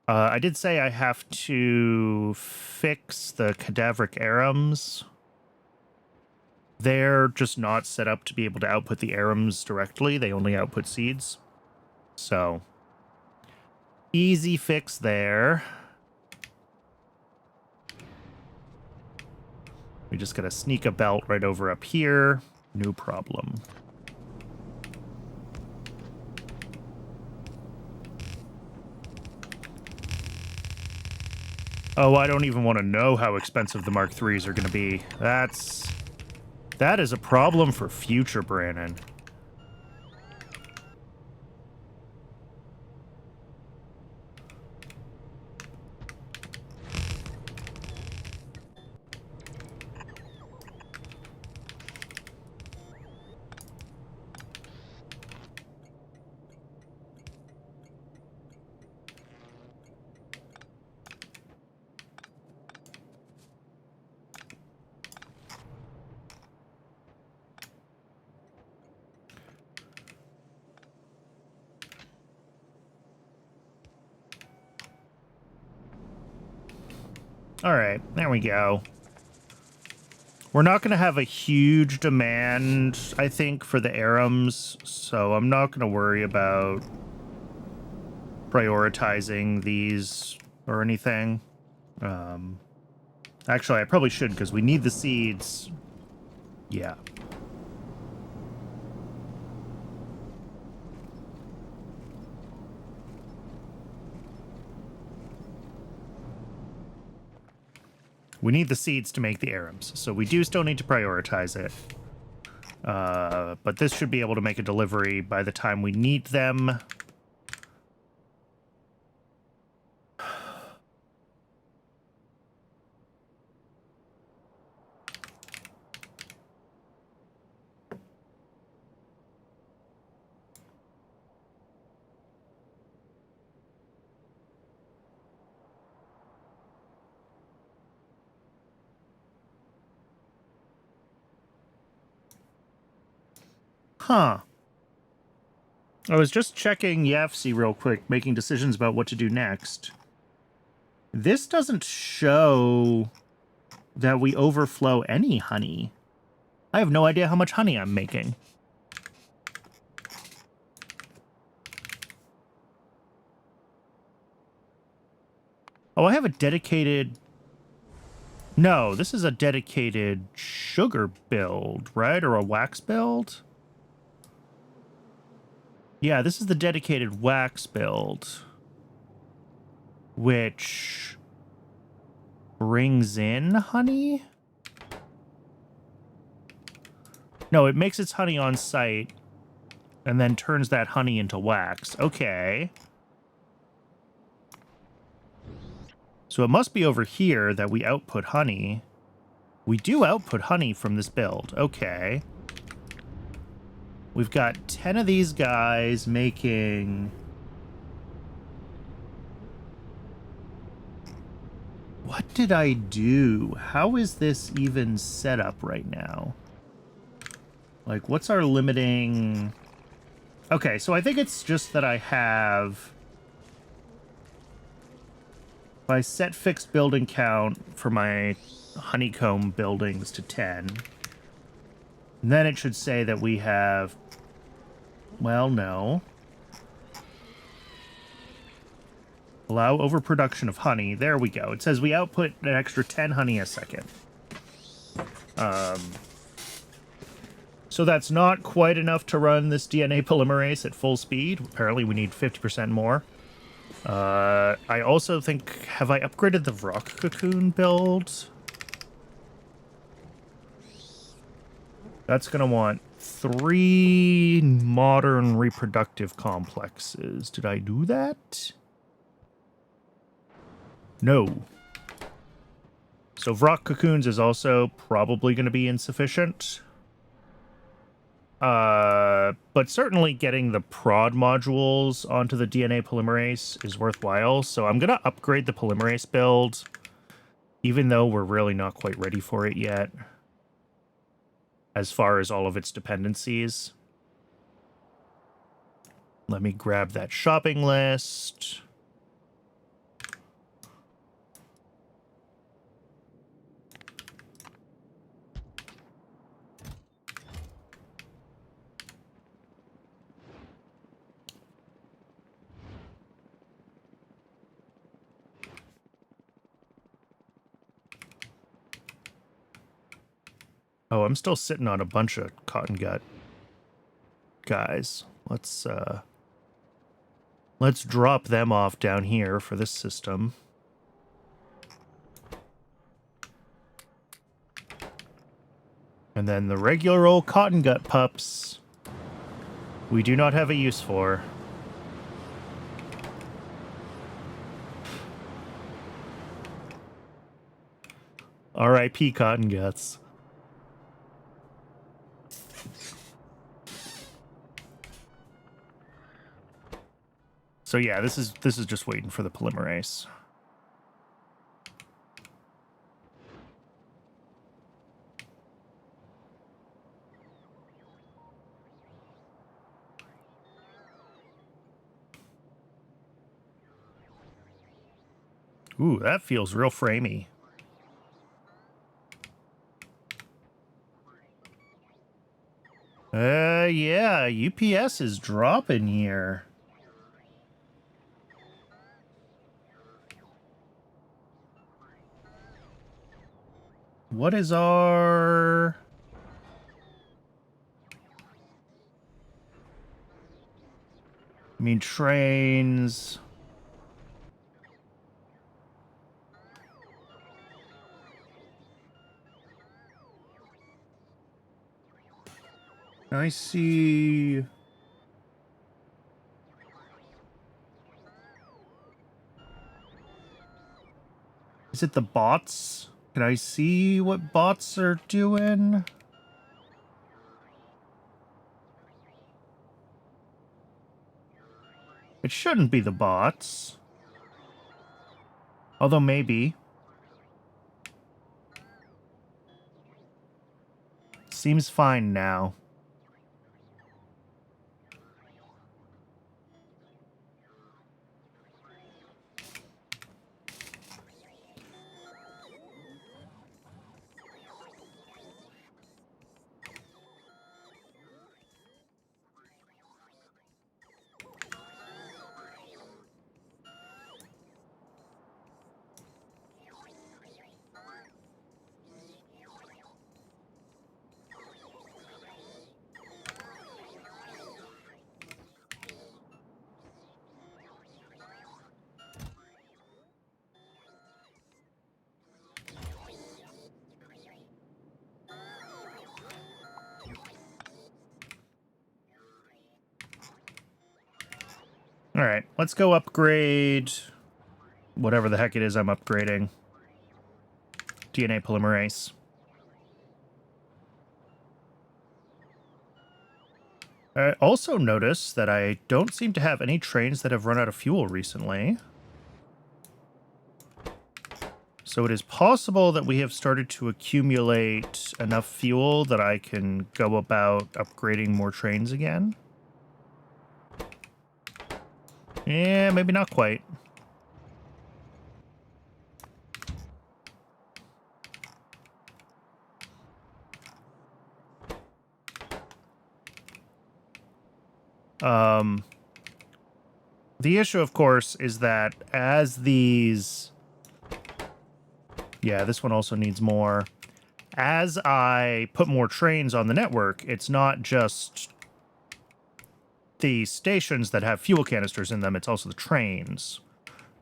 [SPEAKER 1] I did say I have to fix the cadaveric arums. They're just not set up to be able to output the arums directly. They only output seeds. So, easy fix there. We just gotta sneak a belt right over up here. No problem. Oh, I don't even want to know how expensive the Mark IIIs are going to be. That is a problem for future Brannon. All right, there we go. We're not going to have a huge demand, I think, for the arums, so I'm not going to worry about prioritizing these or anything. Actually, I probably should, because we need the seeds. Yeah. We need the seeds to make the arums, so we do still need to prioritize it. But this should be able to make a delivery by the time we need them. Huh. I was just checking YAFC real quick, making decisions about what to do next. This doesn't show that we overflow any honey. I have no idea how much honey I'm making. Oh, I have a dedicated... No, this is a dedicated sugar build, right? Or a wax build? Yeah, this is the dedicated wax build, which brings in honey? No, it makes its honey on site and then turns that honey into wax. Okay. So it must be over here that we output honey. We do output honey from this build. Okay. We've got 10 of these guys making... What did I do? How is this even set up right now? Like, what's our limiting... Okay, so I think it's just that I have... If I set fixed building count for my honeycomb buildings to 10, then it should say that we have... Well, no. Allow overproduction of honey. There we go. It says we output an extra 10 honey a second. So that's not quite enough to run this DNA polymerase at full speed. Apparently we need 50% more. I also think... Have I upgraded the rock cocoon build? That's going to want 3 modern reproductive complexes. Did I do that? No. So rock cocoons is also probably going to be insufficient. But certainly getting the prod modules onto the DNA polymerase is worthwhile. So I'm going to upgrade the polymerase build, even though we're really not quite ready for it yet, as far as all of its dependencies. Let me grab that shopping list. Oh, I'm still sitting on a bunch of cotton gut guys. Let's drop them off down here for this system. And then the regular old cotton gut pups, we do not have a use for. R.I.P. cotton guts. So yeah, this is just waiting for the polymerase. Ooh, that feels real framey. Yeah, UPS is dropping here. What is our... I mean, trains... I see... Is it the bots? Can I see what bots are doing? It shouldn't be the bots. Although maybe. Seems fine now. All right, let's go upgrade whatever the heck it is I'm upgrading. DNA polymerase. I also notice that I don't seem to have any trains that have run out of fuel recently. So it is possible that we have started to accumulate enough fuel that I can go about upgrading more trains again. Yeah, maybe not quite. The issue, of course, is that as these... Yeah, this one also needs more. As I put more trains on the network, it's not just the stations that have fuel canisters in them, it's also the trains.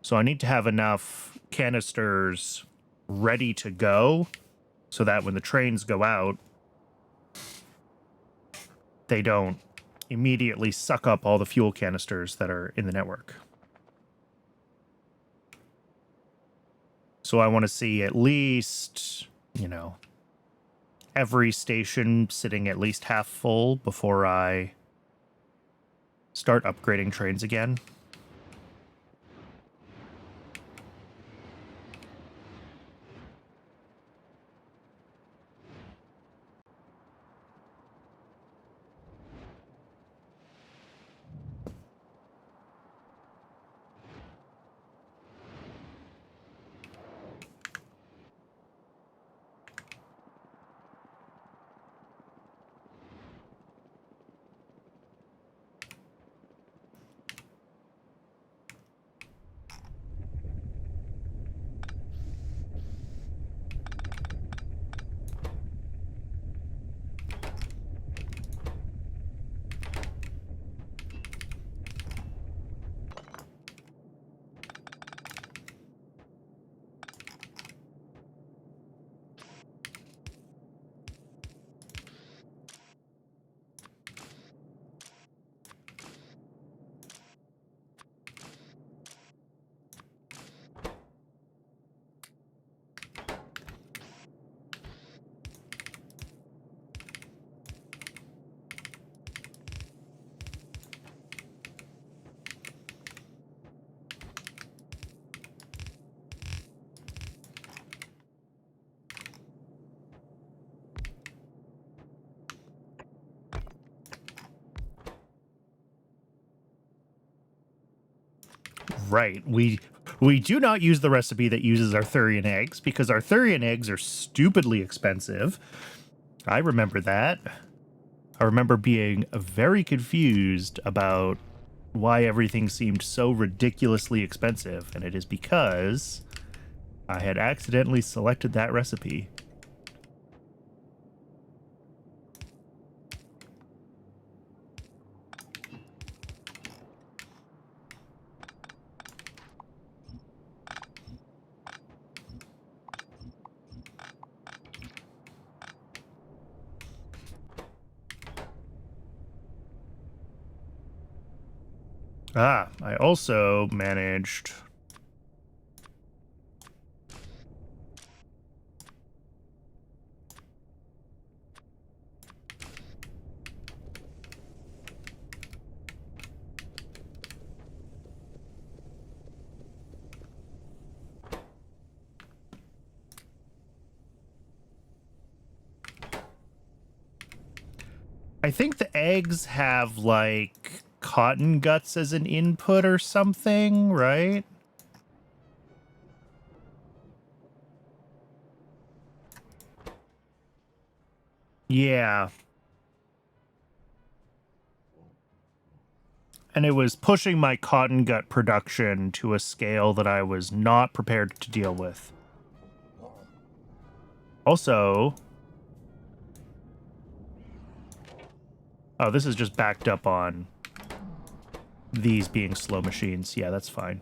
[SPEAKER 1] So I need to have enough canisters ready to go so that when the trains go out, they don't immediately suck up all the fuel canisters that are in the network. So I want to see at least, you know, every station sitting at least half full before I start upgrading trains again. Right. We do not use the recipe that uses Arthurian eggs because Arthurian eggs are stupidly expensive. I remember that. I remember being very confused about why everything seemed so ridiculously expensive, and it is because I had accidentally selected that recipe. Ah, I also managed... I think the eggs have, like, cotton guts as an input or something, right? Yeah. And it was pushing my cotton gut production to a scale that I was not prepared to deal with. Also... Oh, this is just backed up on these being slow machines. Yeah, that's fine.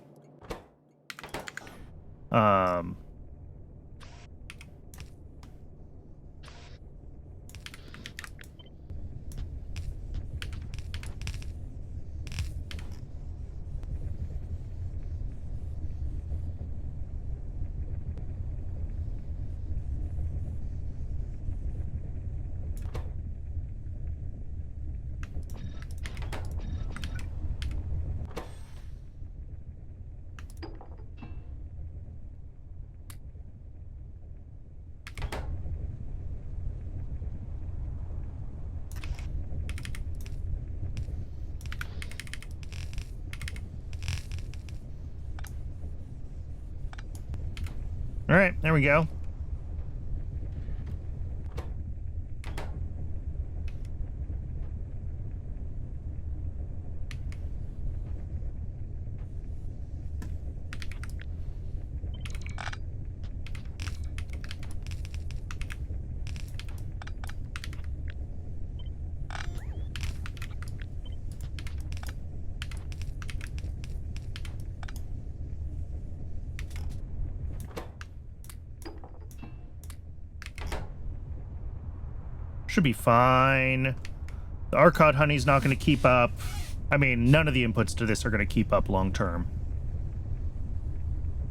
[SPEAKER 1] All right, there we go. Should be fine. The Arcot honey's not going to keep up. I mean, none of the inputs to this are going to keep up long term.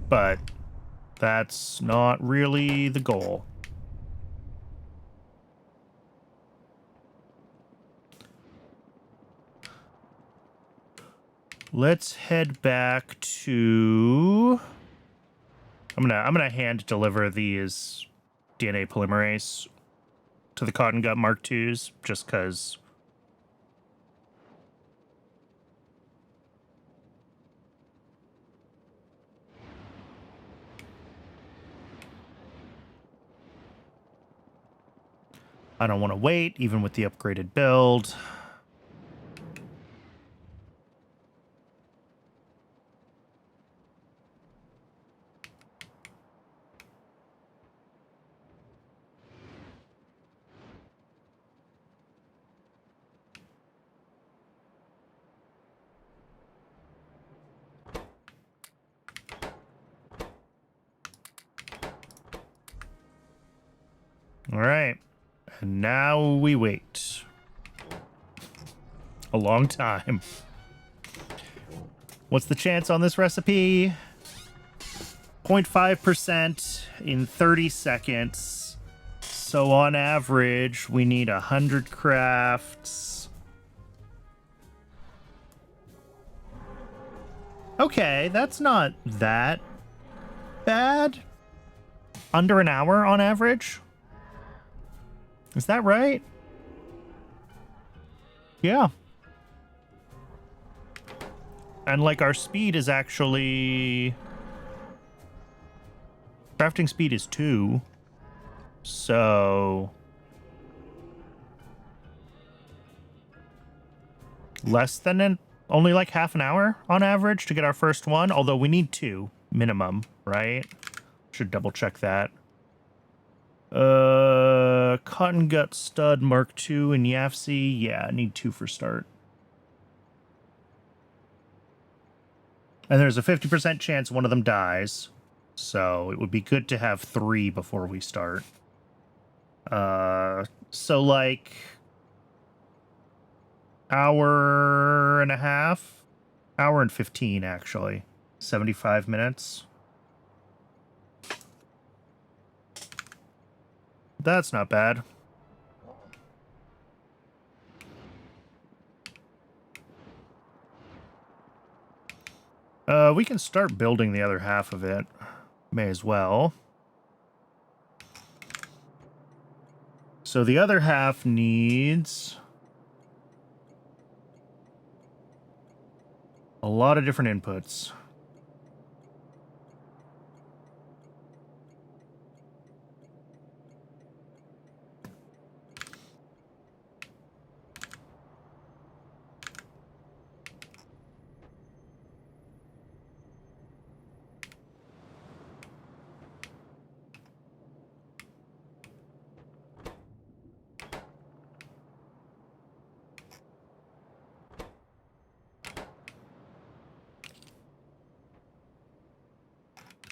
[SPEAKER 1] But that's not really the goal. Let's head back to... I'm gonna hand deliver these DNA polymerase to the Cotton Gut Mark IIs, just because. I don't want to wait, even with the upgraded build. All right. And now we wait. A long time. What's the chance on this recipe? 0.5% in 30 seconds. So on average, we need 100 crafts. Okay, that's not that bad. Under an hour on average? Is that right? Yeah. And, like, our speed is actually... Crafting speed is 2. So... less than only, like, half an hour on average to get our first one. Although we need 2 minimum, right? Should double check that. Cotton Gut Stud Mark II and Yafsi. Yeah, I need 2 for start. And there's a 50% chance one of them dies. So it would be good to have 3 before we start. So like... hour and a half Hour and 15, actually. 75 minutes. That's not bad. We can start building the other half of it. May as well. So the other half needs a lot of different inputs.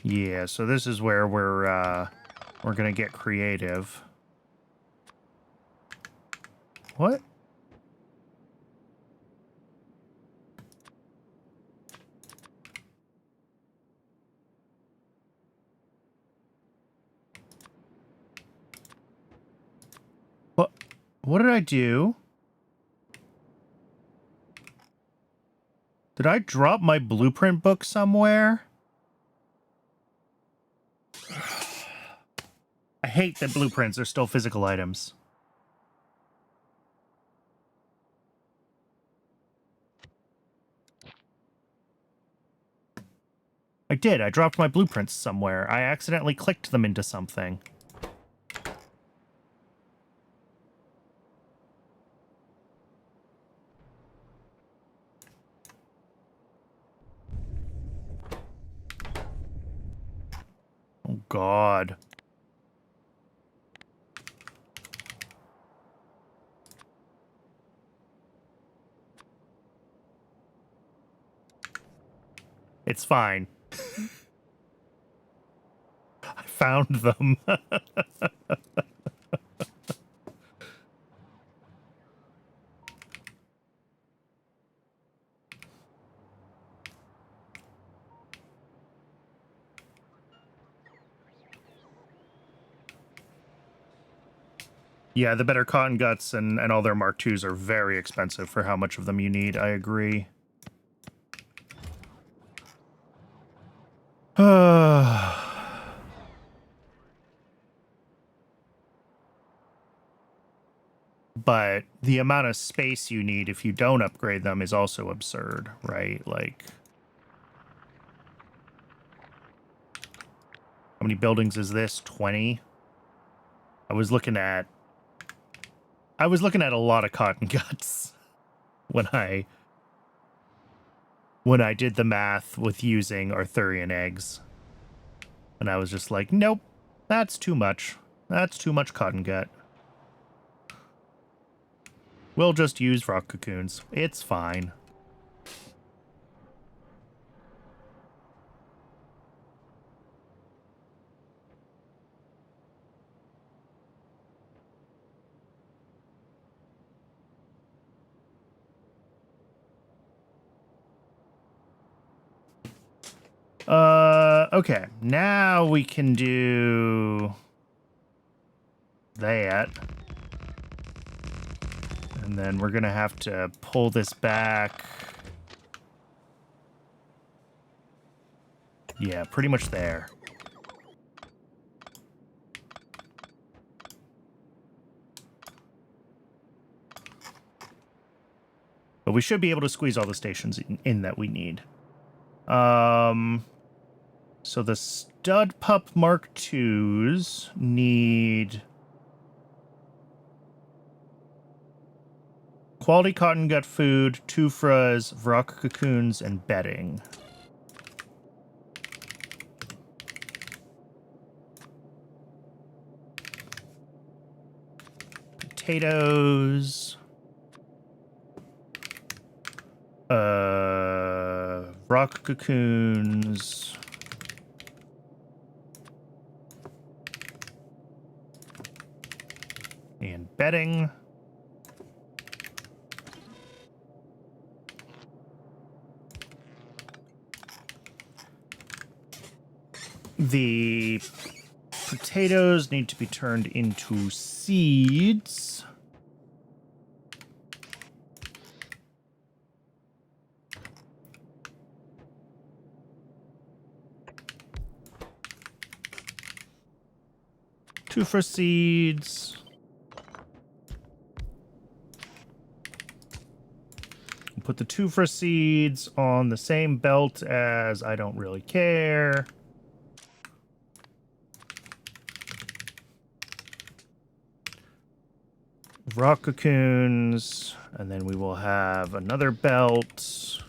[SPEAKER 1] Yeah, so this is where we're gonna get creative. What? What did I do? Did I drop my blueprint book somewhere? I hate that blueprints are still physical items. I did. I dropped my blueprints somewhere. I accidentally clicked them into something. Oh, God. It's fine. I found them. Yeah, the better cotton guts and all their Mark IIs are very expensive for how much of them you need. I agree. But the amount of space you need if you don't upgrade them is also absurd, right? Like, how many buildings is this? 20? I was looking at a lot of cotton guts when I did the math with using Arthurian eggs. And I was just like, nope, that's too much. That's too much cotton gut. We'll just use rock cocoons. It's fine. Okay. Now we can do that. And then we're gonna have to pull this back. Yeah, pretty much there. But we should be able to squeeze all the stations in that we need. So the Stud Pup Mark IIs need quality cotton gut food, tufras, rock cocoons, and bedding. Potatoes. Rock cocoons. And bedding. The potatoes need to be turned into seeds. Tufa seeds. Put the tufa seeds on the same belt as I don't really care. Rock cocoons, and then we will have another belt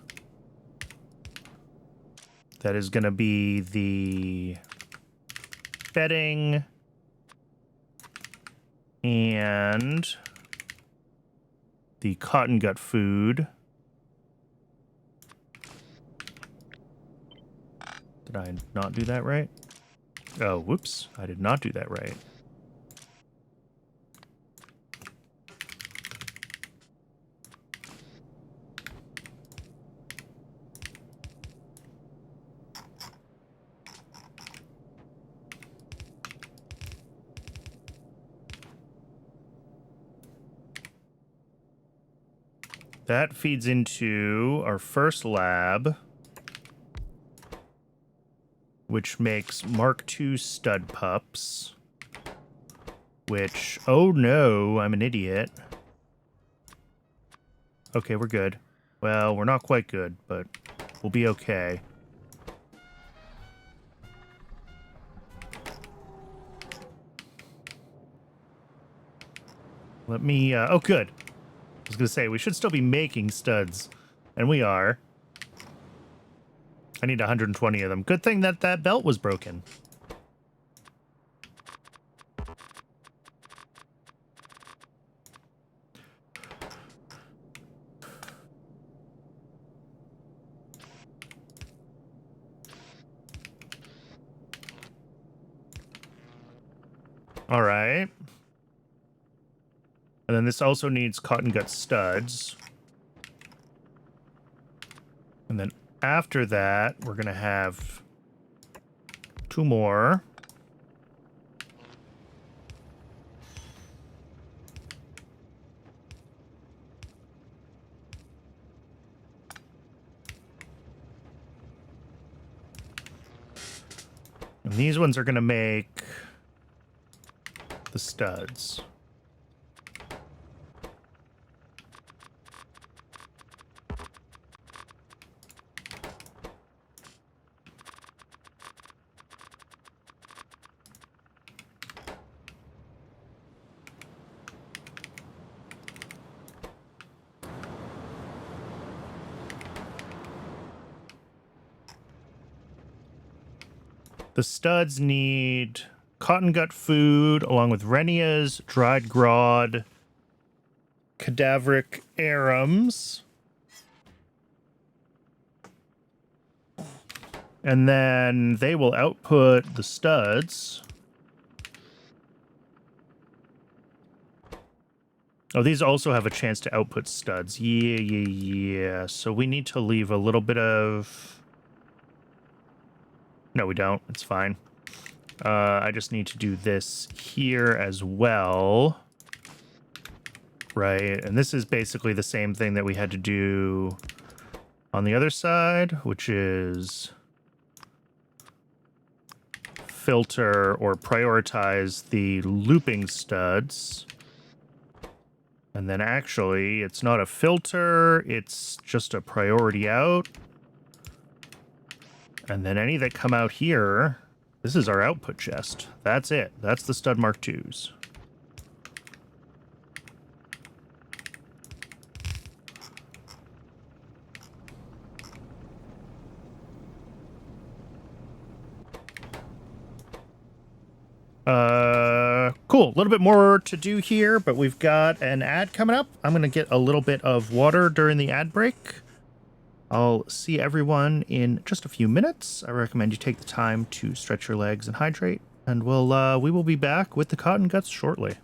[SPEAKER 1] that is going to be the bedding and the cotton gut food. Did I not do that right? Oh, whoops. I did not do that right. That feeds into our first lab, which makes Mark II stud pups, which, oh no, I'm an idiot. Okay, we're good. Well, we're not quite good, but we'll be okay. Let me, oh good. I was going to say, we should still be making studs, and we are. I need 120 of them. Good thing that that belt was broken. All right. And then this also needs cotton gut studs. And then after that, we're going to have 2 more. And these ones are going to make the studs. The studs need cotton gut food along with Renias, dried grod, cadaveric arums. And then they will output the studs. Oh, these also have a chance to output studs. Yeah. So we need to leave a little bit of... No, we don't. It's fine. I just need to do this here as well. Right, and this is basically the same thing that we had to do on the other side, which is filter or prioritize the looping studs. And then actually, it's not a filter, it's just a priority out. And then any that come out here, this is our output chest. That's it. That's the stud Mark IIs. Cool. A little bit more to do here, but we've got an ad coming up. I'm going to get a little bit of water during the ad break. I'll see everyone in just a few minutes. I recommend you take the time to stretch your legs and hydrate, and we will be back with the cotton guts shortly.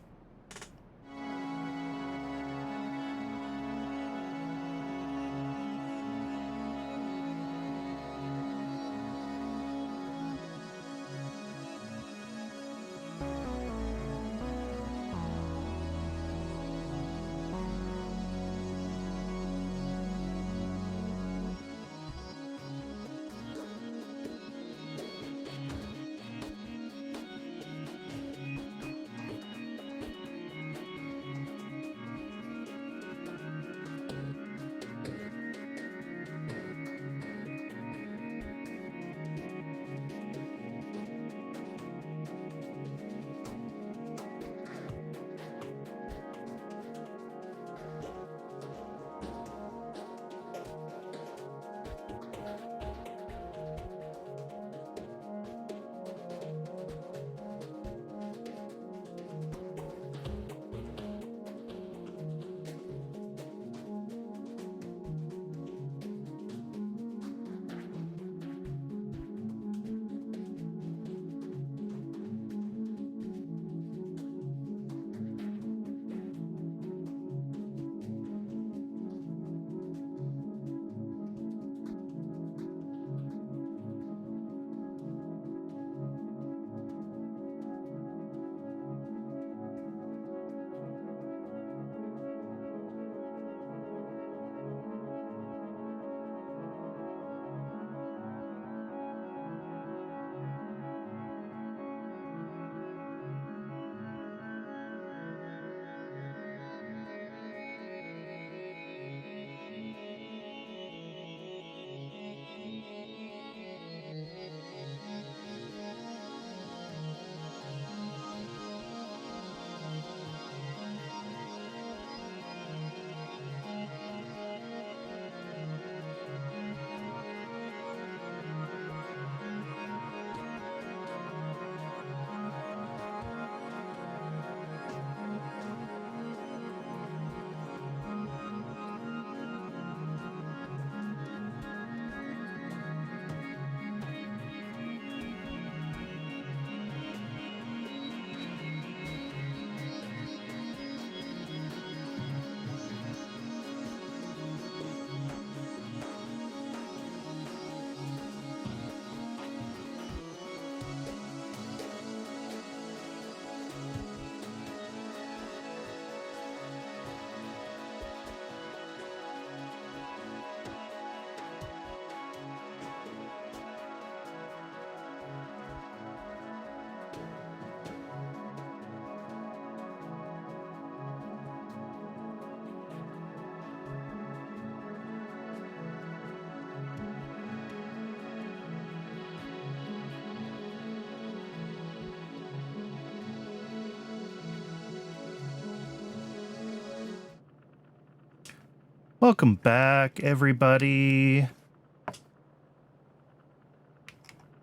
[SPEAKER 1] Welcome back, everybody.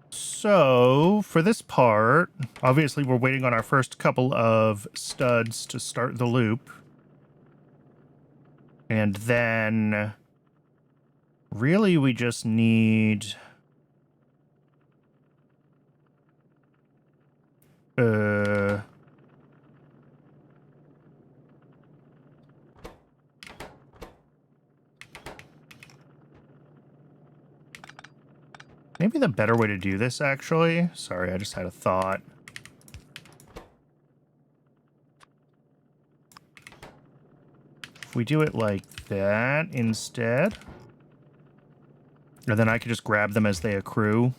[SPEAKER 1] So, for this part, obviously we're waiting on our first couple of studs to start the loop. And then, really, we just need... Maybe the better way to do this, actually. Sorry, I just had a thought. If we do it like that instead, and then I can just grab them as they accrue,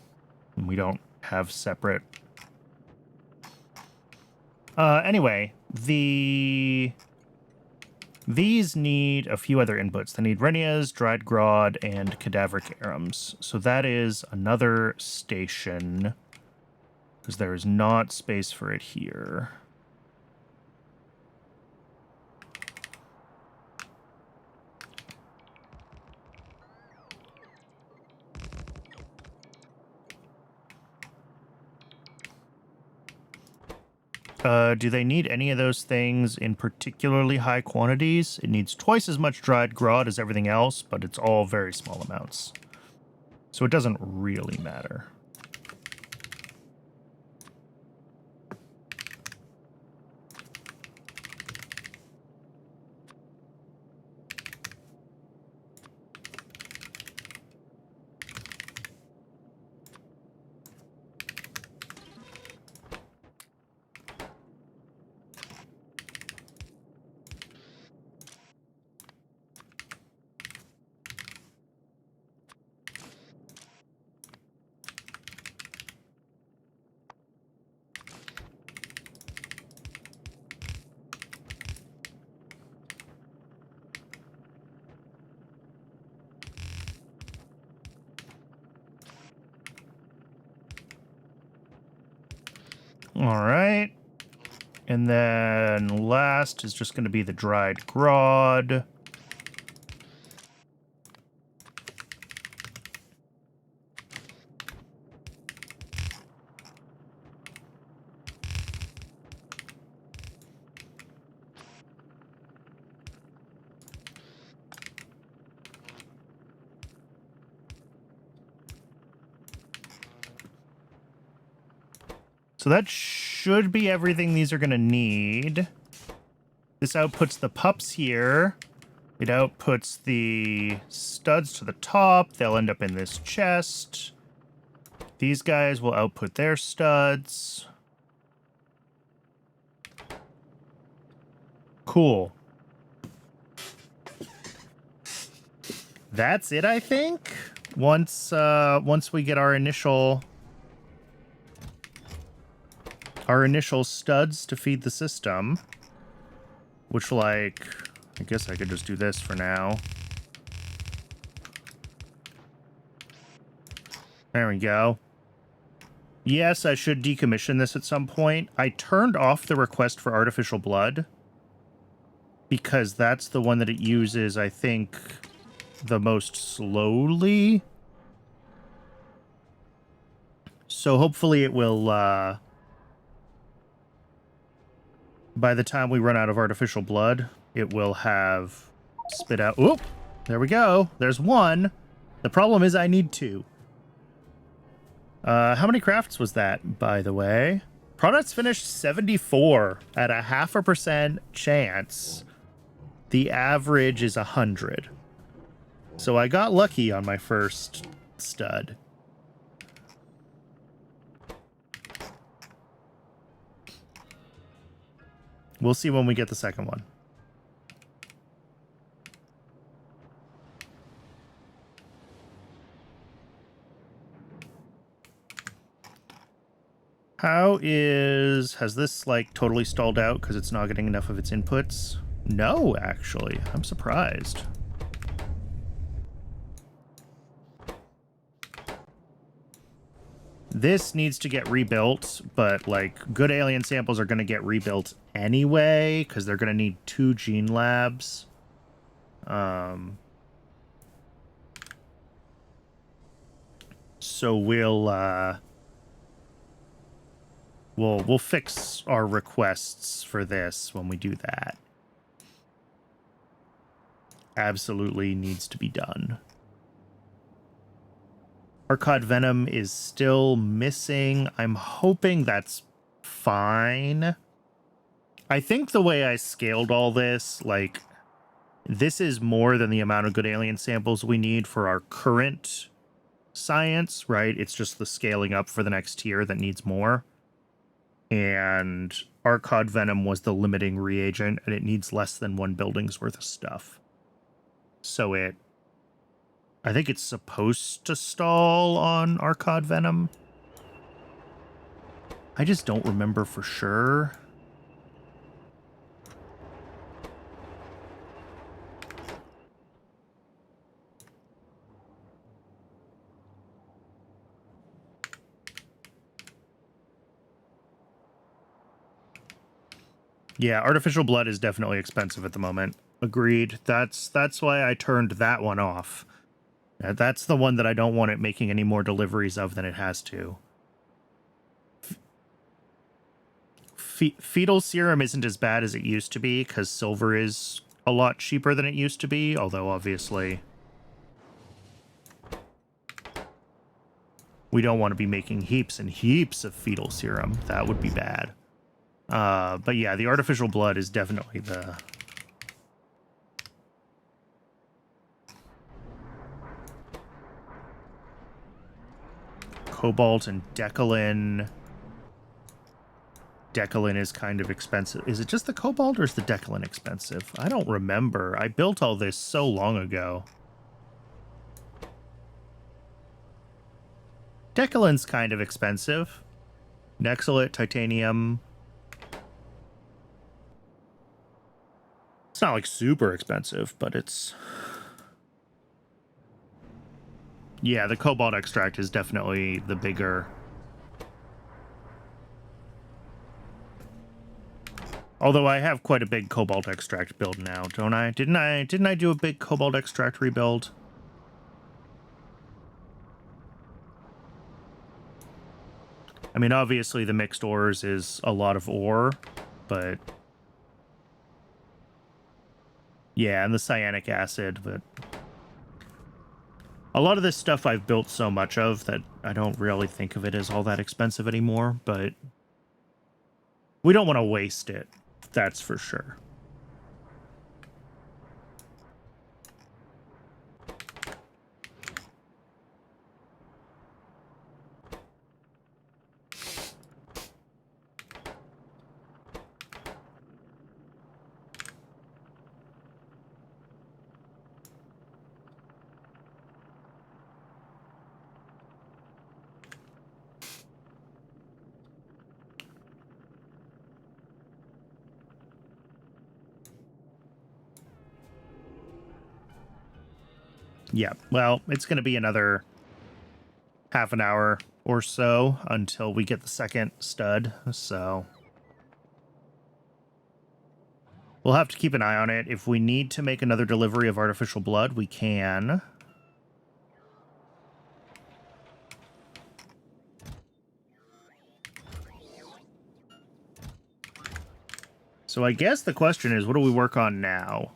[SPEAKER 1] and we don't have separate. Anyway, these need a few other inputs. They need Renias, dried grod, and cadaveric arums. So that is another station, because there is not space for it here. Do they need any of those things in particularly high quantities? It needs twice as much dried grod as everything else, but it's all very small amounts. So it doesn't really matter. All right. And then last is just going to be the dried grod. So that should be everything these are going to need. This outputs the pups here. It outputs the studs to the top. They'll end up in this chest. These guys will output their studs. Cool. That's it, I think. Once we get our initial studs to feed the system, which, like, I guess I could just do this for now. There we go. Yes, I should decommission this at some point. I turned off the request for artificial blood because that's the one that it uses, I think, the most slowly. So hopefully it will, by the time we run out of artificial blood, it will have spit out. Oop! There we go. There's one. The problem is I need two. How many crafts was that, by the way? Products finished 74 at a 0.5% chance. The average is 100. So I got lucky on my first stud. We'll see when we get the second one. Has this, like, totally stalled out because it's not getting enough of its inputs? No, actually. I'm surprised. This needs to get rebuilt, but, like, good alien samples are going to get rebuilt anyway because they're going to need 2 gene labs. So we'll fix our requests for this when we do that. Absolutely needs to be done. Arcod Venom is still missing. I'm hoping that's fine. I think the way I scaled all this, like, this is more than the amount of good alien samples we need for our current science, right? It's just the scaling up for the next tier that needs more. And Arcod Venom was the limiting reagent, and it needs less than one building's worth of stuff. So I think it's supposed to stall on Arcod Venom. I just don't remember for sure. Yeah, artificial blood is definitely expensive at the moment. Agreed. That's why I turned that one off. That's the one that I don't want it making any more deliveries of than it has to. Fetal serum isn't as bad as it used to be because silver is a lot cheaper than it used to be, although obviously we don't want to be making heaps and heaps of fetal serum. That would be bad. But yeah, the artificial blood is definitely the... Cobalt and Decalin. Decalin is kind of expensive. Is it just the Cobalt or is the Decalin expensive? I don't remember. I built all this so long ago. Decalin's kind of expensive. Nexolite, titanium. It's not like super expensive, but it's... Yeah, the Cobalt extract is definitely the bigger... Although I have quite a big Cobalt extract build now, don't I? Didn't I do a big Cobalt extract rebuild? I mean, obviously the mixed ores is a lot of ore, but... Yeah, and the cyanic acid, but... A lot of this stuff I've built so much of that I don't really think of it as all that expensive anymore, but... We don't want to waste it, that's for sure. Yeah, well, it's going to be another half an hour or so until we get the second stud, so... We'll have to keep an eye on it. If we need to make another delivery of artificial blood, we can. So I guess the question is, what do we work on now?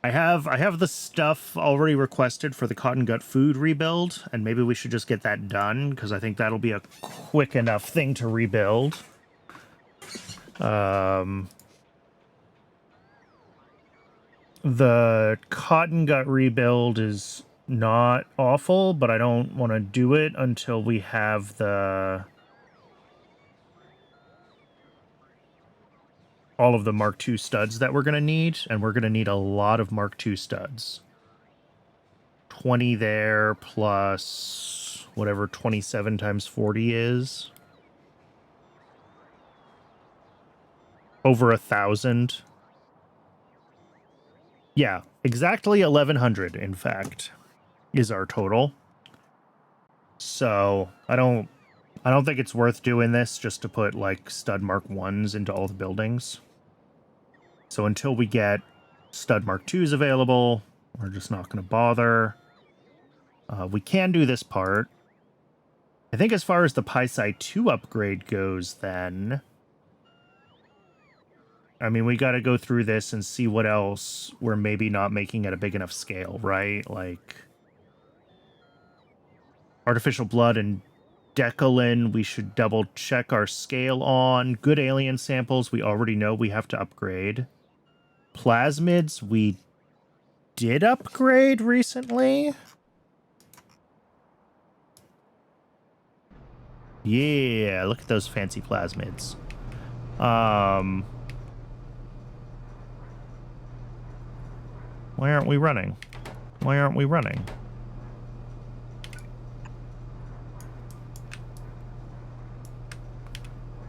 [SPEAKER 1] I have the stuff already requested for the cotton gut food rebuild, and maybe we should just get that done, because I think that'll be a quick enough thing to rebuild. The cotton gut rebuild is not awful, but I don't want to do it until we have all of the Mark II studs that we're going to need, and we're going to need a lot of Mark II studs. 20 there, plus whatever 27 times 40 is. Over 1,000. Yeah, exactly 1,100, in fact, is our total. So, I don't think it's worth doing this just to put, like, stud Mark 1s into all the buildings. So until we get Stud Mark II is available. We're just not going to bother. We can do this part. I think as far as the PySci 2 upgrade goes, then... I mean, we got to go through this and see what else we're maybe not making at a big enough scale, right? Like... Artificial blood and Decalin, we should double check our scale on. Good alien samples, we already know we have to upgrade. Plasmids, we did upgrade recently. Yeah, look at those fancy plasmids. Why aren't we running? Why aren't we running?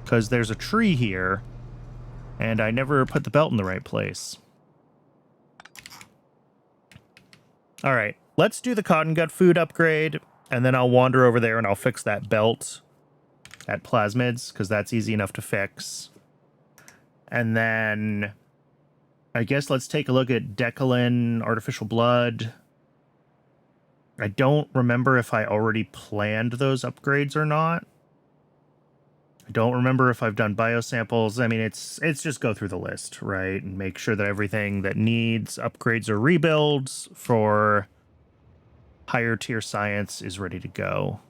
[SPEAKER 1] Because there's a tree here, and I never put the belt in the right place. All right, let's do the cotton gut food upgrade, and then I'll wander over there and I'll fix that belt at plasmids, because that's easy enough to fix. And then I guess let's take a look at Decalin, artificial blood. I don't remember if I already planned those upgrades or not. I don't remember if I've done biosamples. I mean, it's just go through the list, right? And make sure that everything that needs upgrades or rebuilds for higher tier science is ready to go.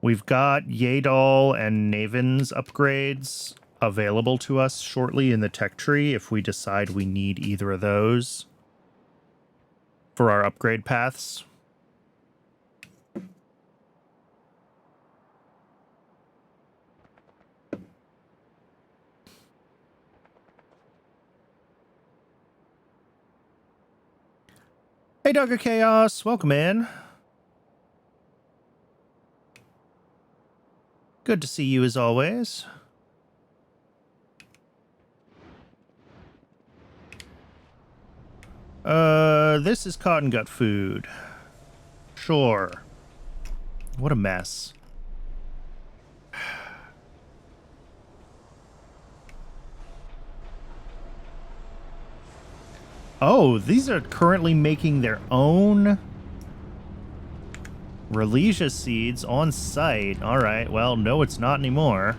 [SPEAKER 1] We've got Yadal and Naven's upgrades available to us shortly in the tech tree if we decide we need either of those for our upgrade paths. Hey, Dogger Chaos, welcome in. Good to see you as always. This is cotton gut food. Sure. What a mess. Oh, these are currently making their own Relesia seeds on site. All right, well, no, it's not anymore.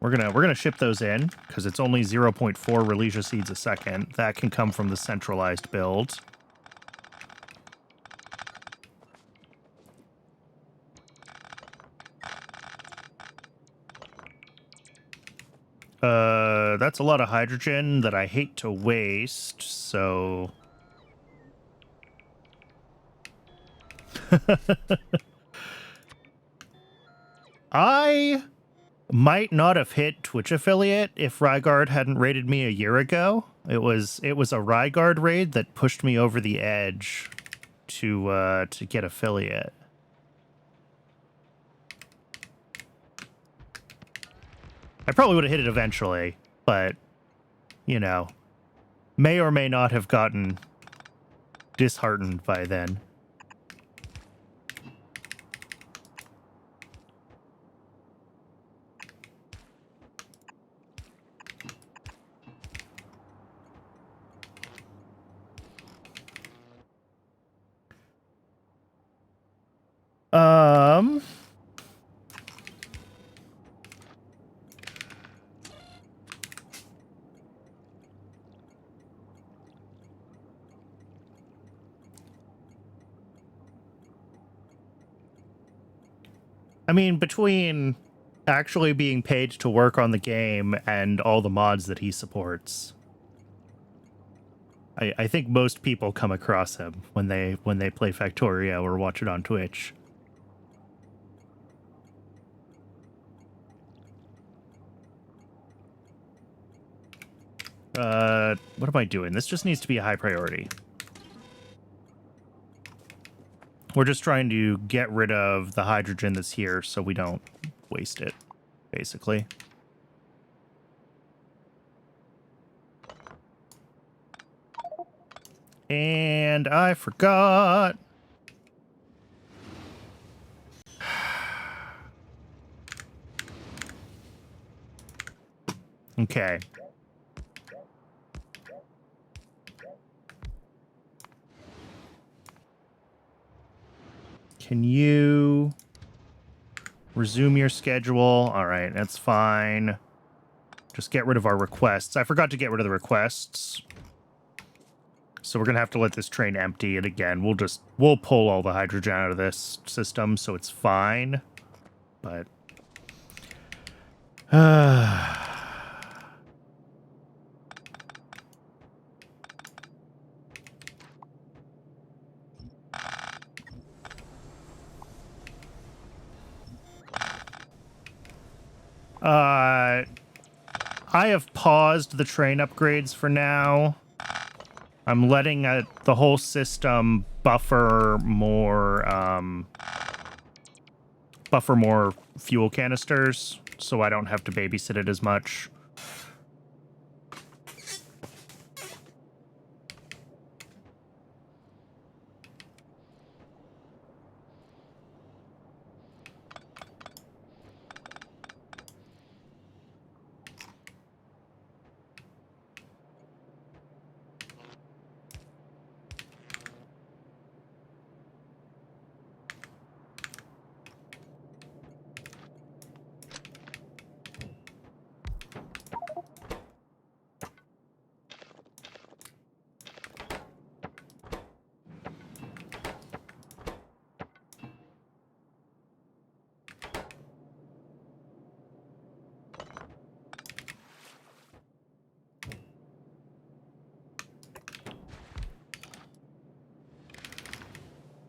[SPEAKER 1] We're gonna ship those in because it's only 0.4 Relesia seeds a second. That can come from the centralized build. That's a lot of hydrogen that I hate to waste, so... I might not have hit Twitch affiliate if Rygard hadn't raided me a year ago. It was a Rygard raid that pushed me over the edge to get affiliate. I probably would have hit it eventually, but, you know, may or may not have gotten disheartened by then. I mean, between actually being paid to work on the game and all the mods that he supports, I think most people come across him when they play Factorio or watch it on Twitch. What am I doing? This just needs to be a high priority. We're just trying to get rid of the hydrogen that's here so we don't waste it, basically. And I forgot Okay. Can you resume your schedule? All right, that's fine. Just get rid of our requests. I forgot to get rid of the requests. So we're going to have to let this train empty. And again, we'll pull all the hydrogen out of this system, so it's fine. But... I have paused the train upgrades for now. I'm letting the whole system buffer more fuel canisters, so I don't have to babysit it as much.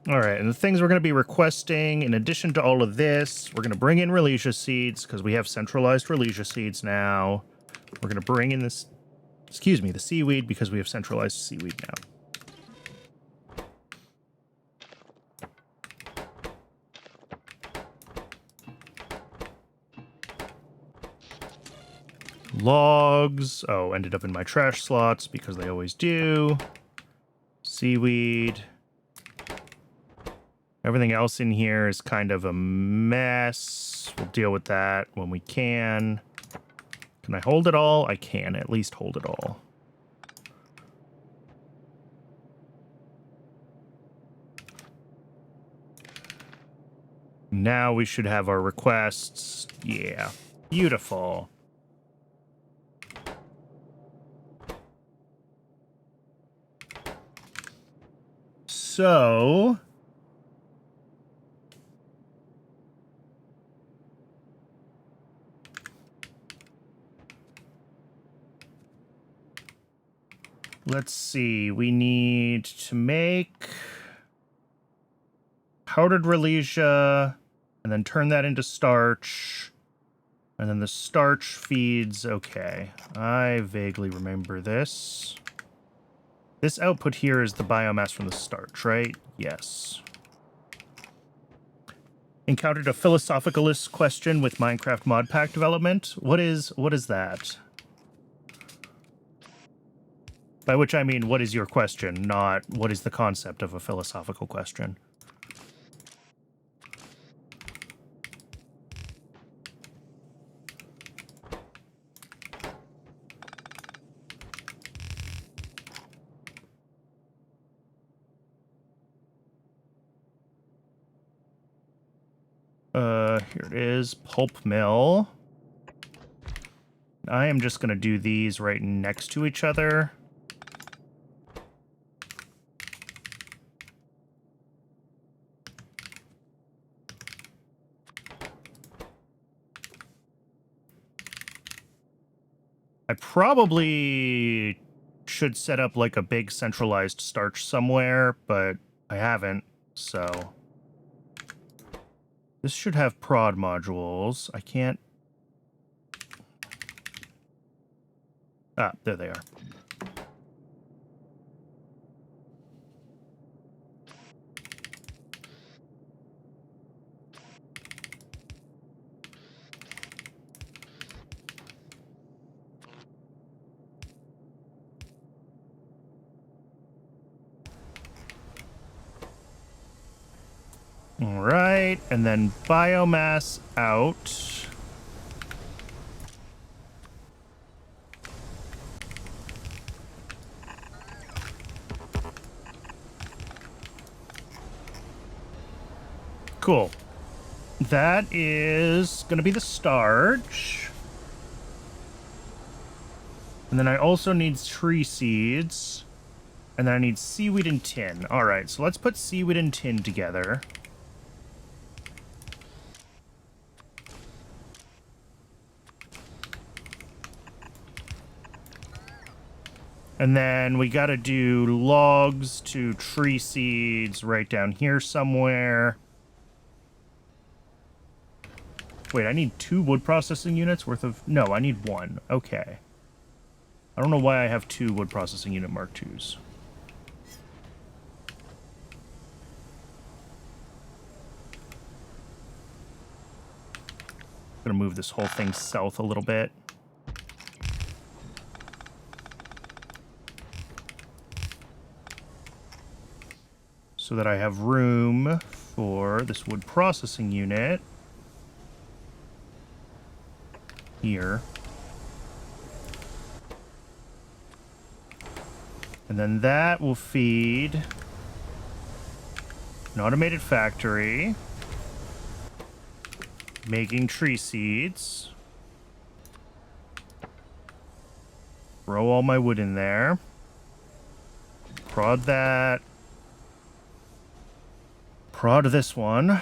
[SPEAKER 1] All right, and the things we're going to be requesting, in addition to all of this, we're going to bring in Relesia seeds, because we have centralized Relesia seeds now. We're going to bring in this, the seaweed, because we have centralized seaweed now. Logs. Oh, ended up in my trash slots, because they always do. Seaweed. Everything else in here is kind of a mess. We'll deal with that when we can. Can I hold it all? I can at least hold it all. Now we should have our requests. Yeah, beautiful. So... let's see, we need to make powdered Relesia, and then turn that into starch, and then the starch feeds, okay. I vaguely remember this. This output here is the biomass from the starch, right? Yes. Encountered a philosophicalist question with Minecraft mod pack development. What is that? By which I mean, what is your question, not what is the concept of a philosophical question. Here it is, pulp mill. I am just going to do these right next to each other. I probably should set up like a big centralized starch somewhere, but I haven't, so... This should have prod modules. I can't... Ah, there they are. All right, and then biomass out. Cool. That is going to be the starch. And then I also need tree seeds. And then I need seaweed and tin. All right, so let's put seaweed and tin together. And then we got to do logs to tree seeds right down here somewhere. Wait, I need 2 wood processing units worth of... No, I need 1. Okay. I don't know why I have 2 wood processing unit Mark IIs. I'm gonna move this whole thing south a little bit. So that I have room for this wood processing unit here. And then that will feed an automated factory making tree seeds. Throw all my wood in there. Prod that. Prod this one.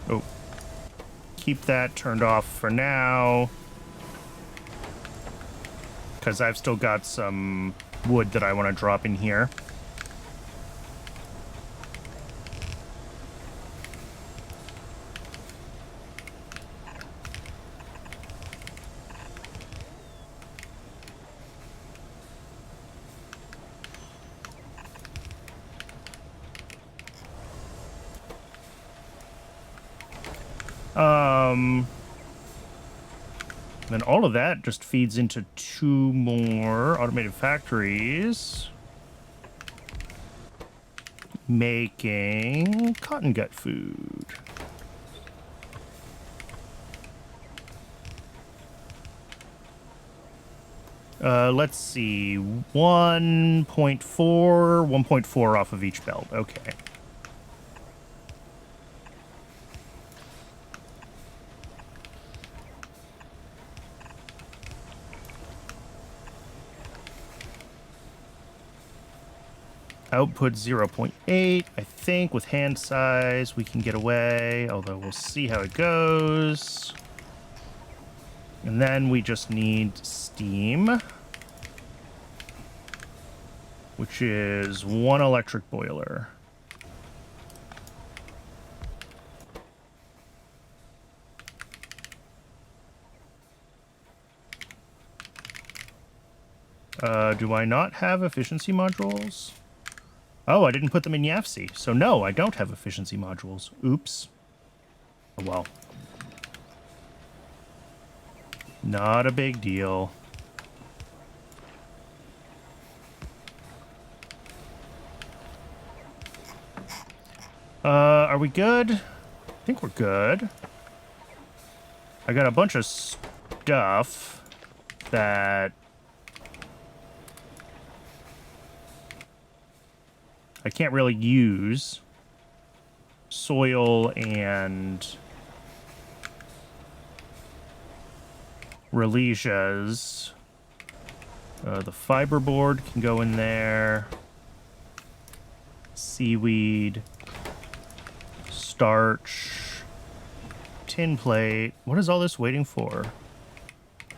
[SPEAKER 1] Oh. Keep that turned off for now. Because I've still got some wood that I want to drop in here. Then all of that just feeds into 2 more automated factories. Making cotton gut food. Let's see. 1.4, 1.4 off of each belt. Okay. Output 0.8. I think with hand size we can get away, although we'll see how it goes. And then we just need steam, which is 1 electric boiler. Do I not have efficiency modules? Oh, I didn't put them in YAFC, so no, I don't have efficiency modules. Oops. Oh well. Not a big deal. Are we good? I think we're good. I got a bunch of stuff that I can't really use. Soil and Relisias. The fiberboard can go in there. Seaweed. Starch. Tin plate. What is all this waiting for?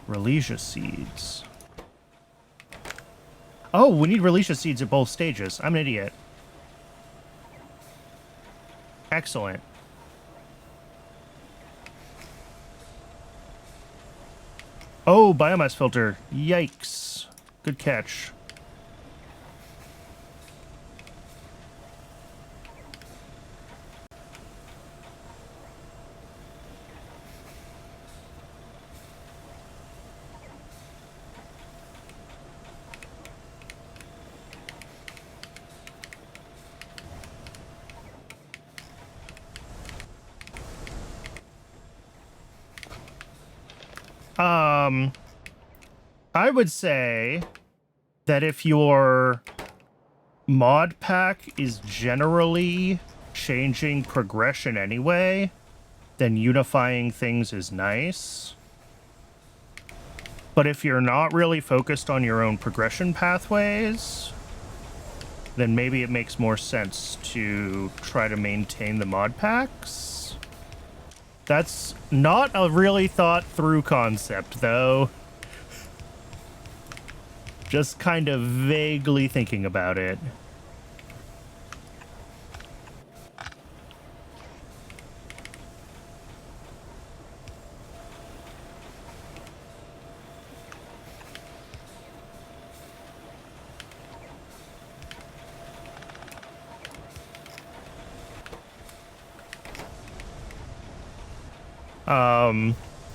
[SPEAKER 1] Relisia seeds. Oh, we need Relisia seeds at both stages. I'm an idiot. Excellent. Oh, biomass filter. Yikes. Good catch. I would say that if your mod pack is generally changing progression anyway, then unifying things is nice. But if you're not really focused on your own progression pathways, then maybe it makes more sense to try to maintain the mod packs. That's not a really thought through concept, though. Just kind of vaguely thinking about it.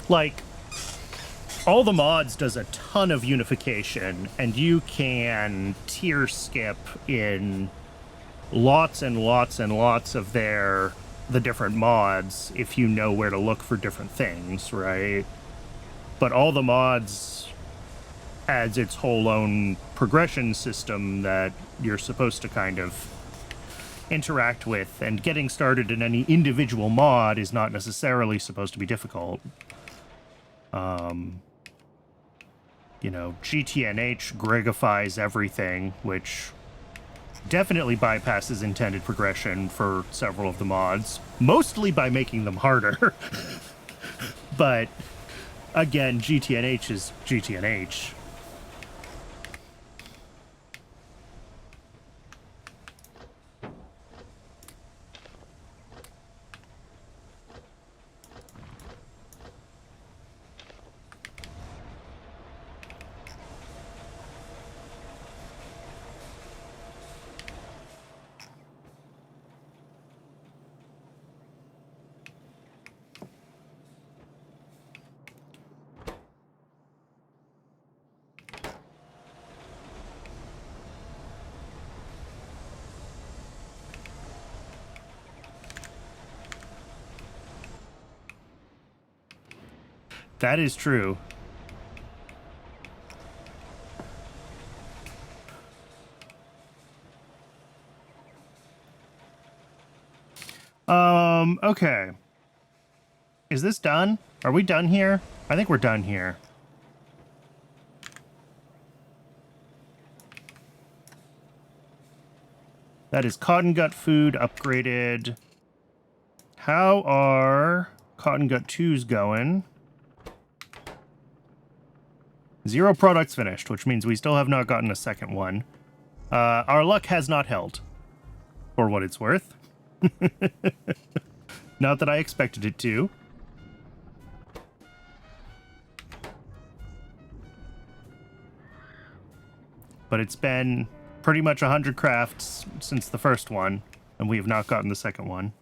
[SPEAKER 1] Like, all the mods does a ton of unification, and you can tier skip in lots and lots and lots of the different mods if you know where to look for different things, right? But all the mods adds its whole own progression system that you're supposed to kind of interact with, and getting started in any individual mod is not necessarily supposed to be difficult. You know, GTNH Gregifies everything, which definitely bypasses intended progression for several of the mods, mostly by making them harder. But again, GTNH is GTNH. That is true. Okay. Is this done? Are we done here? I think we're done here. That is cotton gut food upgraded. How are cotton gut 2s going? 0 products finished, which means we still have not gotten a second one. Our luck has not held, for what it's worth. Not that I expected it to. But it's been pretty much 100 crafts since the first one, and we have not gotten the second one.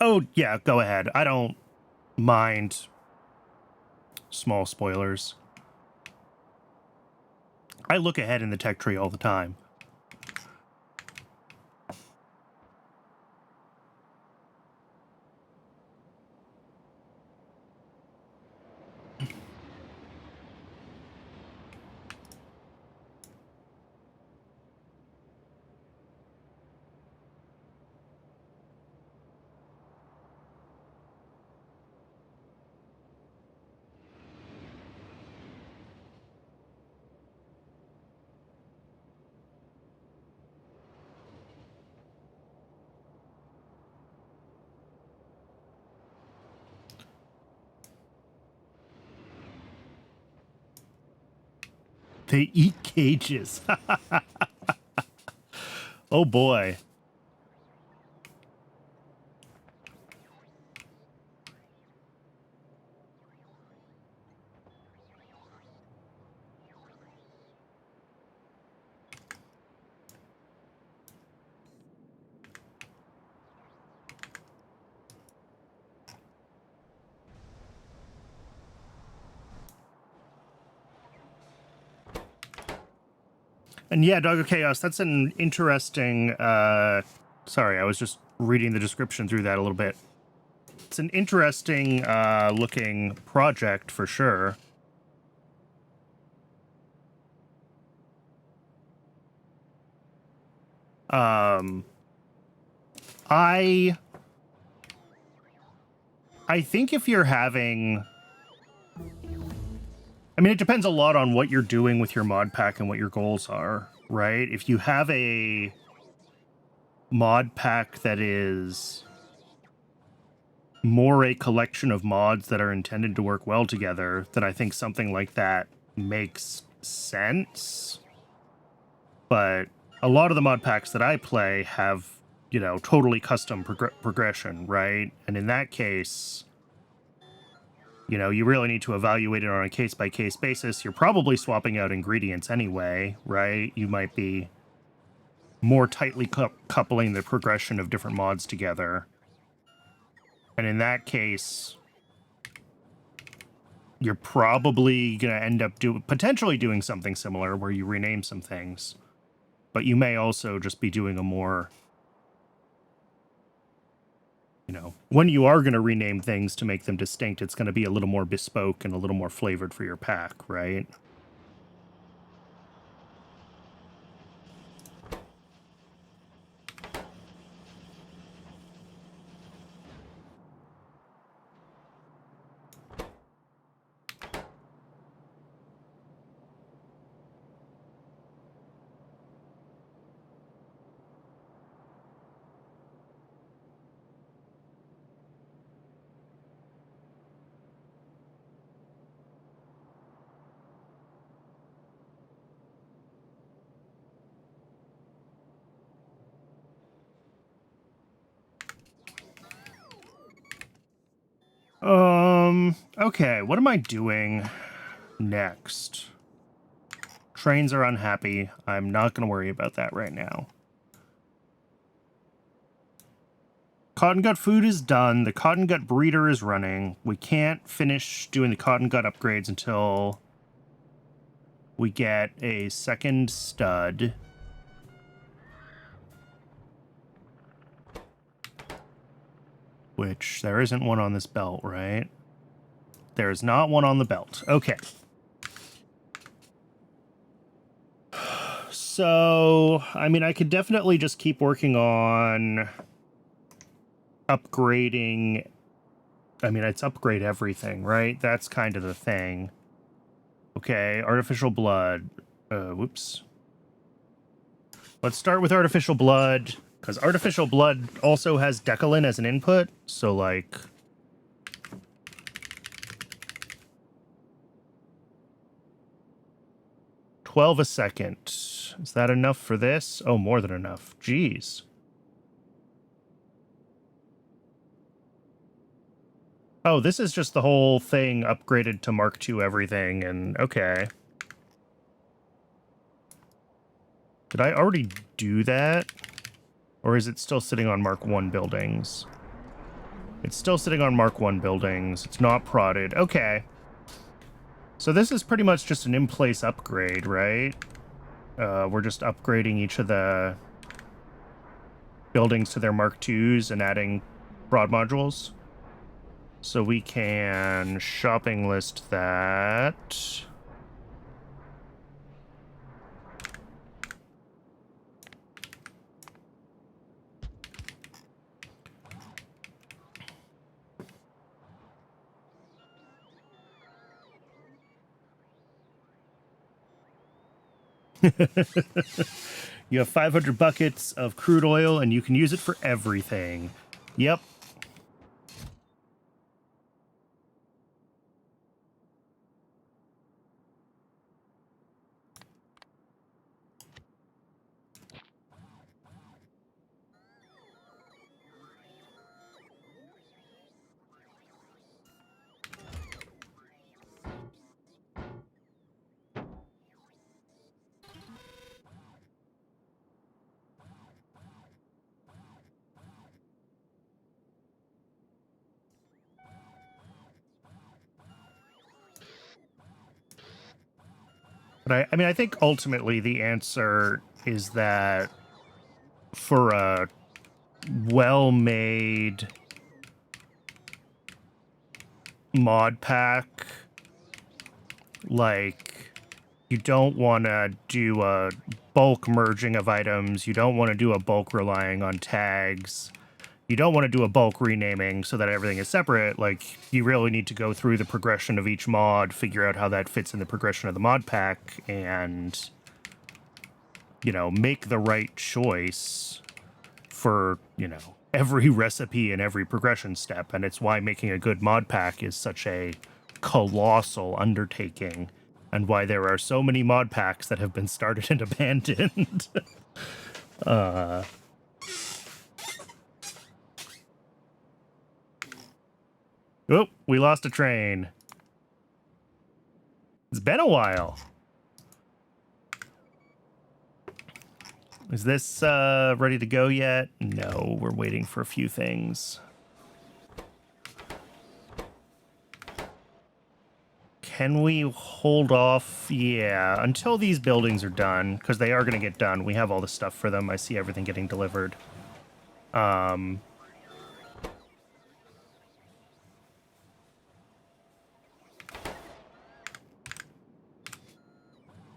[SPEAKER 1] Oh, yeah, go ahead. I don't mind small spoilers. I look ahead in the tech tree all the time. They eat cages. Oh boy. And yeah, Doggo Chaos, that's an interesting, sorry, I was just reading the description through that a little bit. It's an interesting looking project for sure. I think if you're having, I mean, it depends a lot on what you're doing with your mod pack and what your goals are, right? If you have a mod pack that is more a collection of mods that are intended to work well together, then I think something like that makes sense. But a lot of the mod packs that I play have, you know, totally custom progression, right? And in that case, you know, you really need to evaluate it on a case-by-case basis. You're probably swapping out ingredients anyway, right? You might be more tightly coupling the progression of different mods together. And in that case, you're probably going to end up potentially doing something similar where you rename some things. But you may also just be doing a more, you know, when you are going to rename things to make them distinct, it's going to be a little more bespoke and a little more flavored for your pack, right? Okay, what am I doing next? Trains are unhappy. I'm not going to worry about that right now. Cotton gut food is done. The cotton gut breeder is running. We can't finish doing the cotton gut upgrades until we get a second stud. Which there isn't one on this belt, right? There is not one on the belt. Okay. So, I mean, I could definitely just keep working on upgrading. I mean, it's upgrade everything, right? That's kind of the thing. Okay, artificial blood. Whoops. Let's start with artificial blood, because artificial blood also has Decalin as an input, so, like... $12 a second. Is that enough for this? Oh, more than enough. Jeez. Oh, this is just the whole thing upgraded to Mark II everything, and okay. Did I already do that? Or is it still sitting on Mark I buildings? It's still sitting on Mark I buildings. It's not prodded. Okay. So this is pretty much just an in-place upgrade, right? We're just upgrading each of the buildings to their Mark IIs and adding prod modules. So we can shopping list that. You have 500 buckets of crude oil and you can use it for everything. Yep. But I mean, I think ultimately the answer is that for a well-made mod pack, like, you don't want to do a bulk merging of items. You don't want to do a bulk relying on tags. You don't want to do a bulk renaming so that everything is separate. Like, you really need to go through the progression of each mod, figure out how that fits in the progression of the mod pack, and, you know, make the right choice for, you know, every recipe and every progression step. And it's why making a good mod pack is such a colossal undertaking, and why there are so many mod packs that have been started and abandoned. Oh, we lost a train. It's been a while. Is this ready to go yet? No, we're waiting for a few things. Can we hold off? Yeah, until these buildings are done, because they are going to get done. We have all the stuff for them. I see everything getting delivered.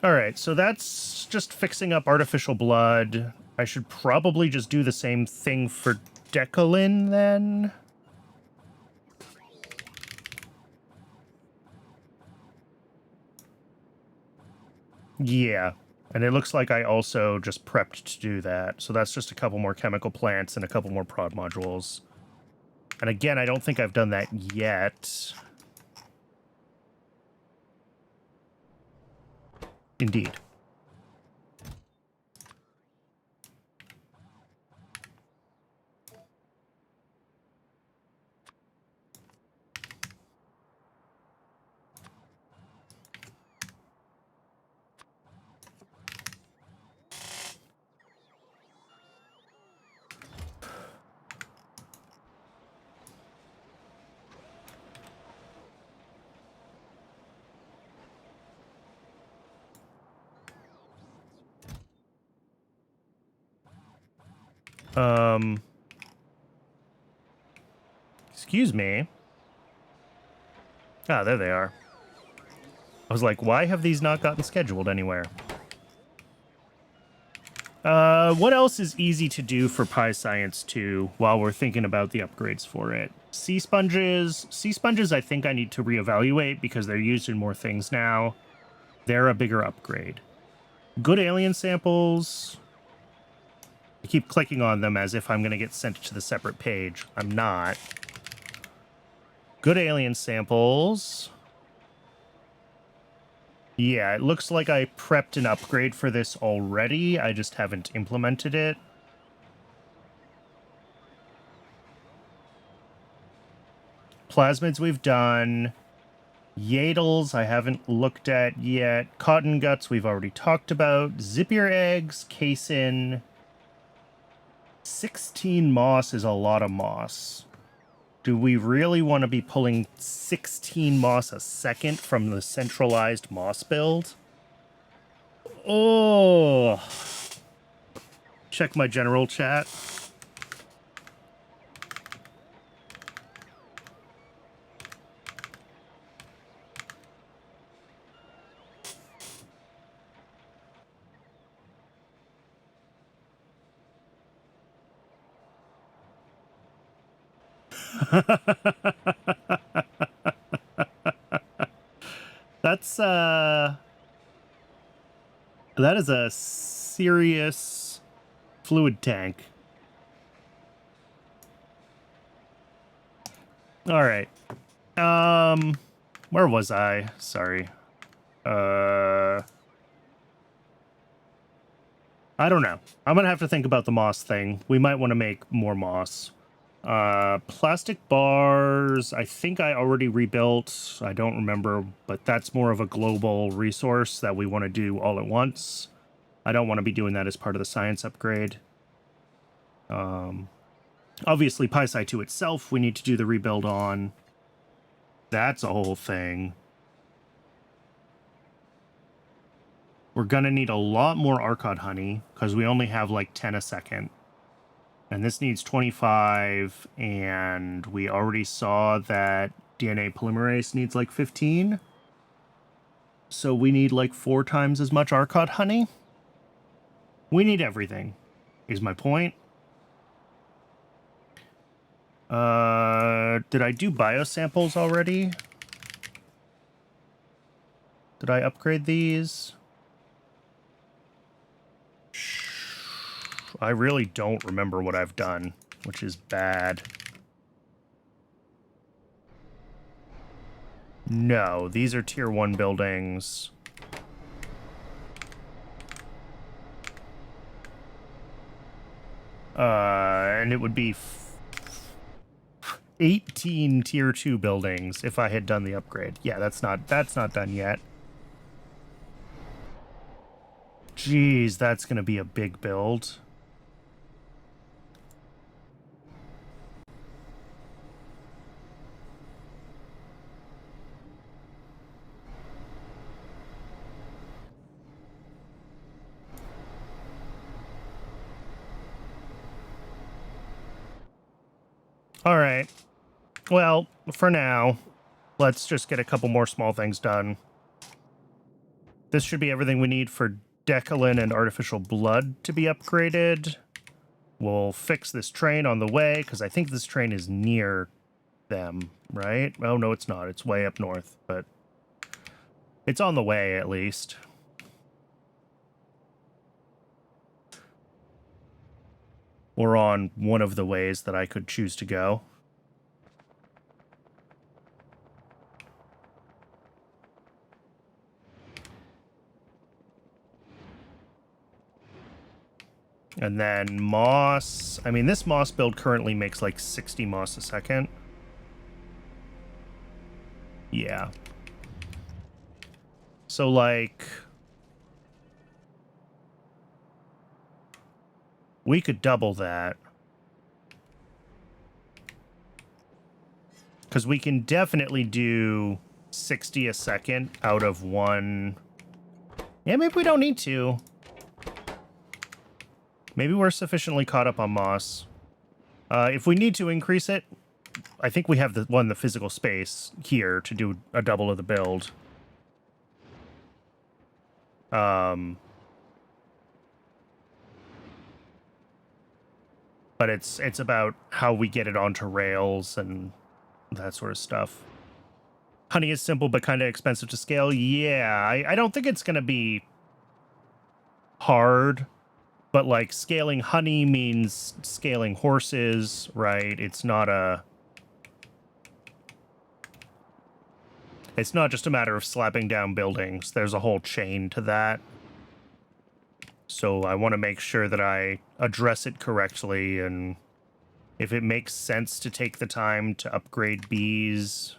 [SPEAKER 1] All right, so that's just fixing up artificial blood. I should probably just do the same thing for Decalin then. Yeah, and it looks like I also just prepped to do that. So that's just a couple more chemical plants and a couple more prod modules. And again, I don't think I've done that yet. Indeed. Excuse me. Ah, there they are. I was like, why have these not gotten scheduled anywhere? What else is easy to do for Pi Science 2 while we're thinking about the upgrades for it? Sea sponges. Sea sponges I think I need to reevaluate because they're used in more things now. They're a bigger upgrade. Good alien samples. I keep clicking on them as if I'm going to get sent to the separate page. I'm not. Good alien samples. Yeah, it looks like I prepped an upgrade for this already. I just haven't implemented it. Plasmids we've done. Yadles I haven't looked at yet. Cotton guts we've already talked about. Zippier eggs, casein. 16 moss is a lot of moss. Do we really want to be pulling 16 moss a second from the centralized moss build? Oh. Check my general chat. That's that is a serious fluid tank. All right. Where was I? Sorry. I don't know. I'm gonna have to think about the moss thing. We might want to make more moss. Plastic bars, I think I already rebuilt. I don't remember, but that's more of a global resource that we want to do all at once. I don't want to be doing that as part of the science upgrade. Obviously, PySci 2 itself, we need to do the rebuild on. That's a whole thing. We're going to need a lot more Arcod honey because we only have like 10 a second. And this needs 25, and we already saw that DNA polymerase needs like 15. So we need like 4 times as much Arcod honey. We need everything, is my point. Did I do biosamples already? Did I upgrade these? I really don't remember what I've done, which is bad. No, these are tier 1 buildings. And it would be 18 tier 2 buildings if I had done the upgrade. Yeah, that's not done yet. Jeez, that's going to be a big build. All right. Well, for now, let's just get a couple more small things done. This should be everything we need for Decalin and Artificial Blood to be upgraded. We'll fix this train on the way, because I think this train is near them, right? Oh, no, it's not. It's way up north, but it's on the way, at least. Or on one of the ways that I could choose to go. And then moss. I mean, this moss build currently makes like 60 moss a second. Yeah. So, like, we could double that. Because we can definitely do 60 a second out of one. Yeah, maybe we don't need to. Maybe we're sufficiently caught up on moss. If we need to increase it, I think we have the physical space here to do a double of the build. But it's about how we get it onto rails and that sort of stuff. Honey is simple but kind of expensive to scale. Yeah, I don't think it's going to be hard. But, like, scaling honey means scaling horses, right? It's not just a matter of slapping down buildings. There's a whole chain to that. So I want to make sure that I address it correctly, and if it makes sense to take the time to upgrade bees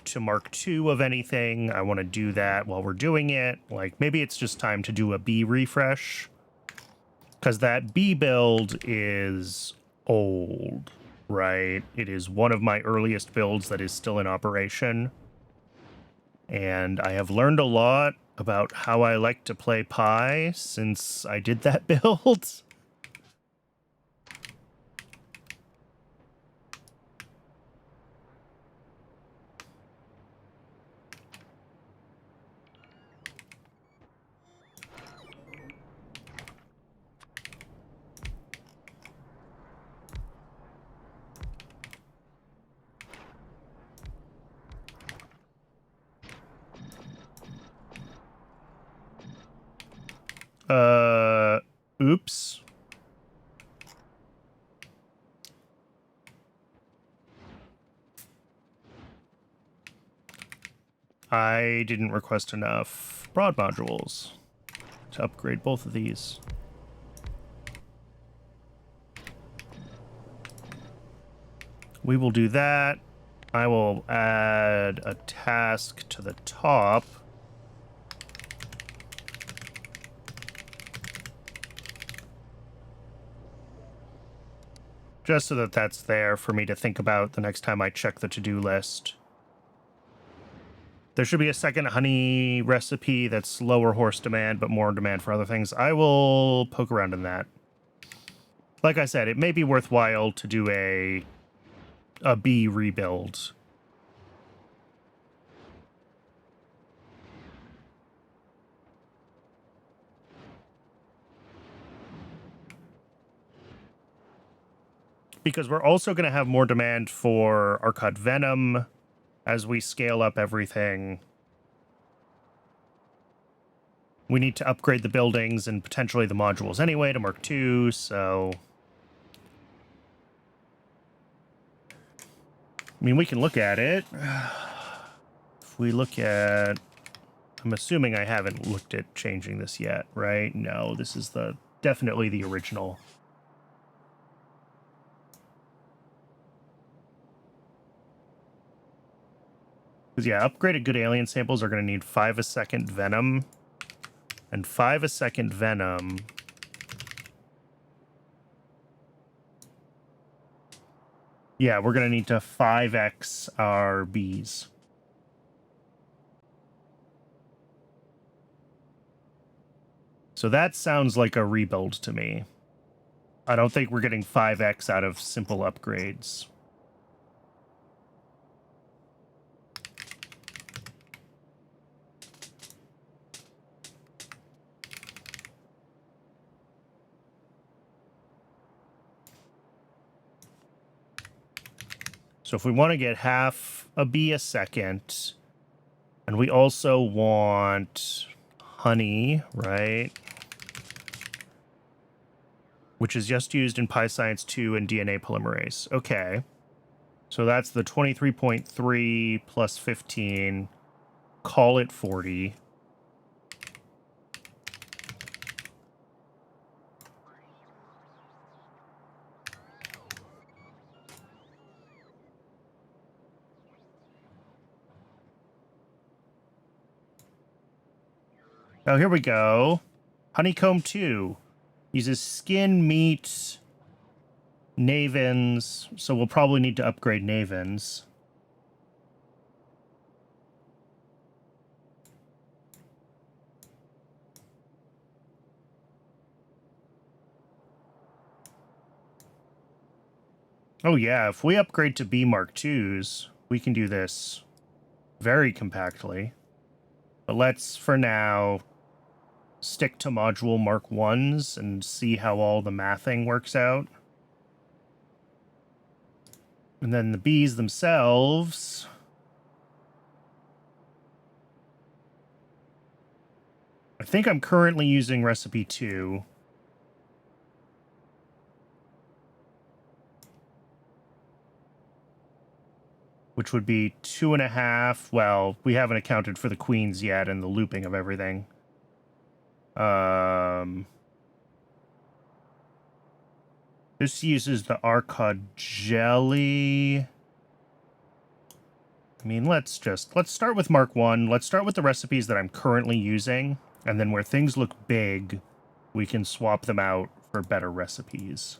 [SPEAKER 1] to Mark II of anything, I want to do that while we're doing it. Like, maybe it's just time to do a bee refresh, because that bee build is old, right? It is one of my earliest builds that is still in operation, and I have learned a lot about how I like to play Pi since I did that build. Oops. I didn't request enough broad modules to upgrade both of these. We will do that. I will add a task to the top. Just so that that's there for me to think about the next time I check the to-do list. There should be a second honey recipe that's lower horse demand, but more demand for other things. I will poke around in that. Like I said, it may be worthwhile to do a bee rebuild. Because we're also going to have more demand for Arcot Venom as we scale up everything. We need to upgrade the buildings and potentially the modules anyway to Mark II, so... I mean, we can look at it. If we look at... I'm assuming I haven't looked at changing this yet, right? No, this is definitely the original. Because, yeah, upgraded good alien samples are going to need 5 a second Venom. And 5 a second Venom... Yeah, we're going to need to 5x our bees. So that sounds like a rebuild to me. I don't think we're getting 5x out of simple upgrades. So if we want to get half a bee a second, and we also want honey, right? Which is just used in PyScience 2 and DNA polymerase. Okay. So that's the 23.3 plus 15. Call it 40. Oh, here we go. Honeycomb 2 uses skin, meat, Navens, so we'll probably need to upgrade Navens. Oh yeah, if we upgrade to B Mark IIs, we can do this very compactly. But let's, for now, stick to module Mark 1s and see how all the mathing works out. And then the bees themselves... I think I'm currently using recipe 2. Which would be 2.5. Well, we haven't accounted for the queens yet and the looping of everything. This uses the Arcod jelly. I mean, let's start with Mark 1. Let's start with the recipes that I'm currently using. And then where things look big, we can swap them out for better recipes.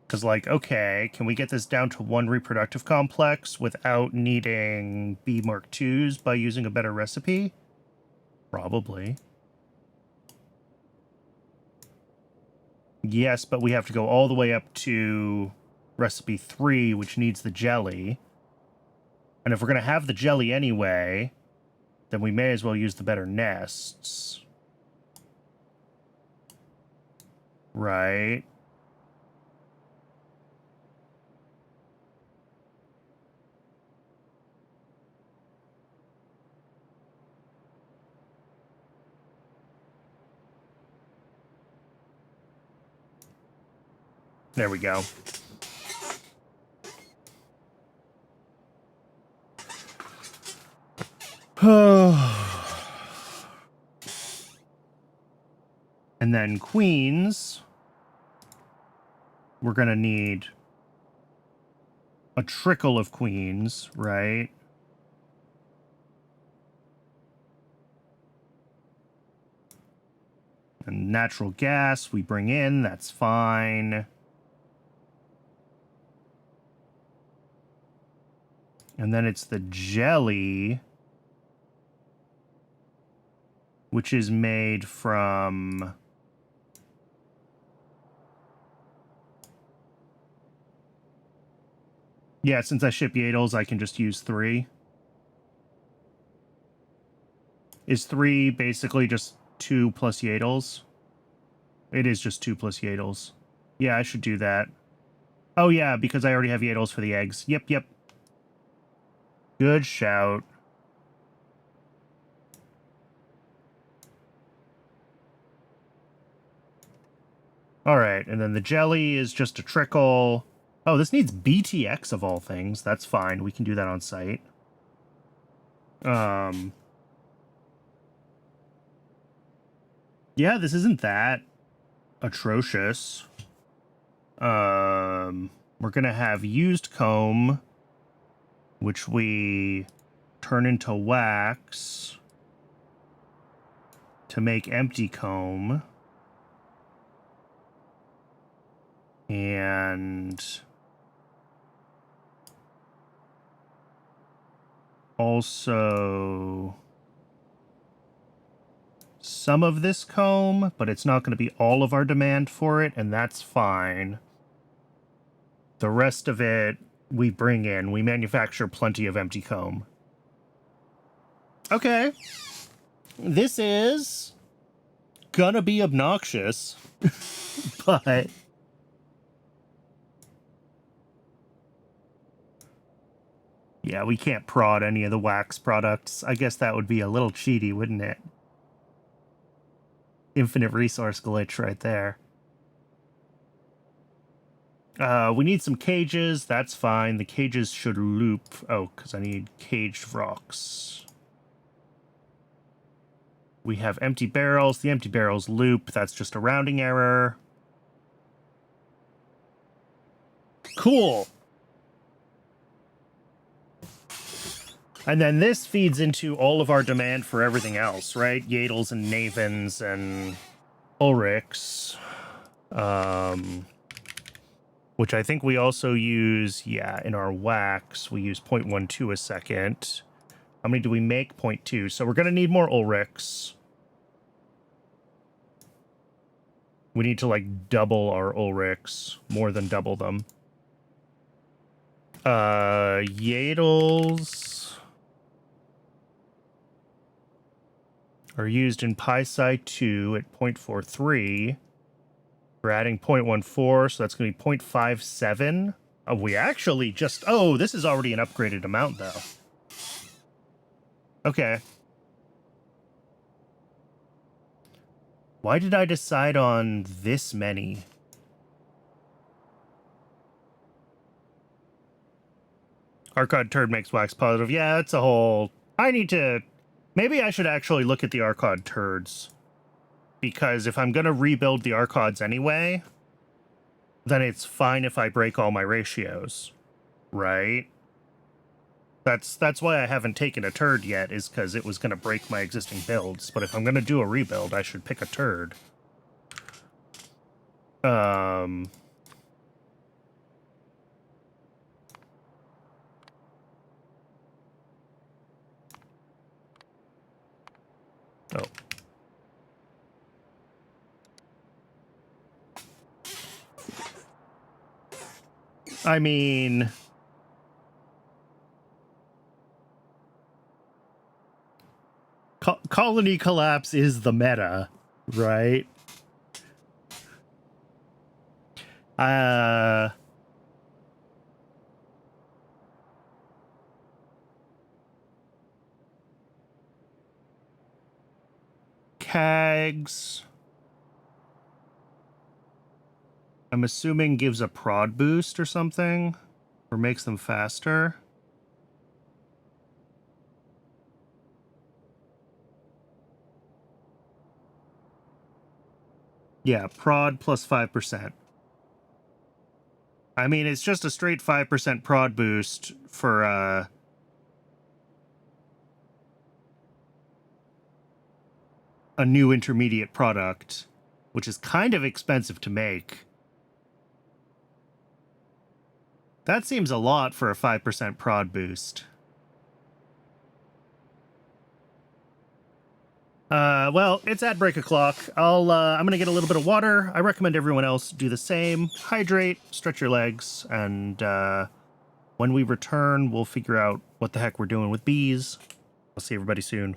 [SPEAKER 1] Because, like, okay, can we get this down to 1 reproductive complex without needing B Mark IIs by using a better recipe? Probably. Yes, but we have to go all the way up to recipe 3, which needs the jelly. And if we're going to have the jelly anyway, then we may as well use the better nests. Right. There we go. And then queens, we're going to need a trickle of queens, right? And natural gas we bring in, that's fine. And then it's the jelly, which is made from... Yeah, since I ship Yadles, I can just use 3. Is 3 basically just 2 plus Yadles? It is just 2 plus Yadles. Yeah, I should do that. Oh yeah, because I already have Yadles for the eggs. Yep. Good shout. Alright, and then the jelly is just a trickle. Oh, this needs BTX of all things. That's fine. We can do that on site. Yeah, this isn't that atrocious. We're gonna have used comb, which we turn into wax to make empty comb. And also some of this comb, but it's not going to be all of our demand for it, and that's fine. The rest of it we bring in. We manufacture plenty of empty comb. Okay. This is gonna be obnoxious, but... Yeah, we can't prod any of the wax products. I guess that would be a little cheaty, wouldn't it? Infinite resource glitch right there. We need some cages. That's fine. The cages should loop. Oh, because I need caged rocks. We have empty barrels. The empty barrels loop. That's just a rounding error. Cool. And then this feeds into all of our demand for everything else, right? Yadles and Navens and Ulrichs. Which I think we also use, yeah, in our wax. We use 0.12 a second. How many do we make? 0.2. So we're going to need more Ulrichs. We need to, like, double our Ulrichs. More than double them. Yadles are used in PySci 2 at 0.43. We're adding 0.14, so that's going to be 0.57. Oh, we actually just... Oh, this is already an upgraded amount, though. Okay. Why did I decide on this many? Archod turd makes wax positive. Yeah, that's a whole... I need to... Maybe I should actually look at the Archod turds. Because if I'm going to rebuild the Archods anyway, then it's fine if I break all my ratios. Right? That's why I haven't taken a turd yet, is because it was going to break my existing builds. But if I'm going to do a rebuild, I should pick a turd. Oh. I mean... colony collapse is the meta, right? Cags... I'm assuming gives a prod boost or something, or makes them faster. Yeah, prod plus 5%. I mean, it's just a straight 5% prod boost for a new intermediate product, which is kind of expensive to make. That seems a lot for a 5% prod boost. Well, it's at break o'clock. I'm gonna get a little bit of water. I recommend everyone else do the same. Hydrate, stretch your legs, and when we return, we'll figure out what the heck we're doing with bees. I'll see everybody soon.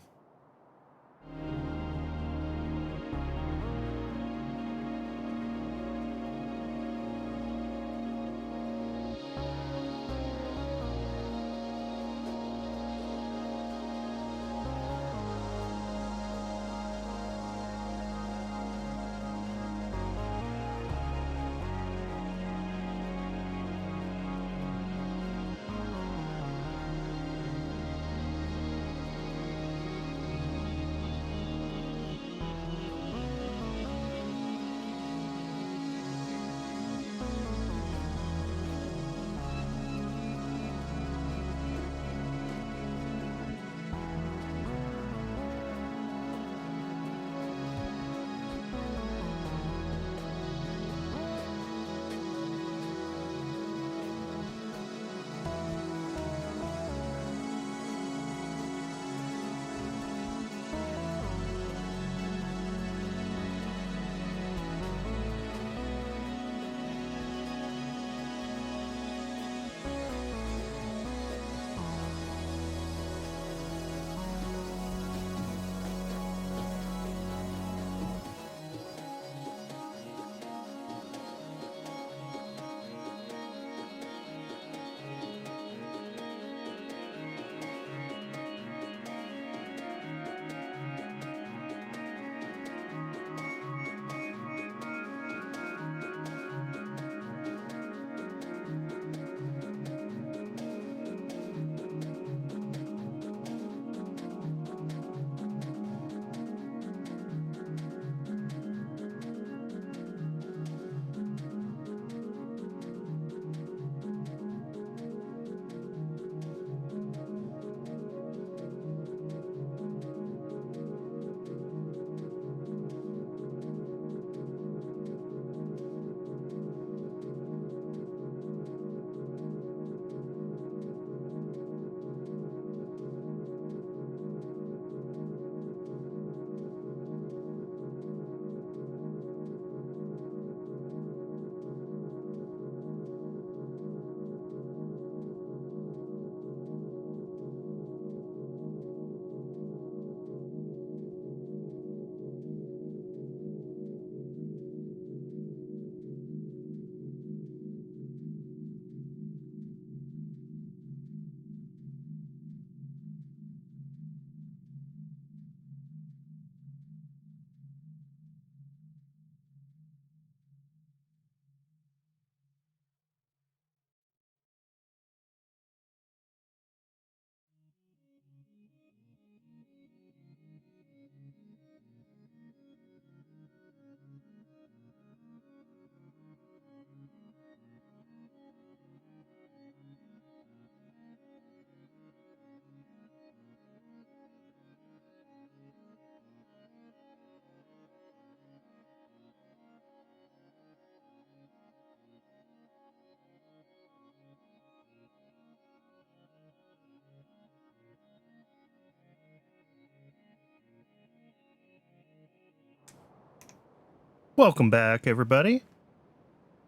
[SPEAKER 1] Welcome back, everybody.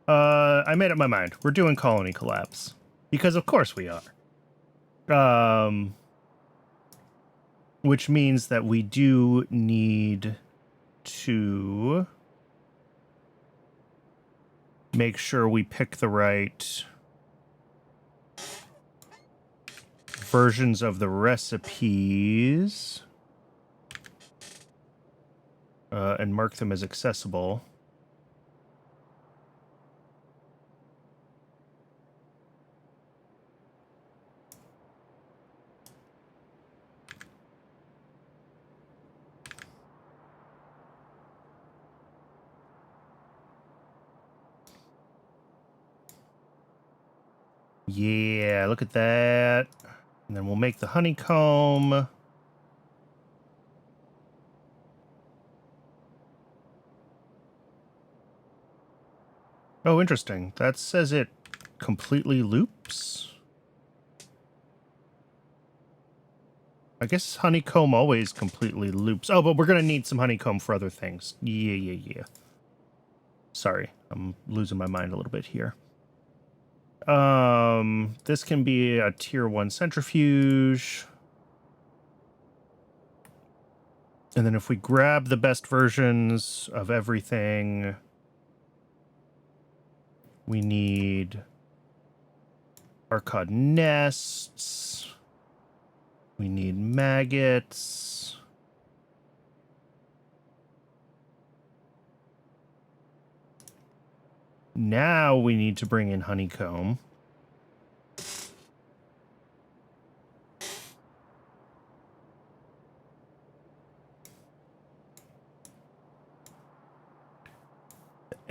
[SPEAKER 1] I made up my mind. We're doing colony collapse. Because of course we are. Which means that we do need to make sure we pick the right versions of the recipes and mark them as accessible. Yeah, look at that. And then we'll make the honeycomb. Oh, interesting. That says it completely loops. I guess honeycomb always completely loops. Oh, but we're going to need some honeycomb for other things. Yeah. Sorry, I'm losing my mind a little bit here. This can be a tier 1 centrifuge. And then if we grab the best versions of everything, we need arcod nests. We need maggots. Now we need to bring in honeycomb.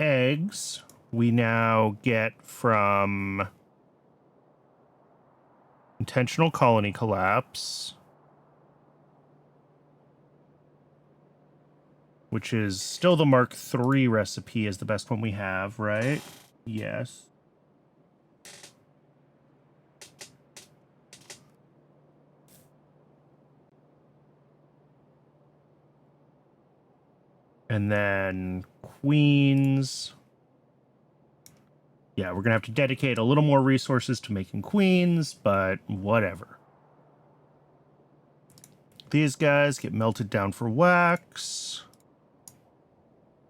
[SPEAKER 1] Eggs we now get from intentional colony collapse, which is still the Mark III recipe is the best one we have, right? Yes. And then queens. Yeah, we're going to have to dedicate a little more resources to making queens, but whatever. These guys get melted down for wax.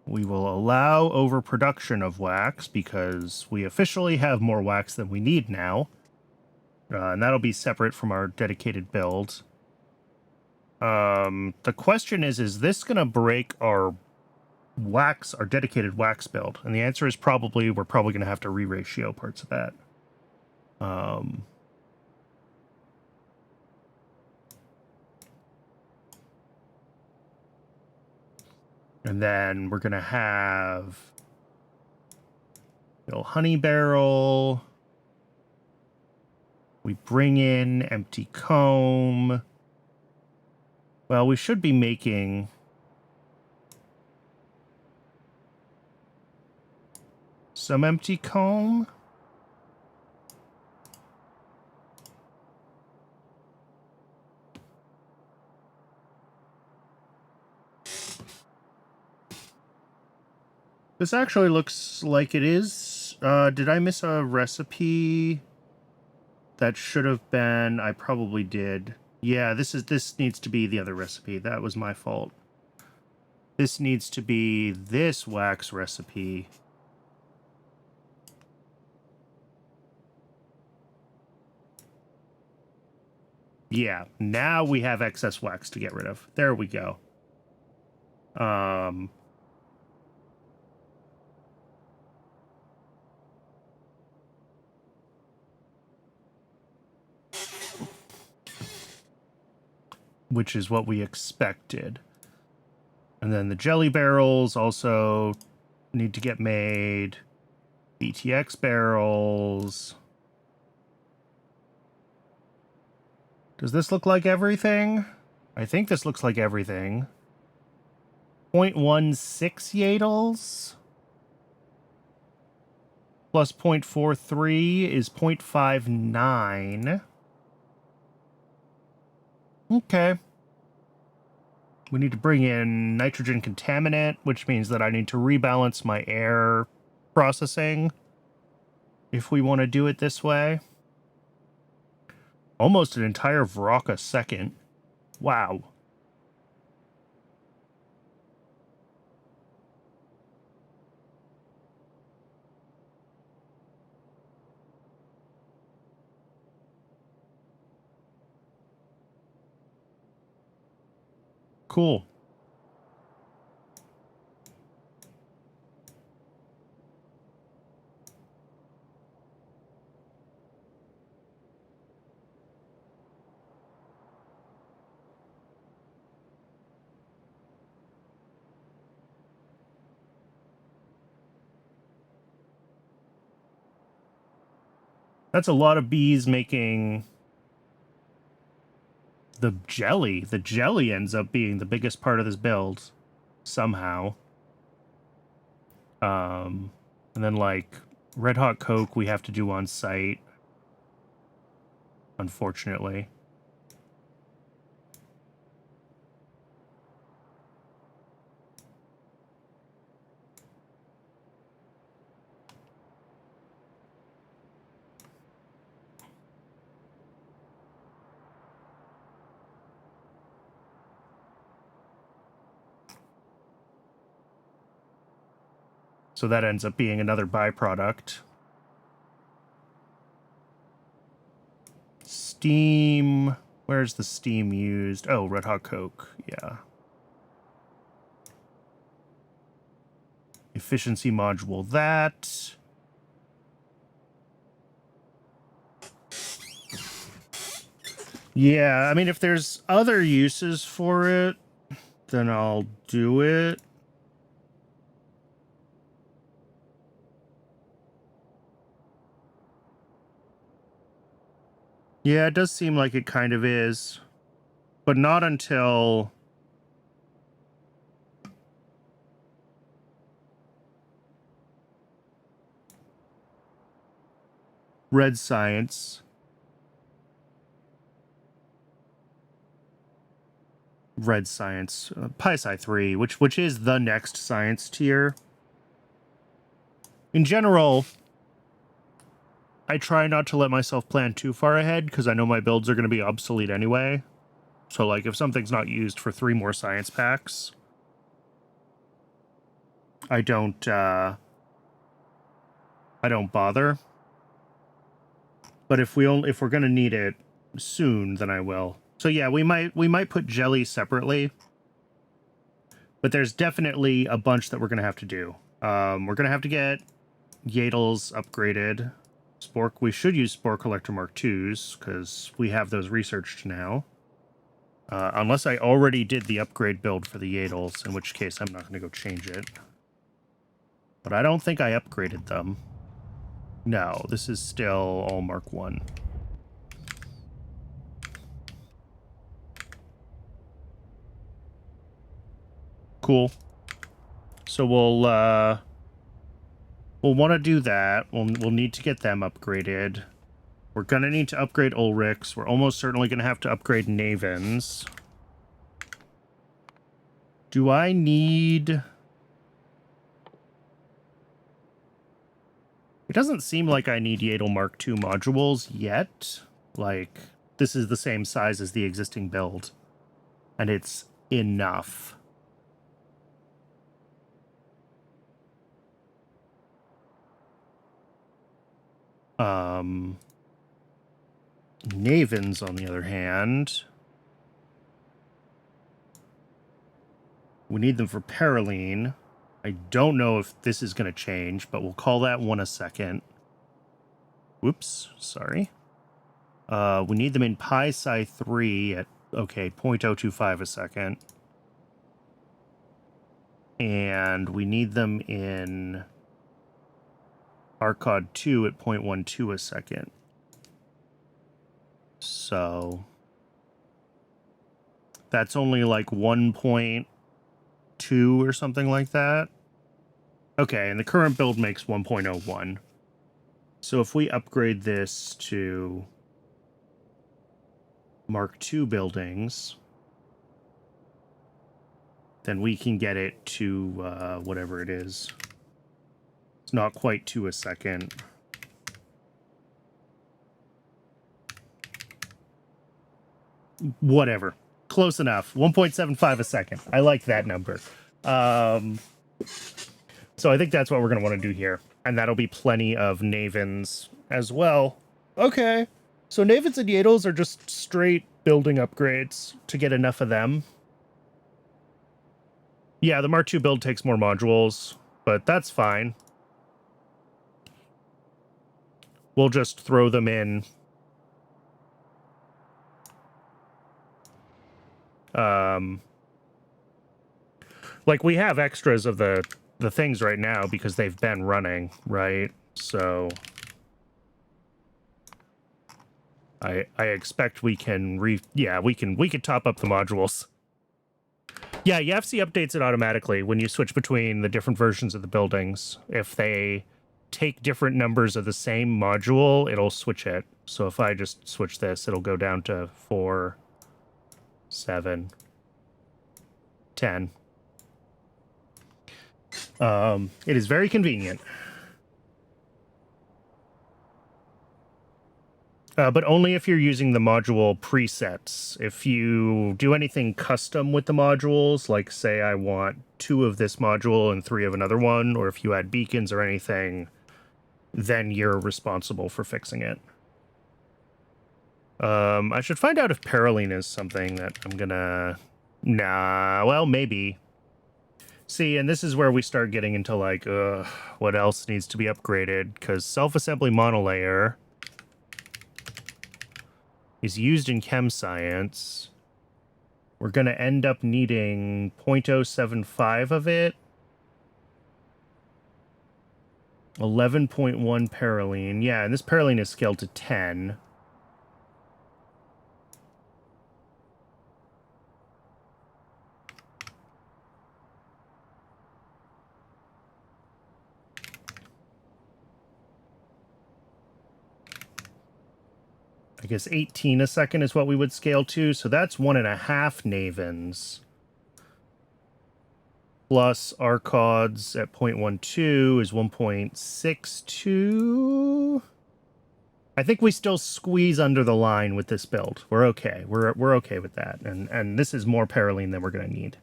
[SPEAKER 1] We will allow overproduction of wax because we officially have more wax than we need now. And that'll be separate from our dedicated build. The question is this going to break our wax, our dedicated wax build? And the answer is probably, we're probably going to have to re-ratio parts of that. And then we're going to have a little honey barrel. We bring in empty comb. Well, we should be making some empty comb. This actually looks like it is. Did I miss a recipe? That should have been, I probably did. Yeah, this needs to be the other recipe. That was my fault. This needs to be this wax recipe. Yeah, now we have excess wax to get rid of. There we go. Which is what we expected. And then the jelly barrels also need to get made. BTX barrels. Does this look like everything? I think this looks like everything. 0.16 yadles plus 0.43 is 0.59. Okay. We need to bring in nitrogen contaminant, which means that I need to rebalance my air processing if we want to do it this way. Almost an entire Vrock a second. Wow. Cool. That's a lot of bees making the jelly. The jelly ends up being the biggest part of this build somehow. And then like Red Hot Coke we have to do on site, unfortunately. So that ends up being another byproduct. Steam. Where's the steam used? Oh, Red Hot Coke. Yeah. Efficiency module that. Yeah, I mean, if there's other uses for it, then I'll do it. Yeah, it does seem like it kind of is. But not until... Red Science. Red Science. PySci 3, which is the next science tier. In general, I try not to let myself plan too far ahead, because I know my builds are going to be obsolete anyway. So, like, if something's not used for 3 more science packs, I don't bother. But if we're going to need it soon, then I will. So yeah, we might put jelly separately. But there's definitely a bunch that we're going to have to do. We're going to have to get Yadles upgraded. Spore, we should use Spore Collector Mark IIs, because we have those researched now. Unless I already did the upgrade build for the Yadles, in which case I'm not going to go change it. But I don't think I upgraded them. No, this is still all Mark 1. Cool. So we'll want to do that. We'll need to get them upgraded. We're going to need to upgrade Ulrichs. We're almost certainly going to have to upgrade Navens. Do I need... It doesn't seem like I need Yadle Mark II modules yet. Like, this is the same size as the existing build. And it's enough. Navens, on the other hand, we need them for Paraline. I don't know if this is going to change, but we'll call that one a second. Whoops, sorry. We need them in PySci 3 at, okay, 0.025 a second. And we need them in Arcod 2 at 0.12 a second. So that's only like 1.2 or something like that. Okay, and the current build makes 1.01. So if we upgrade this to Mark II buildings, then we can get it to whatever it is. It's not quite 2 a second. Whatever. Close enough. 1.75 a second. I like that number. So I think that's what we're going to want to do here. And that'll be plenty of Navens as well. Okay. So Navens and Yadles are just straight building upgrades to get enough of them. Yeah, the Mark II build takes more modules, but that's fine. We'll just throw them in. Like, we have extras of the things right now because they've been running, right? So I expect we can we can top up the modules. Yeah, YAFC updates it automatically when you switch between the different versions of the buildings. If they take different numbers of the same module, it'll switch it. So if I just switch this, it'll go down to 4, 7, 10. It is very convenient. But only if you're using the module presets. If you do anything custom with the modules, like say I want 2 of this module and 3 of another one, or if you add beacons or anything, then you're responsible for fixing it. I should find out if Paroline is something that I'm gonna... Nah, well, maybe. See, and this is where we start getting into, like, what else needs to be upgraded, because self-assembly monolayer is used in chem science. We're going to end up needing 0.075 of it. 11.1 Paroline. Yeah, and this Paroline is scaled to 10. I guess 18 a second is what we would scale to, so that's 1.5 Navens. Plus Arcods at 0.12 is 1.62. I think we still squeeze under the line with this build. We're okay. We're okay with that. And this is more Paroline than we're going to need.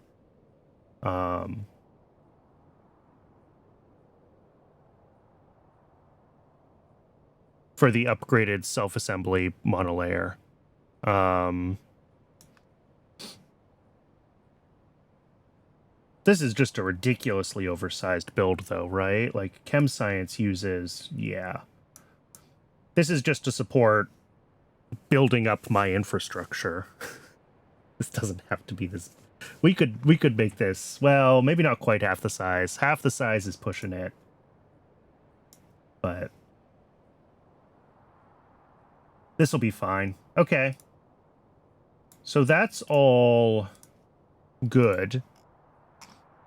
[SPEAKER 1] For the upgraded self-assembly monolayer. This is just a ridiculously oversized build, though, right? Like, chem science uses... Yeah. This is just to support building up my infrastructure. This doesn't have to be this... We could make this... Well, maybe not quite half the size. Half the size is pushing it. But... this will be fine. Okay. So that's all good.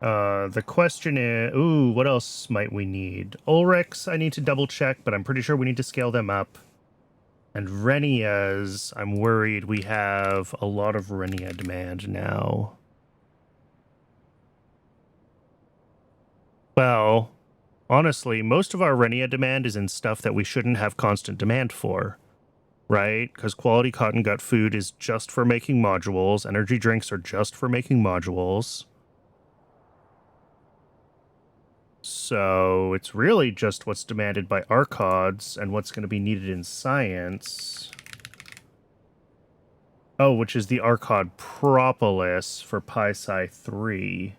[SPEAKER 1] The question is... Ooh, what else might we need? Ulrichs, I need to double check, but I'm pretty sure we need to scale them up. And Renias, I'm worried we have a lot of Renia demand now. Well, honestly, most of our Renia demand is in stuff that we shouldn't have constant demand for. Right? Because quality cotton gut food is just for making modules. Energy drinks are just for making modules. So it's really just what's demanded by Arcods and what's going to be needed in science. Oh, which is the Arcod Propolis for Pi-Sci 3.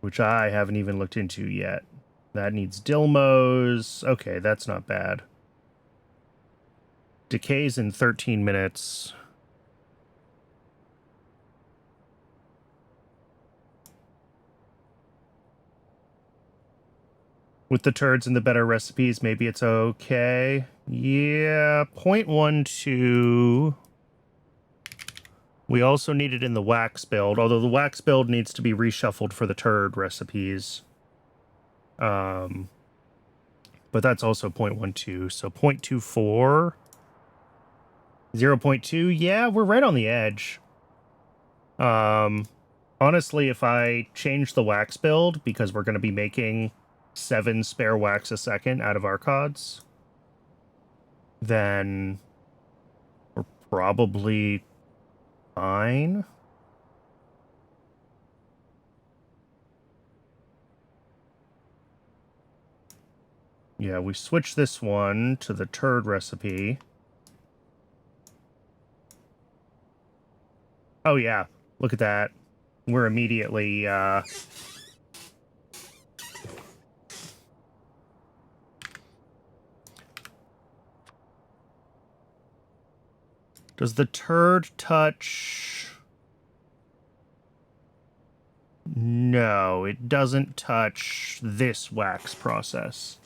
[SPEAKER 1] Which I haven't even looked into yet. That needs Dilmos. Okay, that's not bad. Decays in 13 minutes. With the turds and the better recipes, maybe it's okay. Yeah, 0.12. We also need it in the wax build, although the wax build needs to be reshuffled for the turd recipes. But that's also 0.12, so 0.24. 0.2, yeah, we're right on the edge. Honestly, if I change the wax build, because we're going to be making 7 spare wax a second out of Arcods, then we're probably fine. Yeah, we switch this one to the turd recipe. Oh yeah, look at that. We're immediately, Does the turd touch... No, it doesn't touch this wax process.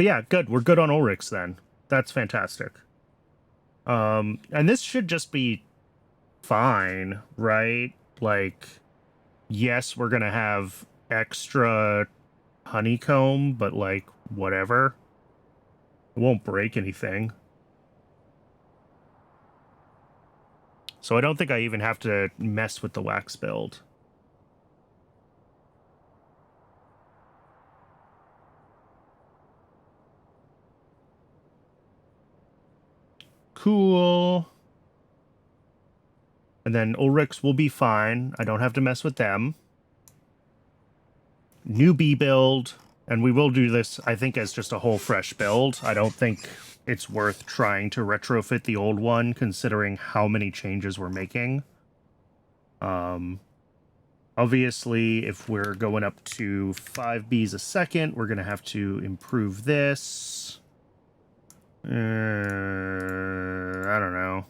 [SPEAKER 1] But yeah, good. We're good on Ulrichs then. That's fantastic. And this should just be fine, right? Like, yes, we're gonna have extra honeycomb, but like, whatever. It won't break anything. So I don't think I even have to mess with the wax build. Cool. And then Ulrichs will be fine. I don't have to mess with them. New bee build. And we will do this, I think, as just a whole fresh build. I don't think it's worth trying to retrofit the old one, considering how many changes we're making. Obviously, if we're going up to 5 bees a second, we're going to have to improve this. I don't know.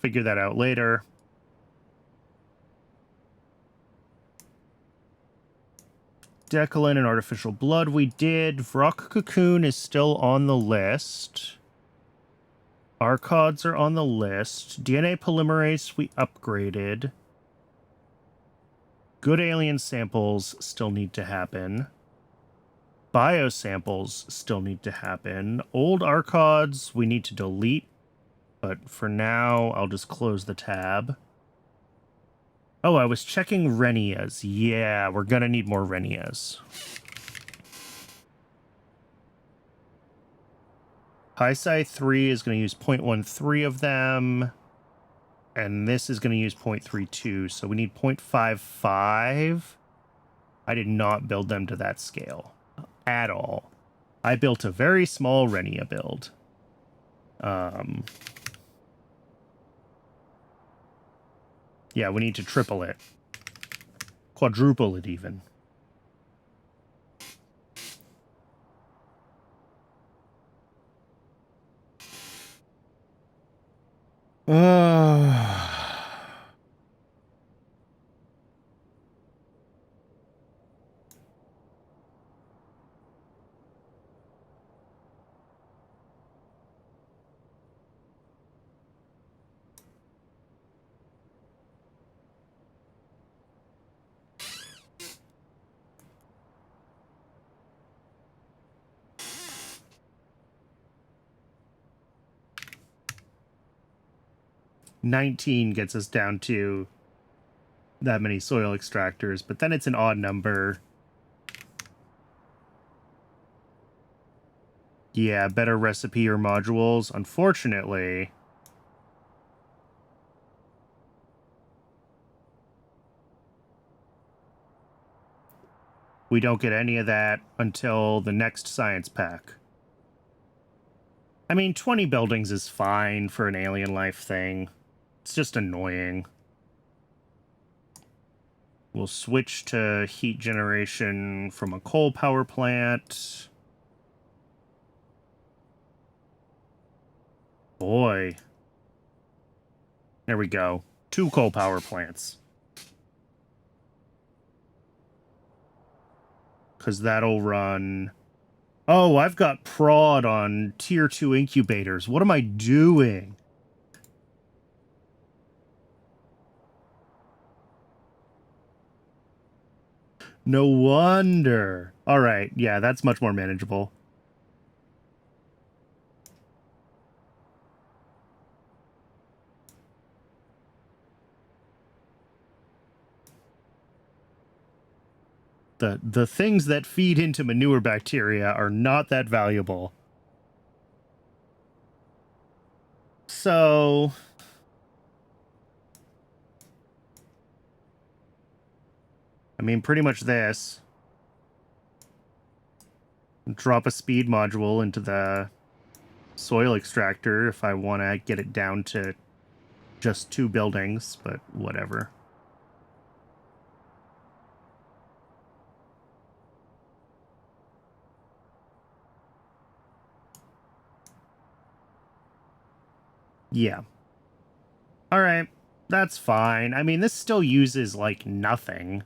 [SPEAKER 1] Figure that out later. Decalin and Artificial Blood we did. Vrock Cocoon is still on the list. Archods are on the list. DNA Polymerase we upgraded. Good alien samples still need to happen. Biosamples still need to happen. Old Archods we need to delete. But for now, I'll just close the tab. Oh, I was checking Renias. Yeah, we're gonna need more Renias. Hisei 3 is going to use 0.13 of them. And this is going to use 0.32. So we need 0.55. I did not build them to that scale at all. I built a very small Renia build. Yeah, we need to triple it. Quadruple it even. Uh... 19 gets us down to that many soil extractors, but then it's an odd number. Yeah, better recipe or modules. Unfortunately, we don't get any of that until the next science pack. I mean, 20 buildings is fine for an alien life thing. It's just annoying. We'll switch to heat generation from a coal power plant. Boy. There we go. 2 coal power plants. Because that'll run... Oh, I've got prod on tier 2 incubators. What am I doing? No wonder. All right. Yeah, that's much more manageable. The things that feed into manure bacteria are not that valuable. So... I mean, pretty much this. Drop a speed module into the soil extractor if I want to get it down to just 2 buildings, but whatever. Yeah. All right. That's fine. I mean, this still uses, like, nothing.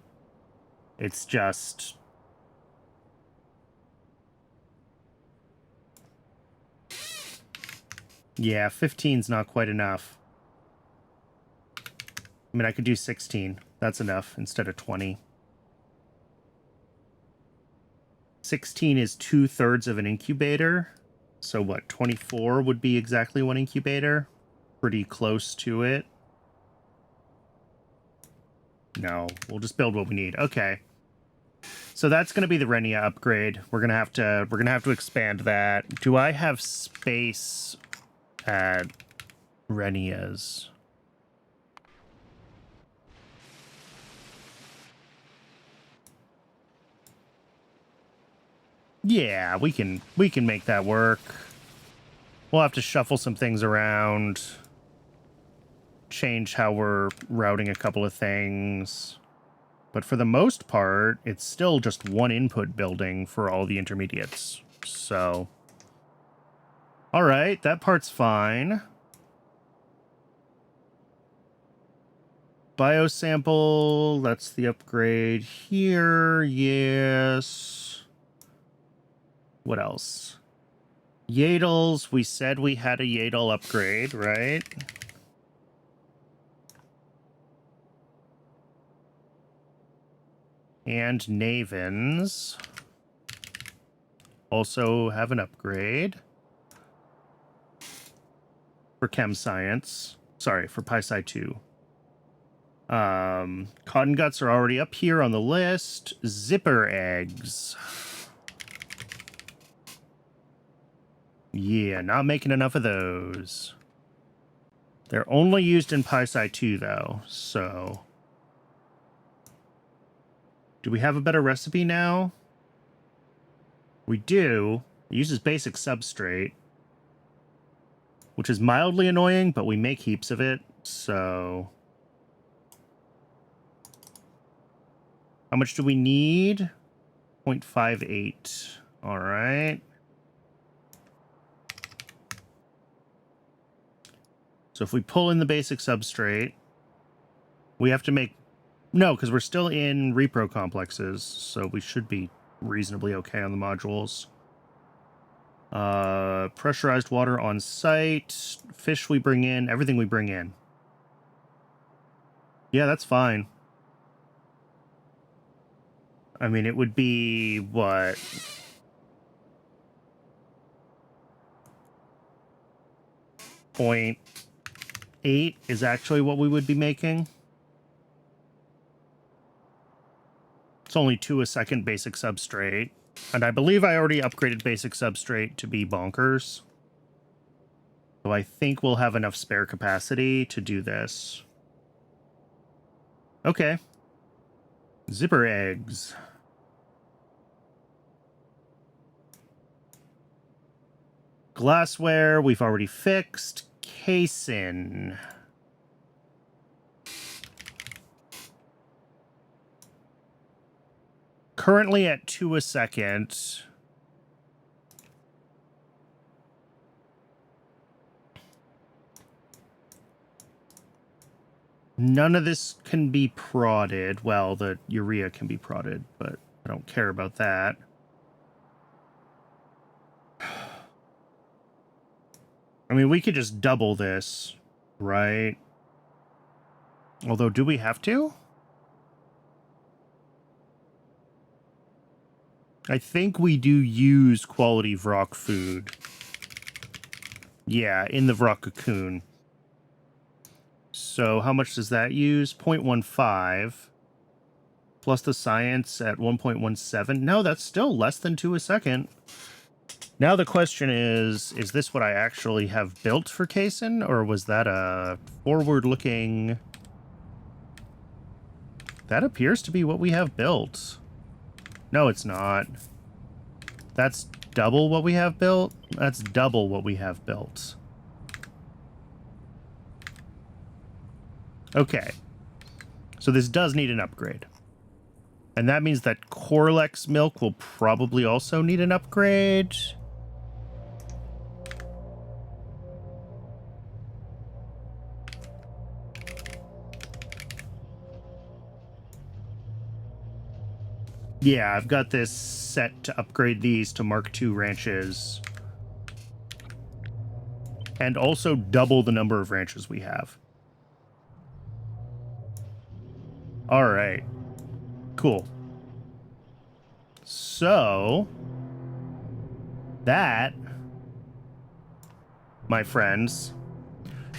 [SPEAKER 1] It's just... Yeah, 15's not quite enough. I mean, I could do 16. That's enough instead of 20. 16 is 2/3 of an incubator. So what, 24 would be exactly one incubator? Pretty close to it. No, we'll just build what we need. Okay. So that's going to be the Renia upgrade. We're going to have to expand that. Do I have space at Renia's? Yeah, we can make that work. We'll have to shuffle some things around. Change how we're routing a couple of things. But for the most part, it's still just one input building for all the intermediates. So, all right, that part's fine. Biosample, that's the upgrade here. Yes. What else? Yadles, we said we had a Yadle upgrade, right? And Navens also have an upgrade for Chem Science. Sorry, for PySci 2. Cotton Guts are already up here on the list. Zipper Eggs. Yeah, not making enough of those. They're only used in PySci 2, though, so... Do we have a better recipe now? We do. It uses basic substrate, which is mildly annoying, but we make heaps of it, so... How much do we need? 0.58. All right. So if we pull in the basic substrate, we have to make... No, because we're still in repro complexes, so we should be reasonably okay on the modules. Pressurized water on site, fish we bring in, everything we bring in. Yeah, that's fine. I mean, it would be, what... .8 is actually what we would be making. It's only 2 a second basic substrate. And I believe I already upgraded basic substrate to be bonkers. So I think we'll have enough spare capacity to do this. Okay. Zipper eggs. Glassware, we've already fixed. Casein. Currently at 2 a second. None of this can be prodded. Well, the urea can be prodded, but I don't care about that. I mean, we could just double this, right? Although, do we have to? I think we do use quality Vrock food. Yeah, in the Vrock cocoon. So how much does that use? 0.15. Plus the science at 1.17. No, that's still less than 2 a second. Now the question is this what I actually have built for casein? Or was that a forward-looking... That appears to be what we have built. No, it's not. That's double what we have built? That's double what we have built. Okay. So this does need an upgrade. And that means that Corlex milk will probably also need an upgrade. Yeah, I've got this set to upgrade these to Mark II ranches. And also double the number of ranches we have. All right. Cool. So, that, my friends,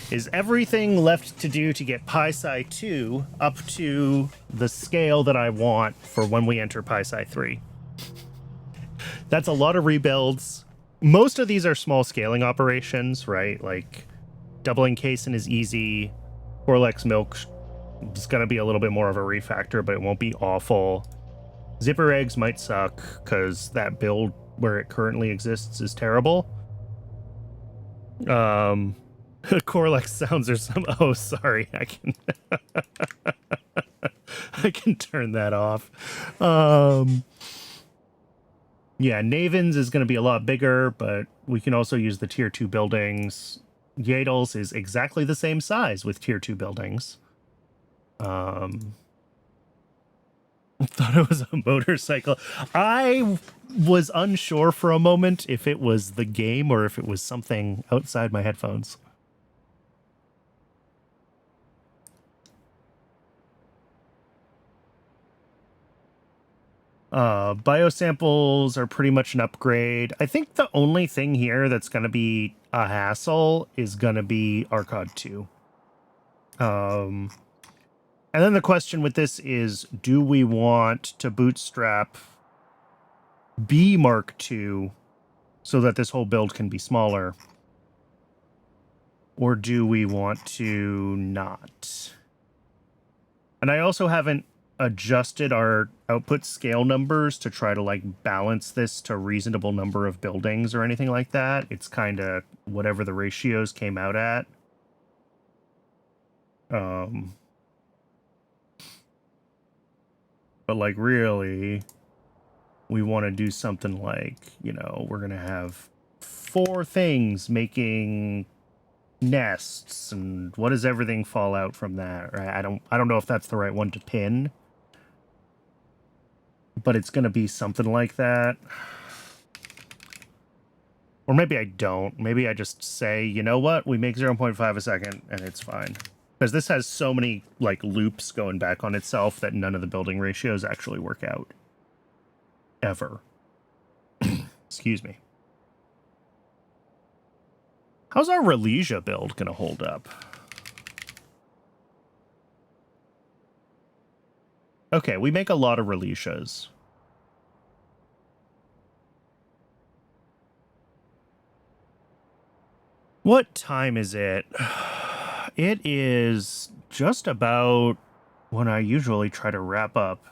[SPEAKER 1] is everything left to do to get Pi-Sci 2 up to the scale that I want for when we enter Pi-Sci 3. That's a lot of rebuilds. Most of these are small scaling operations, right? Like doubling casein is easy. Corlex milk is going to be a little bit more of a refactor, but it won't be awful. Zipper eggs might suck because that build where it currently exists is terrible. Corlex sounds or some. Oh, sorry. I can I can turn that off. Yeah, Navens is going to be a lot bigger, but we can also use the tier 2 buildings. Yadels is exactly the same size with tier 2 buildings. I thought it was a motorcycle. I was unsure for a moment if it was the game or if it was something outside my headphones. Biosamples are pretty much an upgrade. I think the only thing here that's going to be a hassle is going to be Arcod 2. And then the question with this is, do we want to bootstrap B Mark II so that this whole build can be smaller? Or do we want to not? And I also haven't adjusted our output scale numbers to try to like balance this to a reasonable number of buildings or anything like that. It's kind of whatever the ratios came out at. But like really, we want to do something like, you know, we're going to have 4 things making nests, and what does everything fall out from that? Right? I don't know if that's the right one to pin, but it's going to be something like that. Or maybe I don't. Maybe I just say, you know what? We make 0.5 a second and it's fine. Because this has so many like loops going back on itself that none of the building ratios actually work out. Ever. Excuse me. How's our Relesia build going to hold up? Okay, we make a lot of Relesias. What time is it? It is just about when I usually try to wrap up.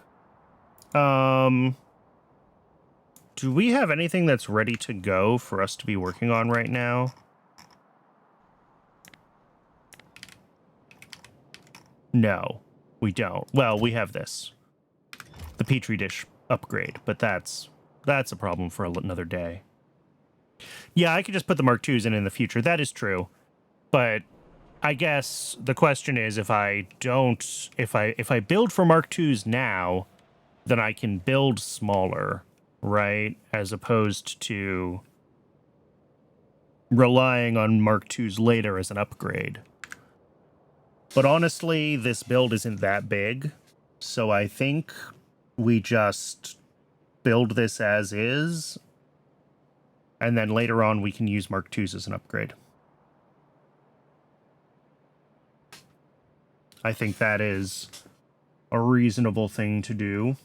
[SPEAKER 1] Do we have anything that's ready to go for us to be working on right now? No, we don't. Well, we have this. The Petri dish upgrade, but that's a problem for another day. Yeah, I could just put the Mark IIs in the future. That is true. But I guess the question is, if I don't, if I build for Mark IIs now, then I can build smaller, right? As opposed to relying on Mark IIs later as an upgrade. But honestly, this build isn't that big, so I think we just build this as is, and then later on we can use Mark IIs as an upgrade. I think that is a reasonable thing to do.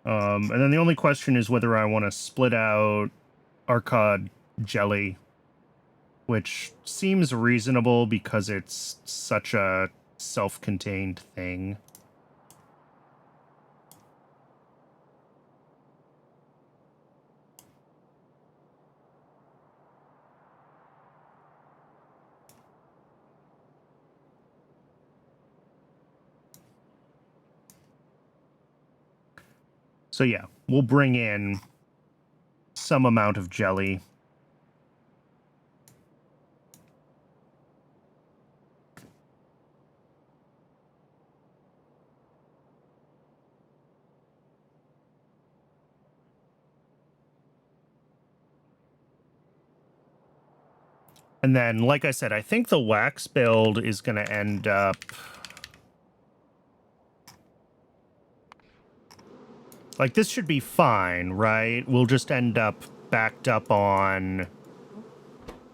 [SPEAKER 1] And then the only question is whether I want to split out Arcod Jelly, which seems reasonable because it's such a self-contained thing. So yeah, we'll bring in some amount of jelly. And then, like I said, I think the wax build is going to end up... Like, this should be fine, right? We'll just end up backed up on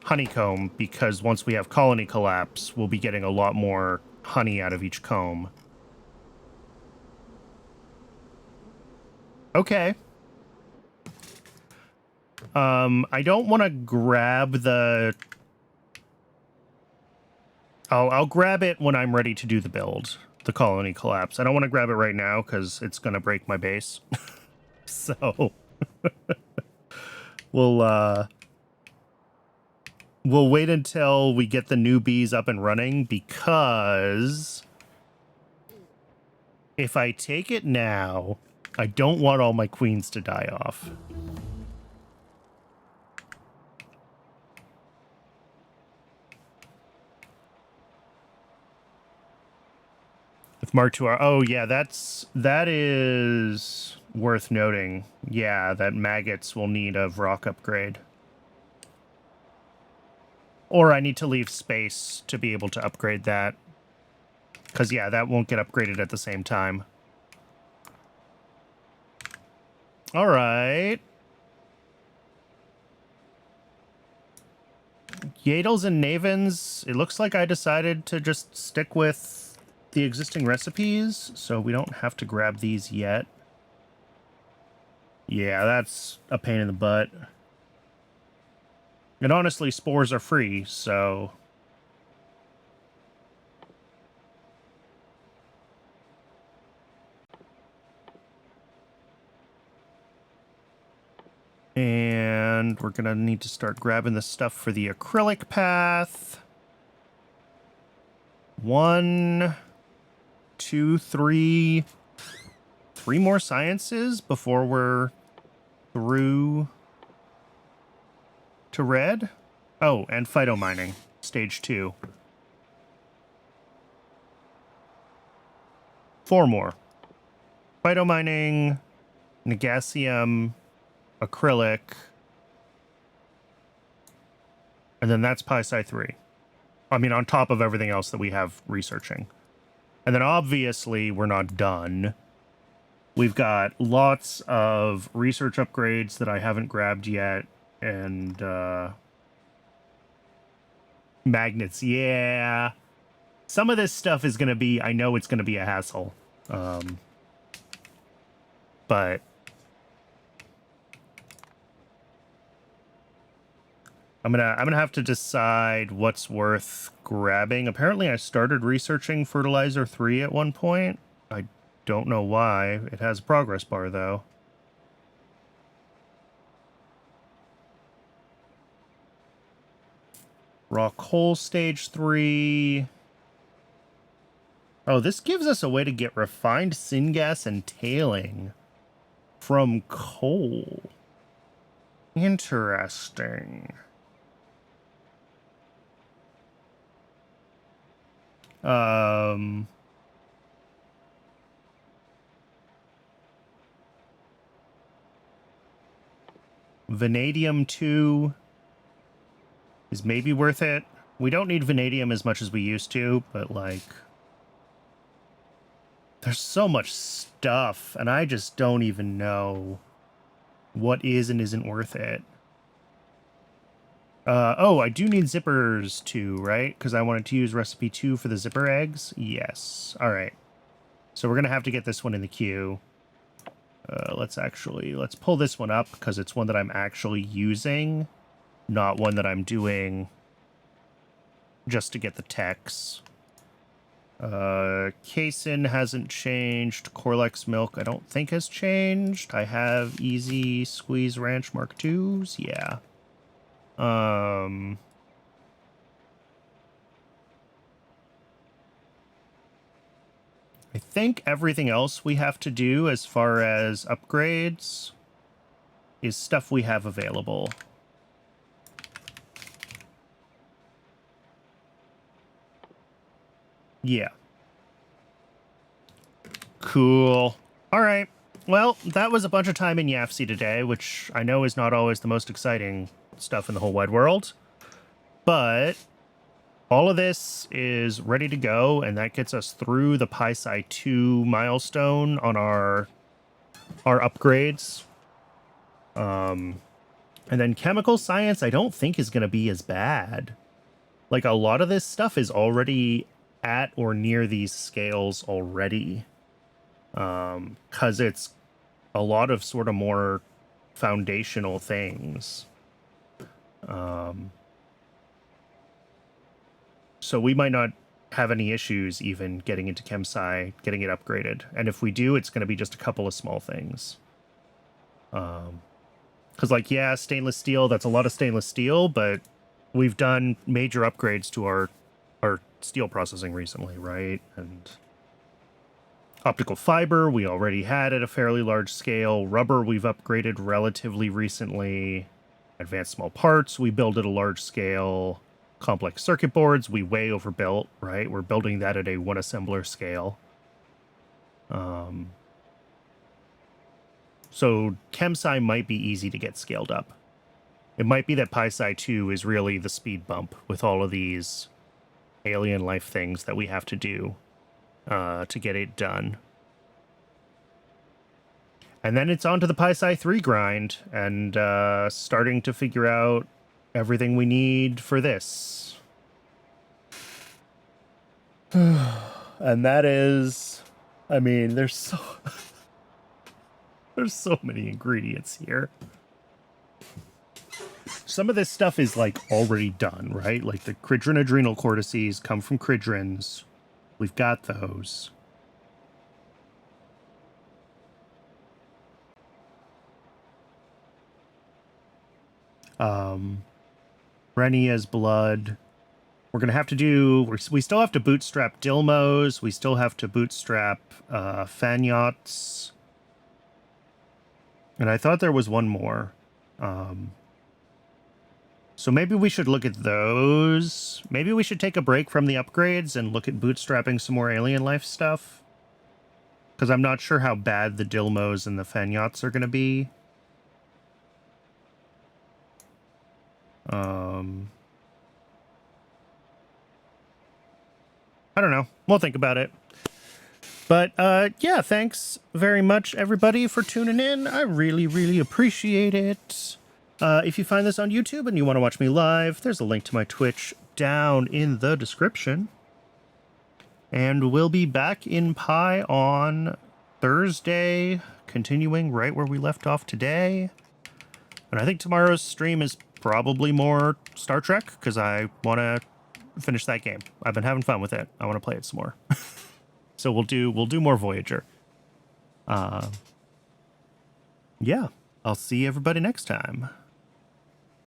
[SPEAKER 1] honeycomb, because once we have colony collapse, we'll be getting a lot more honey out of each comb. Okay. I don't want to grab the... I'll grab it when I'm ready to do the build, the colony collapse. I don't want to grab it right now because it's going to break my base. So we'll wait until we get the new bees up and running, because if I take it now, I don't want all my queens to die off. With Mark II, oh yeah, that is worth noting. Yeah, that maggots will need a rock upgrade. Or I need to leave space to be able to upgrade that. Because, yeah, that won't get upgraded at the same time. All right. Yadels and Navens, it looks like I decided to just stick with the existing recipes, so we don't have to grab these yet. Yeah, that's a pain in the butt. And honestly, spores are free, so... And we're gonna need to start grabbing the stuff for the acrylic path. 1, 2, 3. 3 more sciences before we're through to red. Oh, and phytomining, stage 2. 4 more. Phytomining, Negasium, acrylic, and then that's Pi-Sci 3. I mean, on top of everything else that we have researching. And then obviously we're not done. We've got lots of research upgrades that I haven't grabbed yet, and magnets, yeah. Some of this stuff is going to be, I know it's going to be a hassle. But I'm gonna have to decide what's worth grabbing. Apparently I started researching fertilizer 3 at one point. I don't know why. It has a progress bar though. Raw coal stage 3. Oh, this gives us a way to get refined syngas and tailing from coal. Interesting. Vanadium 2 is maybe worth it. We don't need vanadium as much as we used to, but like... There's so much stuff, and I just don't even know what is and isn't worth it. Oh, I do need zippers too, right? Because I wanted to use recipe 2 for the zipper eggs. Yes. All right. So we're going to have to get this one in the queue. Let's pull this one up because it's one that I'm actually using, not one that I'm doing just to get the techs. Casein hasn't changed. Corlex milk I don't think has changed. I have Easy Squeeze Ranch Mark IIs. Yeah. I think everything else we have to do as far as upgrades is stuff we have available. Yeah. Cool. All right. Well, that was a bunch of time in YAFC today, which I know is not always the most exciting stuff in the whole wide world. But all of this is ready to go, and that gets us through the PySci 2 milestone on our upgrades. And then chemical science, I don't think is going to be as bad. Like, a lot of this stuff is already at or near these scales already. Because it's a lot of sort of more foundational things. So we might not have any issues even getting into Chem-Sci, getting it upgraded. And if we do, it's going to be just a couple of small things. Because, like, yeah, stainless steel, that's a lot of stainless steel, but we've done major upgrades to our steel processing recently, right? And optical fiber, we already had at a fairly large scale. Rubber, we've upgraded relatively recently. Advanced small parts, we build at a large scale. Complex circuit boards, we way overbuilt, right? We're building that at a one assembler scale. So Chem-Sci might be easy to get scaled up. It might be that PySci 2 is really the speed bump with all of these alien life things that we have to do to get it done. And then it's on to the PySci 3 grind and starting to figure out everything we need for this. And that is, I mean, there's so many ingredients here. Some of this stuff is like already done, right? Like the cridrin adrenal cortices come from cridrins. We've got those. Renia's blood. We're going to have to do... We still have to bootstrap Dilmos. We still have to bootstrap Fanyots. And I thought there was one more. So maybe we should look at those. Maybe we should take a break from the upgrades and look at bootstrapping some more alien life stuff. Because I'm not sure how bad the Dilmos and the Fanyots are going to be. I don't know. We'll think about it. But, yeah, thanks very much, everybody, for tuning in. I really, really appreciate it. If you find this on YouTube and you want to watch me live, there's a link to my Twitch down in the description. And we'll be back in Pi on Thursday, continuing right where we left off today. And I think tomorrow's stream is probably more Star Trek, because I want to finish that game. I've been having fun with it. I want to play it some more. So we'll do more Voyager. Yeah, I'll see everybody next time.